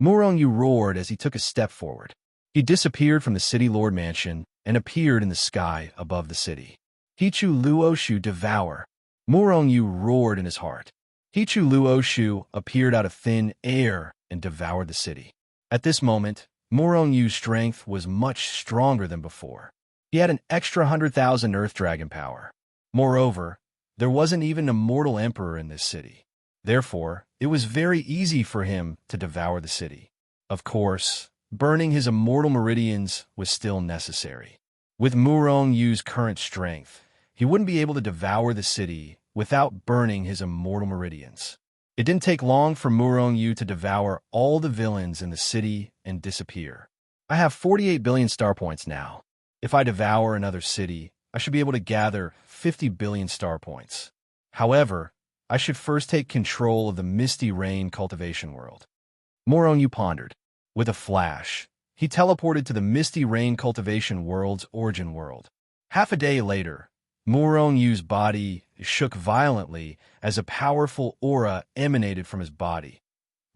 Yu roared as he took a step forward. He disappeared from the City Lord Mansion and appeared in the sky above the city. Hichu Luoshu devour. Yu roared in his heart. Hichu Luoshu appeared out of thin air and devoured the city. At this moment, Yu's strength was much stronger than before. He had an extra 100,000 Earth Dragon power. Moreover, there wasn't even a mortal emperor in this city. Therefore, it was very easy for him to devour the city. Of course, burning his immortal meridians was still necessary. With Yu's current strength, he wouldn't be able to devour the city without burning his immortal meridians. It didn't take long for Yu to devour all the villains in the city and disappear. I have 48 billion star points now. If I devour another city, I should be able to gather 50 billion star points. However, I should first take control of the Misty Rain cultivation world. Yu pondered. With a flash, he teleported to the Misty Rain cultivation world's origin world. Half a day later, Yu's body shook violently as a powerful aura emanated from his body.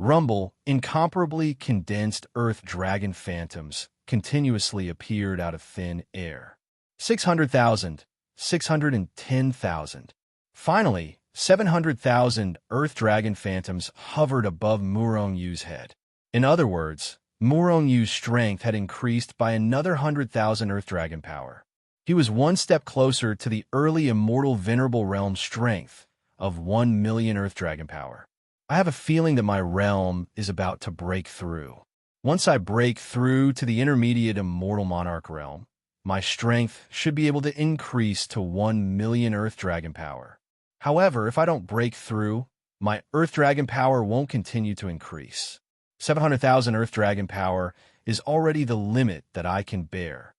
Rumble, incomparably condensed Earth Dragon phantoms continuously appeared out of thin air. 600,000, 610,000. Finally, 700,000 Earth Dragon phantoms hovered above Yu's head. In other words, Yu's strength had increased by another 100,000 Earth Dragon power. He was one step closer to the early immortal venerable realm strength of 1 million Earth Dragon power. I have a feeling that my realm is about to break through. Once I break through to the intermediate immortal monarch realm, my strength should be able to increase to 1 million Earth Dragon power. However, if I don't break through, my Earth Dragon power won't continue to increase. 700,000 Earth Dragon power is already the limit that I can bear.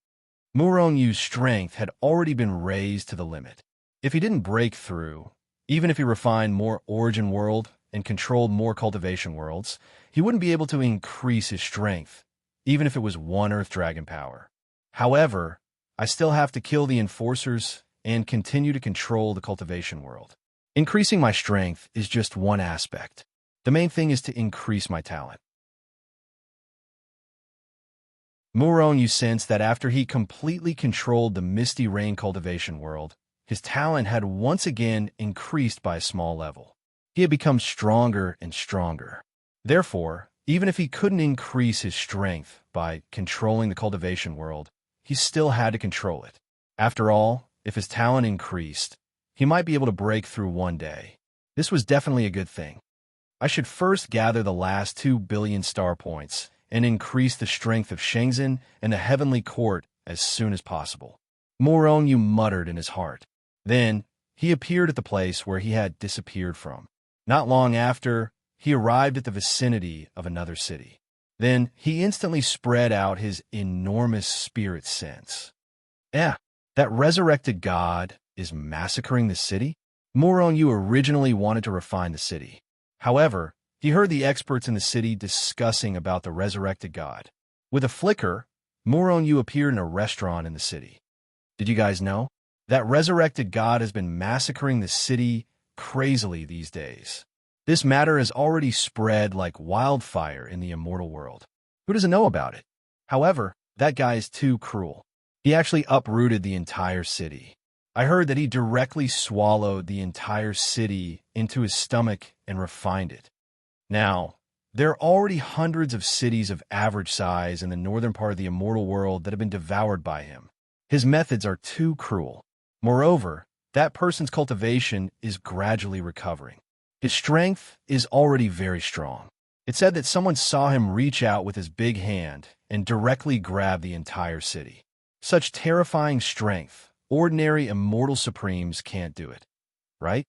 Yu's strength had already been raised to the limit. If he didn't break through, even if he refined more origin world and controlled more cultivation worlds, he wouldn't be able to increase his strength, even if it was 1 Earth Dragon power. However, I still have to kill the enforcers and continue to control the cultivation world. Increasing my strength is just one aspect. The main thing is to increase my talent. Yu sensed that after he completely controlled the Misty Rain cultivation world, his talent had once again increased by a small level. He had become stronger and stronger. Therefore, even if he couldn't increase his strength by controlling the cultivation world, he still had to control it. After all, if his talent increased, he might be able to break through one day. This was definitely a good thing. I should first gather the last 2 billion star points and increase the strength of Shenzhen and the Heavenly Court as soon as possible. Yu muttered in his heart. Then, he appeared at the place where he had disappeared from. Not long after, he arrived at the vicinity of another city. Then, he instantly spread out his enormous spirit sense. That resurrected god is massacring the city? Yu originally wanted to refine the city. However, he heard the experts in the city discussing about the resurrected god. With a flicker, Yu appeared in a restaurant in the city. Did you guys know? That resurrected god has been massacring the city crazily these days. This matter has already spread like wildfire in the immortal world. Who doesn't know about it? However, that guy is too cruel. He actually uprooted the entire city. I heard that he directly swallowed the entire city into his stomach and refined it. Now, there are already hundreds of cities of average size in the northern part of the immortal world that have been devoured by him. His methods are too cruel. Moreover, that person's cultivation is gradually recovering. His strength is already very strong. It said that someone saw him reach out with his big hand and directly grab the entire city. Such terrifying strength, ordinary immortal supremes can't do it, right?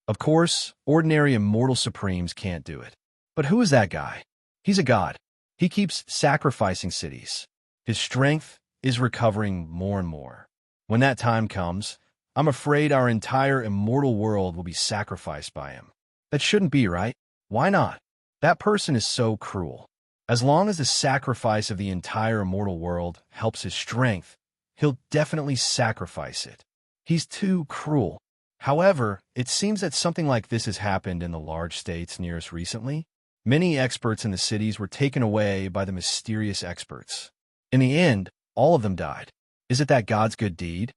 Of course, ordinary immortal supremes can't do it. But who is that guy? He's a god. He keeps sacrificing cities. His strength is recovering more and more. When that time comes, I'm afraid our entire immortal world will be sacrificed by him. That shouldn't be, right? Why not? That person is so cruel. As long as the sacrifice of the entire immortal world helps his strength, he'll definitely sacrifice it. He's too cruel. However, it seems that something like this has happened in the large states near us recently. Many experts in the cities were taken away by the mysterious experts. In the end, all of them died. Is it that God's good deed?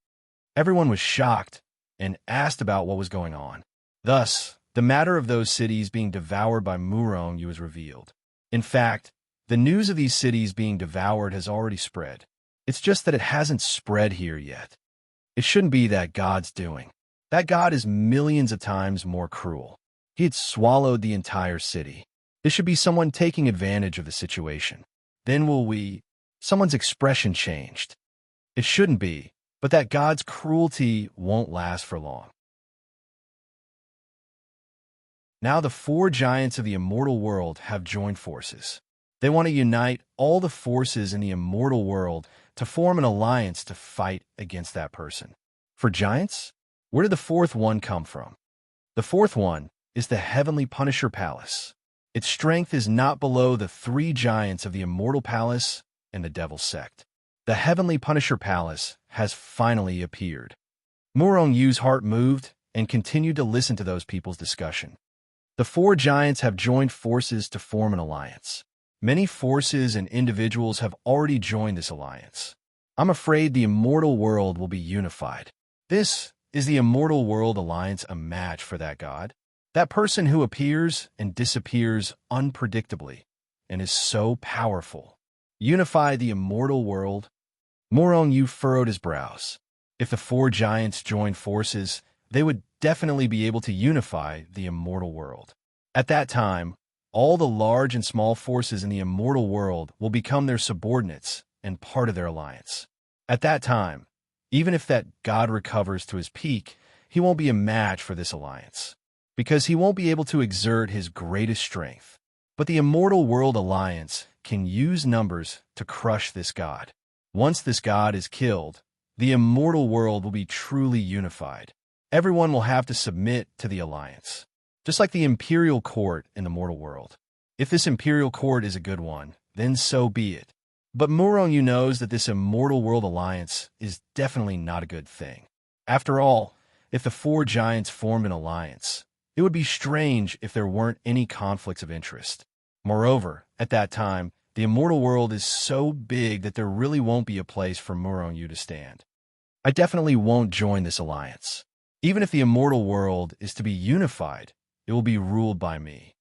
Everyone was shocked and asked about what was going on. Thus, the matter of those cities being devoured by Murong was revealed. In fact, the news of these cities being devoured has already spread. It's just that it hasn't spread here yet. It shouldn't be that God's doing. That God is millions of times more cruel. He had swallowed the entire city. It should be someone taking advantage of the situation. Then someone's expression changed. It shouldn't be, but that God's cruelty won't last for long. Now the four giants of the immortal world have joined forces. They want to unite all the forces in the immortal world to form an alliance to fight against that person. For giants? Where did the fourth one come from? The fourth one is the Heavenly Punisher Palace. Its strength is not below the three giants of the Immortal Palace and the Devil's Sect. The Heavenly Punisher Palace has finally appeared. Murong Yu's heart moved and continued to listen to those people's discussion. The four giants have joined forces to form an alliance. Many forces and individuals have already joined this alliance. I'm afraid the immortal world will be unified. Is the Immortal World Alliance a match for that god? That person who appears and disappears unpredictably and is so powerful. Unify the immortal world? Murong Yu furrowed his brows. If the four giants joined forces, they would definitely be able to unify the immortal world. At that time, all the large and small forces in the immortal world will become their subordinates and part of their alliance. At that time, even if that god recovers to his peak, he won't be a match for this alliance, because he won't be able to exert his greatest strength. But the Immortal World Alliance can use numbers to crush this god. Once this god is killed, the immortal world will be truly unified. Everyone will have to submit to the alliance, just like the imperial court in the mortal world. If this imperial court is a good one, then so be it. But Murong Yu knows that this Immortal World Alliance is definitely not a good thing. After all, if the four giants formed an alliance, it would be strange if there weren't any conflicts of interest. Moreover, at that time, the immortal world is so big that there really won't be a place for Murong Yu to stand. I definitely won't join this alliance. Even if the immortal world is to be unified, it will be ruled by me.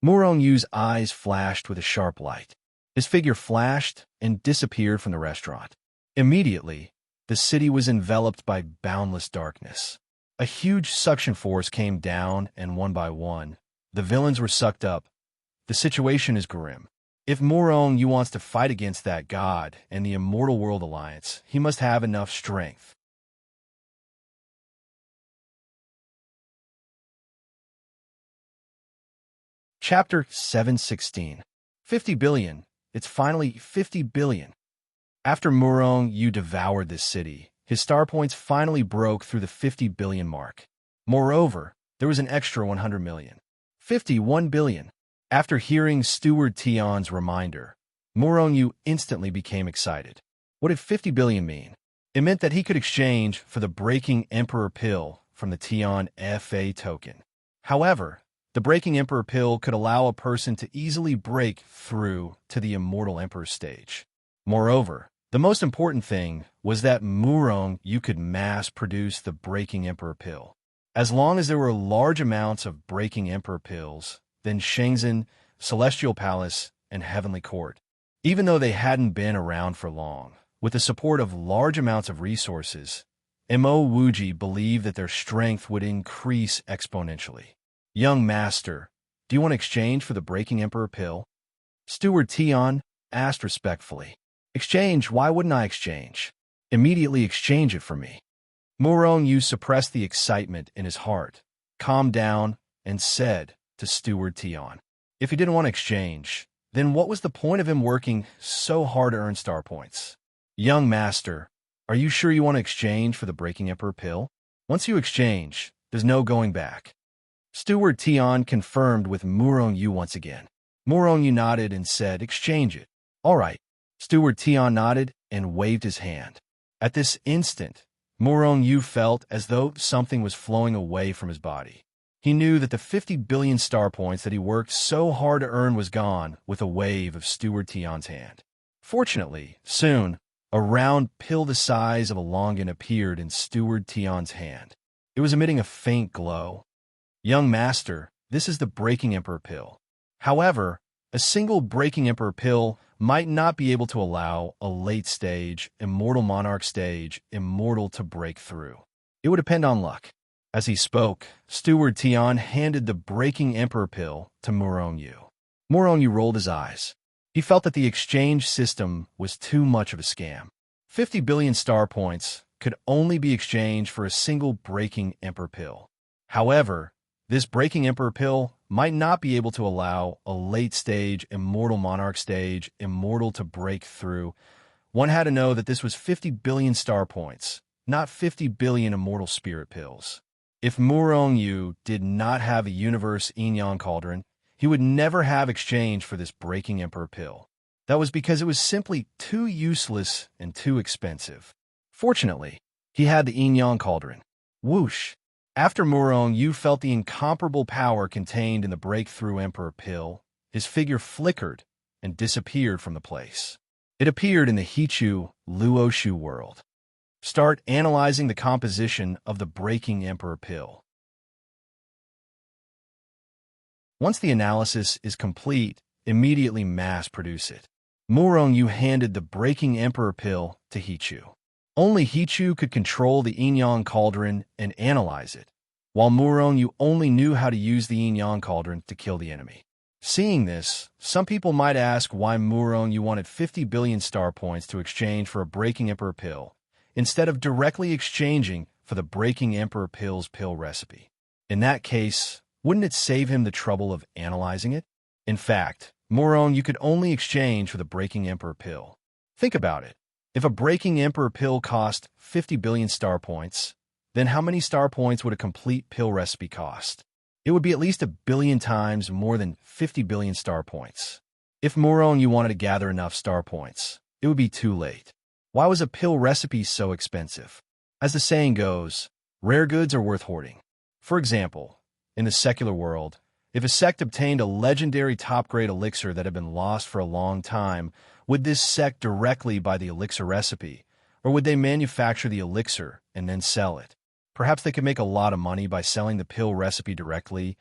Murong Yu's eyes flashed with a sharp light. His figure flashed and disappeared from the restaurant. Immediately, the city was enveloped by boundless darkness. A huge suction force came down, and one by one, the villains were sucked up. The situation is grim. If Murong Yu wants to fight against that god and the Immortal World Alliance, he must have enough strength. Chapter 716. 50 billion. It's finally 50 billion. After Murong Yu devoured this city, his star points finally broke through the 50 billion mark. Moreover, there was an extra 100 million. 51 billion. After hearing Steward Tion's reminder, Murong Yu instantly became excited. What did 50 billion mean? It meant that he could exchange for the Breaking Emperor Pill from the Tion FA token. However, the Breaking Emperor Pill could allow a person to easily break through to the Immortal Emperor stage. Moreover, the most important thing was that Murong Yu could mass-produce the Breaking Emperor Pill. As long as there were large amounts of Breaking Emperor Pills, then Shenzhen, Celestial Palace, and Heavenly Court, even though they hadn't been around for long, with the support of large amounts of resources, Mo Wuji believed that their strength would increase exponentially. Young Master, do you want to exchange for the Breaking Emperor Pill? Steward Tion asked respectfully. Exchange? Why wouldn't I exchange? Immediately exchange it for me. Murong Yu suppressed the excitement in his heart. calmed down and said to Steward Tion, if he didn't want to exchange, then what was the point of him working so hard to earn star points? Young master, are you sure you want to exchange for the Breaking Emperor pill? Once you exchange, there's no going back. Steward Tion confirmed with Murong Yu once again. Murong Yu nodded and said, exchange it. All right. Steward Tion nodded and waved his hand. At this instant, Murong Yu felt as though something was flowing away from his body. He knew that the 50 billion star points that he worked so hard to earn was gone with a wave of Steward Tion's hand. Fortunately, soon, a round pill the size of a longan appeared in Steward Tion's hand. It was emitting a faint glow. Young master, this is the Breaking Emperor pill. However, a single Breaking Emperor pill might not be able to allow a late-stage, immortal monarch stage immortal to break through. It would depend on luck. As he spoke, Steward Tion handed the Breaking Emperor pill to Murong Yu. Murong Yu rolled his eyes. He felt that the exchange system was too much of a scam. 50 billion star points could only be exchanged for a single Breaking Emperor pill. However, this Breaking Emperor pill might not be able to allow a late-stage, immortal monarch stage immortal to break through. One had to know that this was 50 billion star points, not 50 billion immortal spirit pills. If Murong Yu did not have a universe yin-yang cauldron, he would never have exchanged for this Breaking Emperor pill. That was because it was simply too useless and too expensive. Fortunately, he had the yin-yang cauldron. Whoosh! After Murong Yu felt the incomparable power contained in the Breakthrough Emperor pill, his figure flickered and disappeared from the place. It appeared in the Hichu Luoshu world. Start analyzing the composition of the Breaking Emperor pill. Once the analysis is complete, immediately mass-produce it. Murong Yu handed the Breaking Emperor pill to Hichu. Only Hichu could control the yin-yang cauldron and analyze it, while Murong Yu only knew how to use the yin-yang cauldron to kill the enemy. Seeing this, some people might ask why Murong Yu wanted 50 billion star points to exchange for a Breaking Emperor pill, instead of directly exchanging for the Breaking Emperor pill's pill recipe. In that case, wouldn't it save him the trouble of analyzing it? In fact, Murong Yu could only exchange for the Breaking Emperor pill. Think about it. If a Breaking Emperor pill cost 50 billion star points, then how many star points would a complete pill recipe cost? It would be at least 1 billion times more than 50 billion star points. If Murong Yu wanted to gather enough star points, it would be too late. Why was a pill recipe so expensive? As the saying goes, rare goods are worth hoarding. For example, in the secular world, if a sect obtained a legendary top-grade elixir that had been lost for a long time, would this sect directly buy the elixir recipe, or would they manufacture the elixir and then sell it? Perhaps they could make a lot of money by selling the pill recipe directly,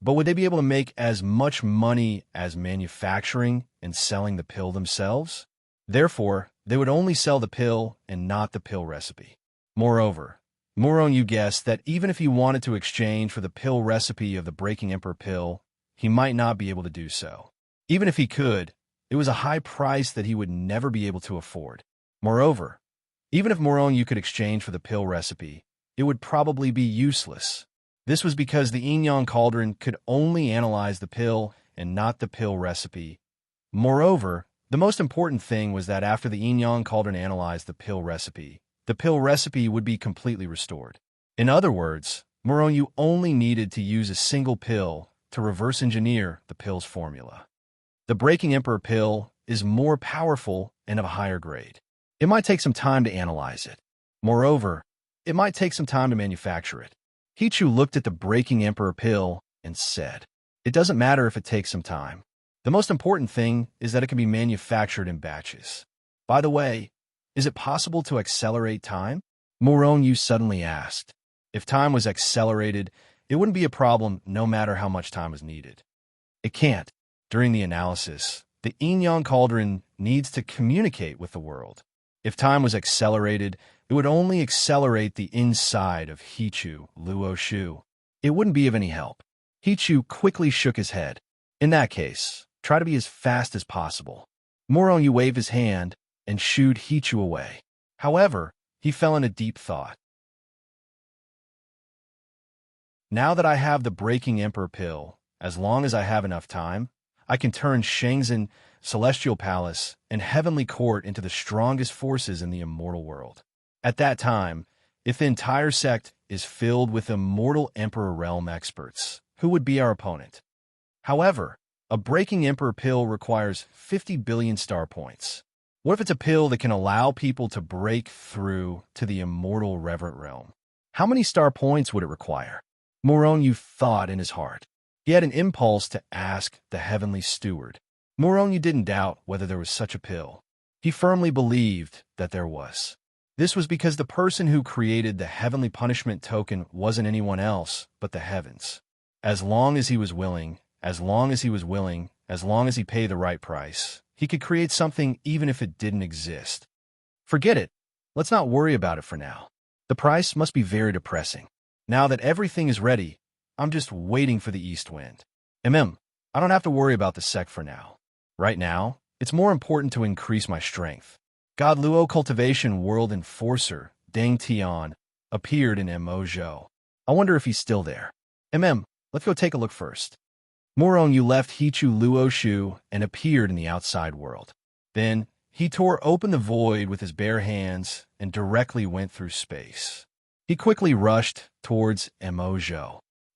but would they be able to make as much money as manufacturing and selling the pill themselves? Therefore, they would only sell the pill and not the pill recipe. Moreover, Murong Yu guessed that even if he wanted to exchange for the pill recipe of the Breaking Emperor pill, he might not be able to do so. Even if he could, it was a high price that he would never be able to afford. Moreover, even if Murong Yu could exchange for the pill recipe, it would probably be useless. This was because the yin-yang cauldron could only analyze the pill and not the pill recipe. Moreover, the most important thing was that after the yin-yang cauldron analyzed the pill recipe would be completely restored. In other words, Murong Yu only needed to use a single pill to reverse engineer the pill's formula. The Breaking Emperor pill is more powerful and of a higher grade. It might take some time to analyze it. Moreover, it might take some time to manufacture it. Hichu looked at the Breaking Emperor pill and said, it doesn't matter if it takes some time. The most important thing is that it can be manufactured in batches. By the way, is it possible to accelerate time? Murong Yu suddenly asked. If time was accelerated, it wouldn't be a problem no matter how much time was needed. It can't. During the analysis, the yin-yang cauldron needs to communicate with the world. If time was accelerated, it would only accelerate the inside of Hichu Luoshu. It wouldn't be of any help. Hichu quickly shook his head. In that case, try to be as fast as possible. Murong Yu waved his hand and shooed Hichu away. However, he fell in a deep thought. Now that I have the Breaking Emperor pill, as long as I have enough time, I can turn Shangzhen, Celestial Palace, and Heavenly Court into the strongest forces in the immortal world. At that time, if the entire sect is filled with immortal Emperor realm experts, who would be our opponent? However, a Breaking Emperor pill requires 50 billion star points. What if it's a pill that can allow people to break through to the immortal reverent realm? How many star points would it require? Moronyu thought in his heart. He had an impulse to ask the heavenly steward. Moronyu didn't doubt whether there was such a pill. He firmly believed that there was. This was because the person who created the heavenly punishment token wasn't anyone else but the heavens. As long as he was willing, as long as he paid the right price, he could create something even if it didn't exist. Forget it. Let's not worry about it for now. The price must be very depressing. Now that everything is ready, I'm just waiting for the east wind. I don't have to worry about the sect for now. Right now, it's more important to increase my strength. God Luo Cultivation World Enforcer, Deng Tian, appeared in Mo. I wonder if he's still there. Let's go take a look first. Moronyu left Hichu Luo Shu and appeared in the outside world. Then, he tore open the void with his bare hands and directly went through space. He quickly rushed towards Mo.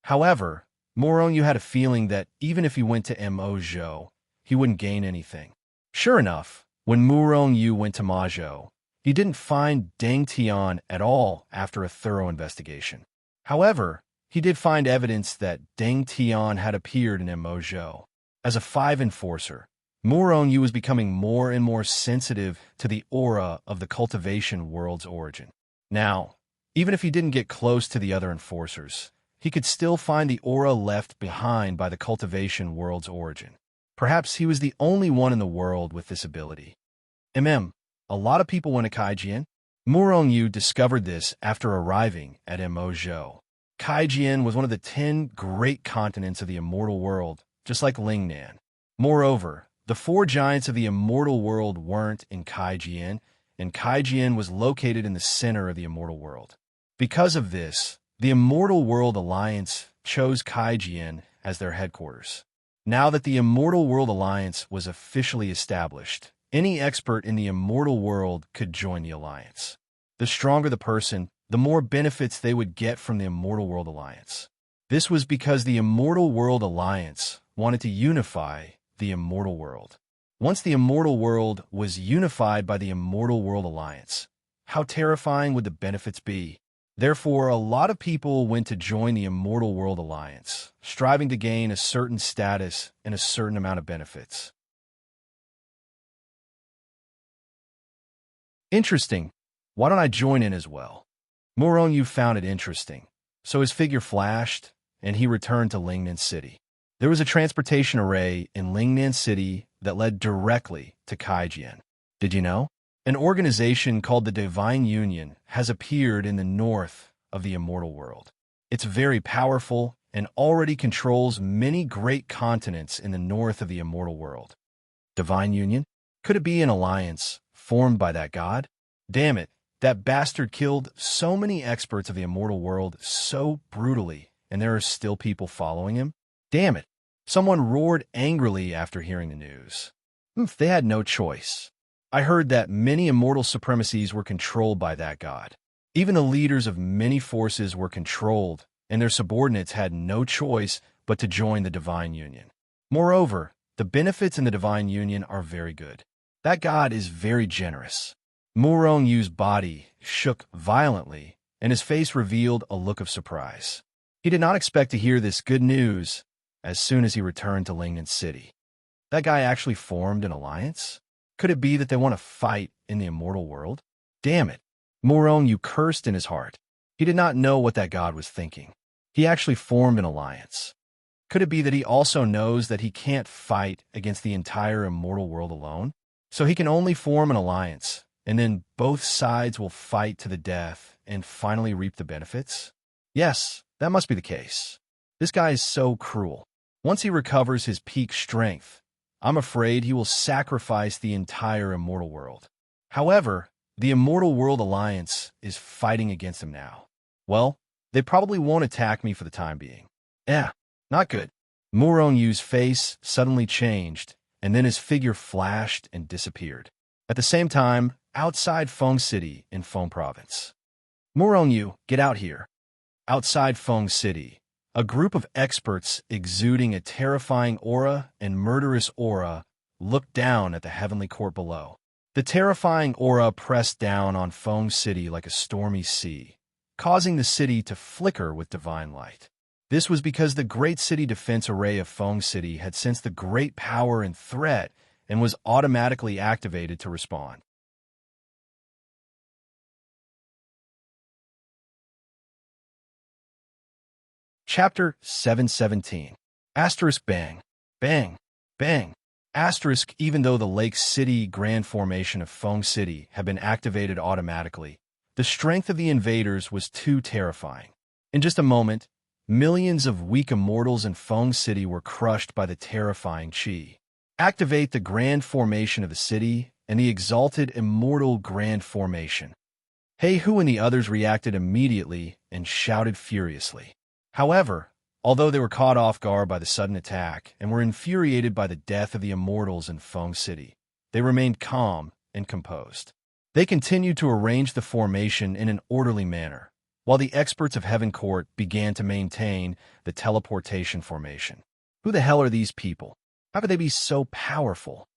However, Moronyu had a feeling that even if he went to Mo, he wouldn't gain anything. Sure enough, when Moronyu went to Majo, he didn't find Deng Tian at all after a thorough investigation. However, he did find evidence that Deng Tian had appeared in Mo. As a 5 enforcer, Moronyu was becoming more and more sensitive to the aura of the cultivation world's origin. Now, even if he didn't get close to the other enforcers, he could still find the aura left behind by the cultivation world's origin. Perhaps he was the only one in the world with this ability. A lot of people went to Kaijian. Moronyu discovered this after arriving at Mo. Kaijian was one of the 10 great continents of the immortal world, just like Lingnan. Moreover, the 4 giants of the immortal world weren't in Kaijian, and Kaijian was located in the center of the immortal world. Because of this, the Immortal World Alliance chose Kaijian as their headquarters. Now that the Immortal World Alliance was officially established, any expert in the immortal world could join the alliance. The stronger the person, the more benefits they would get from the Immortal World Alliance. This was because the Immortal World Alliance wanted to unify the immortal world. Once the immortal world was unified by the Immortal World Alliance, how terrifying would the benefits be? Therefore, a lot of people went to join the Immortal World Alliance, striving to gain a certain status and a certain amount of benefits. Interesting. Why don't I join in as well? Moronyu found it interesting, so his figure flashed, and he returned to Lingnan City. There was a transportation array in Lingnan City that led directly to Kaijian. Did you know? An organization called the Divine Union has appeared in the north of the immortal world. It's very powerful and already controls many great continents in the north of the immortal world. Divine Union? Could it be an alliance formed by that god? Damn it, that bastard killed so many experts of the immortal world so brutally, and there are still people following him? Damn it. Someone roared angrily after hearing the news. They had no choice. I heard that many immortal supremacies were controlled by that god. Even the leaders of many forces were controlled, and their subordinates had no choice but to join the Divine Union. Moreover, the benefits in the Divine Union are very good. That god is very generous. Morongyu's body shook violently, and his face revealed a look of surprise. He did not expect to hear this good news as soon as he returned to Lingnan City. That guy actually formed an alliance? Could it be that they want to fight in the immortal world? Damn it. Moronyu cursed in his heart. He did not know what that god was thinking. He actually formed an alliance. Could it be that he also knows that he can't fight against the entire immortal world alone? So he can only form an alliance, and then both sides will fight to the death and finally reap the benefits? Yes, that must be the case. This guy is so cruel. Once he recovers his peak strength, I'm afraid he will sacrifice the entire immortal world. However, the Immortal World Alliance is fighting against him now. Well, They probably won't attack me for the time being. Yeah, not good. Yu's face suddenly changed, and then his figure flashed and disappeared. At the same time, outside Feng City in Feng Province. Yu, get out here. Outside Feng City, a group of experts exuding a terrifying aura and murderous aura looked down at the heavenly court below. The terrifying aura pressed down on Feng City like a stormy sea, causing the city to flicker with divine light. This was because the Great City Defense Array of Feng City had sensed the great power and threat and was automatically activated to respond. Chapter 717. Asterisk bang, bang, bang. Asterisk even though the Lake City Grand Formation of Feng City had been activated automatically, the strength of the invaders was too terrifying. In just a moment, millions of weak immortals in Feng City were crushed by the terrifying Qi. Activate the Grand Formation of the city and the exalted Immortal Grand Formation. Hey Hu and the others reacted immediately and shouted furiously. However, although they were caught off guard by the sudden attack and were infuriated by the death of the immortals in Feng City, they remained calm and composed. They continued to arrange the formation in an orderly manner, while the experts of Heaven Court began to maintain the teleportation formation. Who the hell are these people? How could they be so powerful?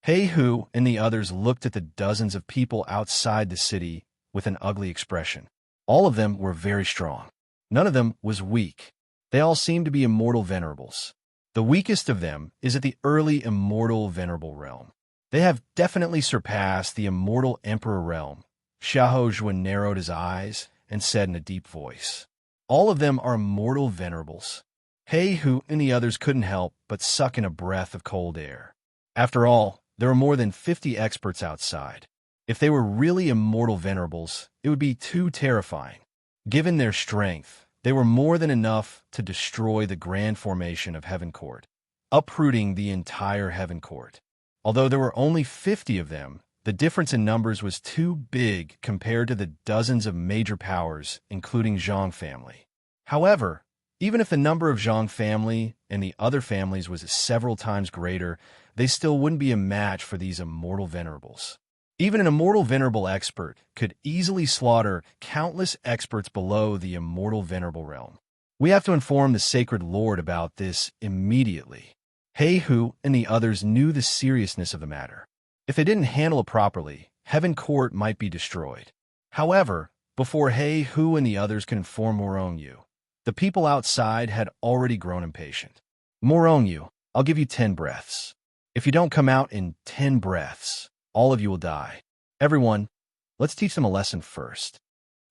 Hey Hu and the others looked at the dozens of people outside the city with an ugly expression. All of them were very strong. None of them was weak. They all seemed to be immortal venerables. The weakest of them is at the early immortal venerable realm. They have definitely surpassed the immortal emperor realm. Xiahou Juan narrowed his eyes and said in a deep voice, all of them are immortal venerables. Hey Hu and the others couldn't help but suck in a breath of cold air. After all, there were more than 50 experts outside. If they were really immortal venerables, it would be too terrifying. Given their strength, they were more than enough to destroy the Grand Formation of Heaven Court, uprooting the entire Heaven Court. Although there were only 50 of them, the difference in numbers was too big compared to the dozens of major powers, including Zhang family. However, even if the number of Zhang family and the other families was several times greater, they still wouldn't be a match for these immortal venerables. Even an immortal venerable expert could easily slaughter countless experts below the immortal venerable realm. We have to inform the Sacred Lord about this immediately. Hey Hu and the others knew the seriousness of the matter. If they didn't handle it properly, Heaven Court might be destroyed. However, before Hey Hu and the others could inform Yu, the people outside had already grown impatient. Yu, I'll give you 10 breaths. If you don't come out in 10 breaths, all of you will die. Everyone, let's teach them a lesson first.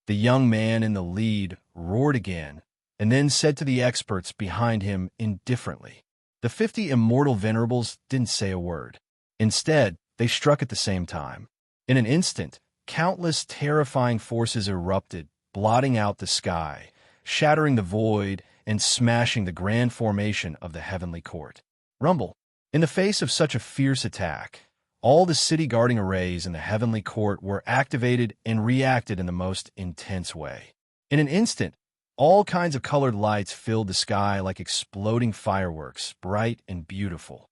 The young man in the lead roared again, and then said to the experts behind him indifferently. The 50 immortal venerables didn't say a word. Instead, they struck at the same time. In an instant, countless terrifying forces erupted, blotting out the sky, shattering the void, and smashing the grand formation of the heavenly court. Rumble. In the face of such a fierce attack, all the city-guarding arrays in the heavenly court were activated and reacted in the most intense way. In an instant, all kinds of colored lights filled the sky like exploding fireworks, bright and beautiful.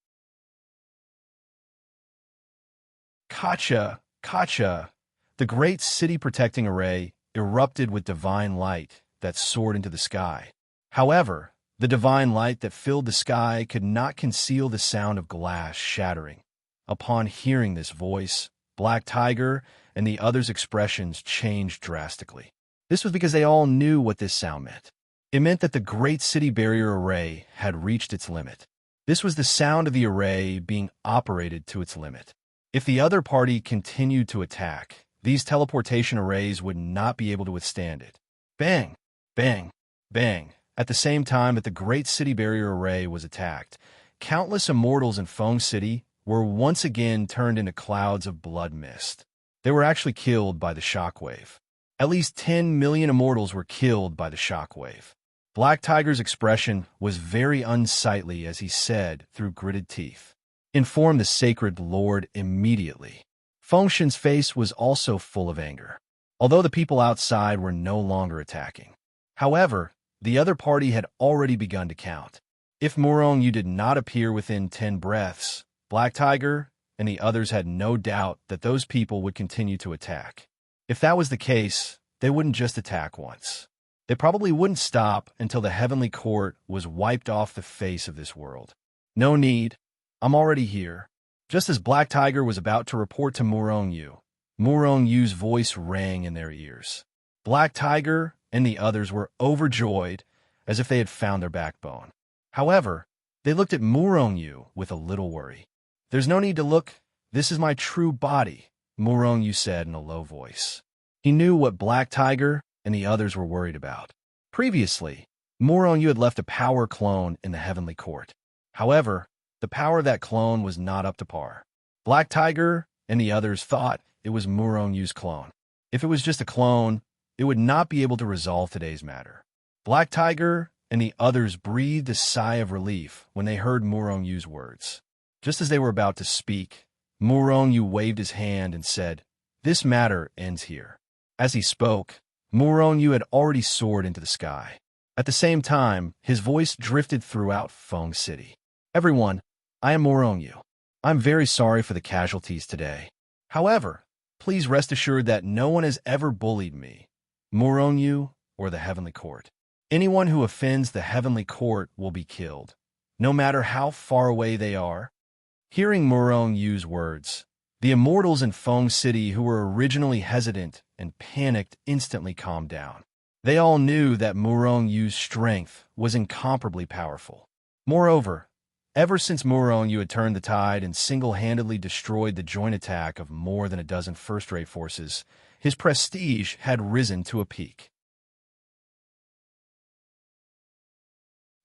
Kacha, Kacha, the great city-protecting array erupted with divine light that soared into the sky. However, the divine light that filled the sky could not conceal the sound of glass shattering. Upon hearing this voice, Black Tiger and the others' expressions changed drastically. This was because they all knew what this sound meant. It meant that the Great City Barrier Array had reached its limit. This was the sound of the array being operated to its limit. If the other party continued to attack, these teleportation arrays would not be able to withstand it. Bang! Bang! Bang! At the same time that the Great City Barrier Array was attacked, countless immortals in Feng City were once again turned into clouds of blood mist. They were actually killed by the shockwave. At least 10 million immortals were killed by the shockwave. Black Tiger's expression was very unsightly as he said through gritted teeth, "Inform the Sacred Lord immediately." Feng Shen's face was also full of anger, although the people outside were no longer attacking. However, the other party had already begun to count. If Murong-Yu did not appear within 10 breaths, Black Tiger and the others had no doubt that those people would continue to attack. If that was the case, they wouldn't just attack once. They probably wouldn't stop until the heavenly court was wiped off the face of this world. No need. I'm already here. Just as Black Tiger was about to report to Murong-Yu, Murong-Yu's voice rang in their ears. Black Tiger and the others were overjoyed, as if they had found their backbone. However, they looked at Murong-Yu with a little worry. "There's no need to look. This is my true body," Murong-Yu said in a low voice. He knew what Black Tiger and the others were worried about. Previously, Murong-Yu had left a power clone in the heavenly court. However, the power of that clone was not up to par. Black Tiger and the others thought it was Murong-Yu's clone. If it was just a clone, it would not be able to resolve today's matter. Black Tiger and the others breathed a sigh of relief when they heard Murong-Yu's words. Just as they were about to speak, Murong-Yu waved his hand and said, "This matter ends here." As he spoke, Murong-Yu had already soared into the sky. At the same time, his voice drifted throughout Feng City. "Everyone, I am Murong-Yu. I'm very sorry for the casualties today. However, please rest assured that no one has ever bullied me, Murong-Yu, or the Heavenly Court. Anyone who offends the Heavenly Court will be killed, no matter how far away they are." Hearing Murong-Yu's words, the immortals in Feng City who were originally hesitant and panicked instantly calmed down. They all knew that Murong-Yu's strength was incomparably powerful. Moreover, ever since Murong-Yu had turned the tide and single-handedly destroyed the joint attack of more than a dozen first-rate forces, his prestige had risen to a peak.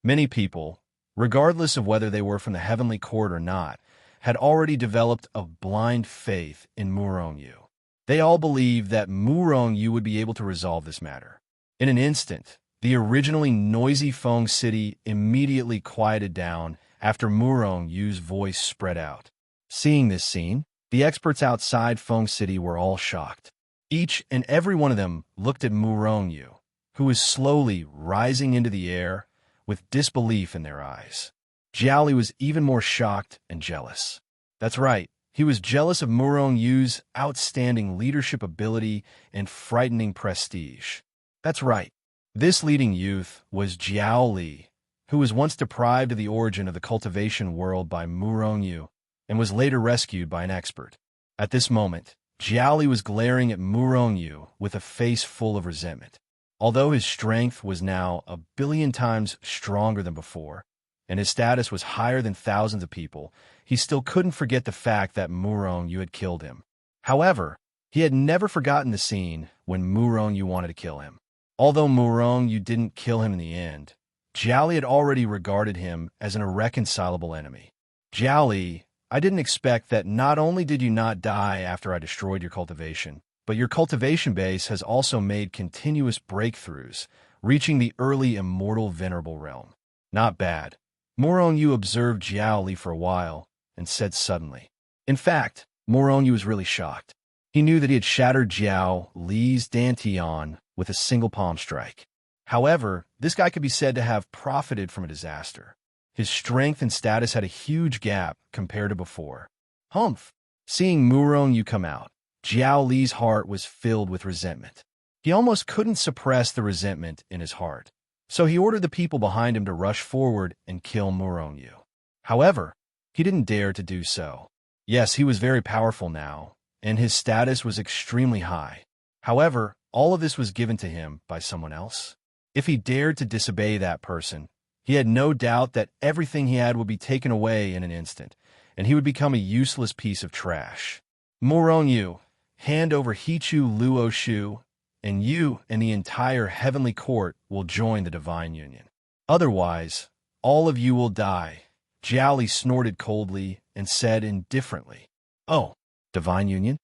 Many people, regardless of whether they were from the Heavenly Court or not, had already developed a blind faith in Murong-Yu. They all believed that Murong-Yu would be able to resolve this matter. In an instant, the originally noisy Feng City immediately quieted down after Murong-Yu's voice spread out. Seeing this scene, the experts outside Feng City were all shocked. Each and every one of them looked at Murong-Yu, who was slowly rising into the air with disbelief in their eyes. Jiao Li was even more shocked and jealous. That's right, he was jealous of Murong-Yu's outstanding leadership ability and frightening prestige. That's right, this leading youth was Jiao Li, who was once deprived of the origin of the cultivation world by Murong-Yu and was later rescued by an expert. At this moment, Jiao Li was glaring at Murong-Yu with a face full of resentment. Although his strength was now 1,000,000,000 times stronger than before, and his status was higher than thousands of people, he still couldn't forget the fact that Murong-Yu had killed him. However, he had never forgotten the scene when Murong-Yu wanted to kill him. Although Murong-Yu didn't kill him in the end, Jiao Li had already regarded him as an irreconcilable enemy. "Jiao Li, I didn't expect that not only did you not die after I destroyed your cultivation, but your cultivation base has also made continuous breakthroughs, reaching the early immortal venerable realm. Not bad." Murong-Yu observed Jiao Li for a while and said suddenly. In fact, Murong-Yu was really shocked. He knew that he had shattered Jiao Li's dantian with a single palm strike. However, this guy could be said to have profited from a disaster. His strength and status had a huge gap compared to before. Humph! Seeing Murong-Yu come out, Jiao Li's heart was filled with resentment. He almost couldn't suppress the resentment in his heart. So he ordered the people behind him to rush forward and kill Murong-Yu. However, he didn't dare to do so. Yes, he was very powerful now, and his status was extremely high. However, all of this was given to him by someone else. If he dared to disobey that person, he had no doubt that everything he had would be taken away in an instant, and he would become a useless piece of trash. Murong-Yu, hand over Hichu Luoshu, and you and the entire heavenly court will join the divine union. Otherwise, all of you will die. Jiao Li snorted coldly and said indifferently, "Oh, divine union?"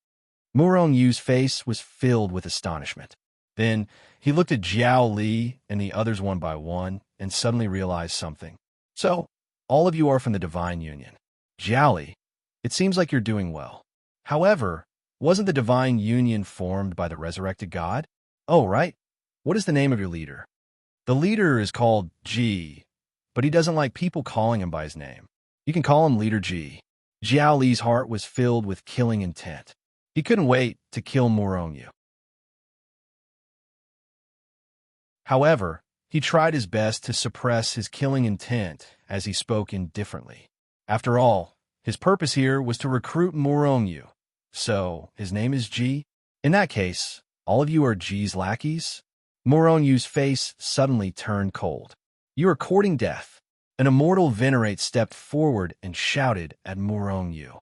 Murong-Yu's face was filled with astonishment. Then he looked at Jiao Li and the others one by one and suddenly realized something. "So, all of you are from the divine union. Jiao Li, it seems like you're doing well. However, wasn't the divine union formed by the resurrected god? Oh, right. What is the name of your leader?" The leader is called G, but he doesn't like people calling him by his name. You can call him Leader G. Jiao Li's heart was filled with killing intent. He couldn't wait to kill Murongyu. However, he tried his best to suppress his killing intent as he spoke indifferently. After all, his purpose here was to recruit Murongyu. So, his name is G? In that case, all of you are G's lackeys? Murongyu's face suddenly turned cold. You are courting death. An immortal venerate stepped forward and shouted at Murongyu.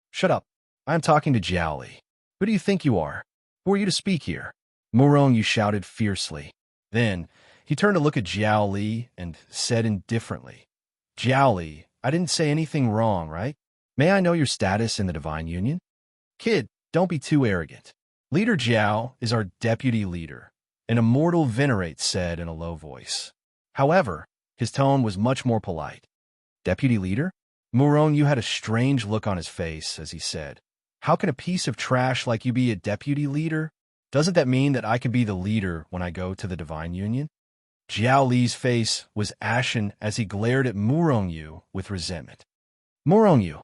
Shut up. I am talking to Jiao Li. Who do you think you are? Who are you to speak here? Murongyu shouted fiercely. Then, he turned to look at Jiao Li and said indifferently, Jiao Li, I didn't say anything wrong, right? May I know your status in the Divine Union? Kid, don't be too arrogant. Leader Jiao is our deputy leader, an immortal venerate said in a low voice. However, his tone was much more polite. Deputy leader? Murongyu had a strange look on his face as he said, How can a piece of trash like you be a deputy leader? Doesn't that mean that I can be the leader when I go to the Divine Union? Jiao Li's face was ashen as he glared at Murongyu with resentment. Murongyu,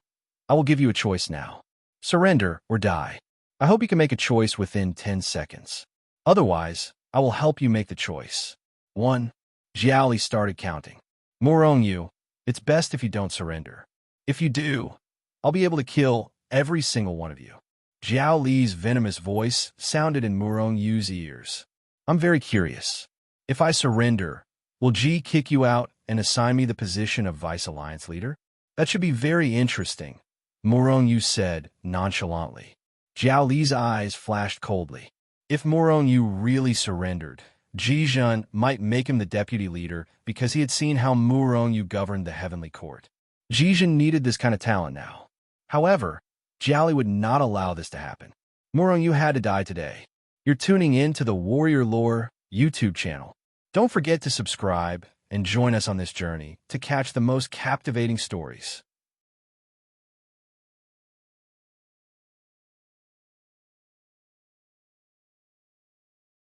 I will give you a choice now. Surrender or die. I hope you can make a choice within 10 seconds. Otherwise, I will help you make the choice. 1. Jiao Li started counting. Murongyu, it's best if you don't surrender. If you do, I'll be able to kill every single one of you. Jiao Li's venomous voice sounded in Murongyu's ears. I'm very curious. If I surrender, will G kick you out and assign me the position of Vice Alliance leader? That should be very interesting, Murongyu said nonchalantly. Jiao Li's eyes flashed coldly. If Murongyu really surrendered, Ji Jun might make him the deputy leader because he had seen how Murongyu governed the Heavenly Court. Ji Jun needed this kind of talent now. However, Jiao Li would not allow this to happen. Murongyu had to die today. You're tuning in to the Warrior Lore YouTube channel. Don't forget to subscribe and join us on this journey to catch the most captivating stories.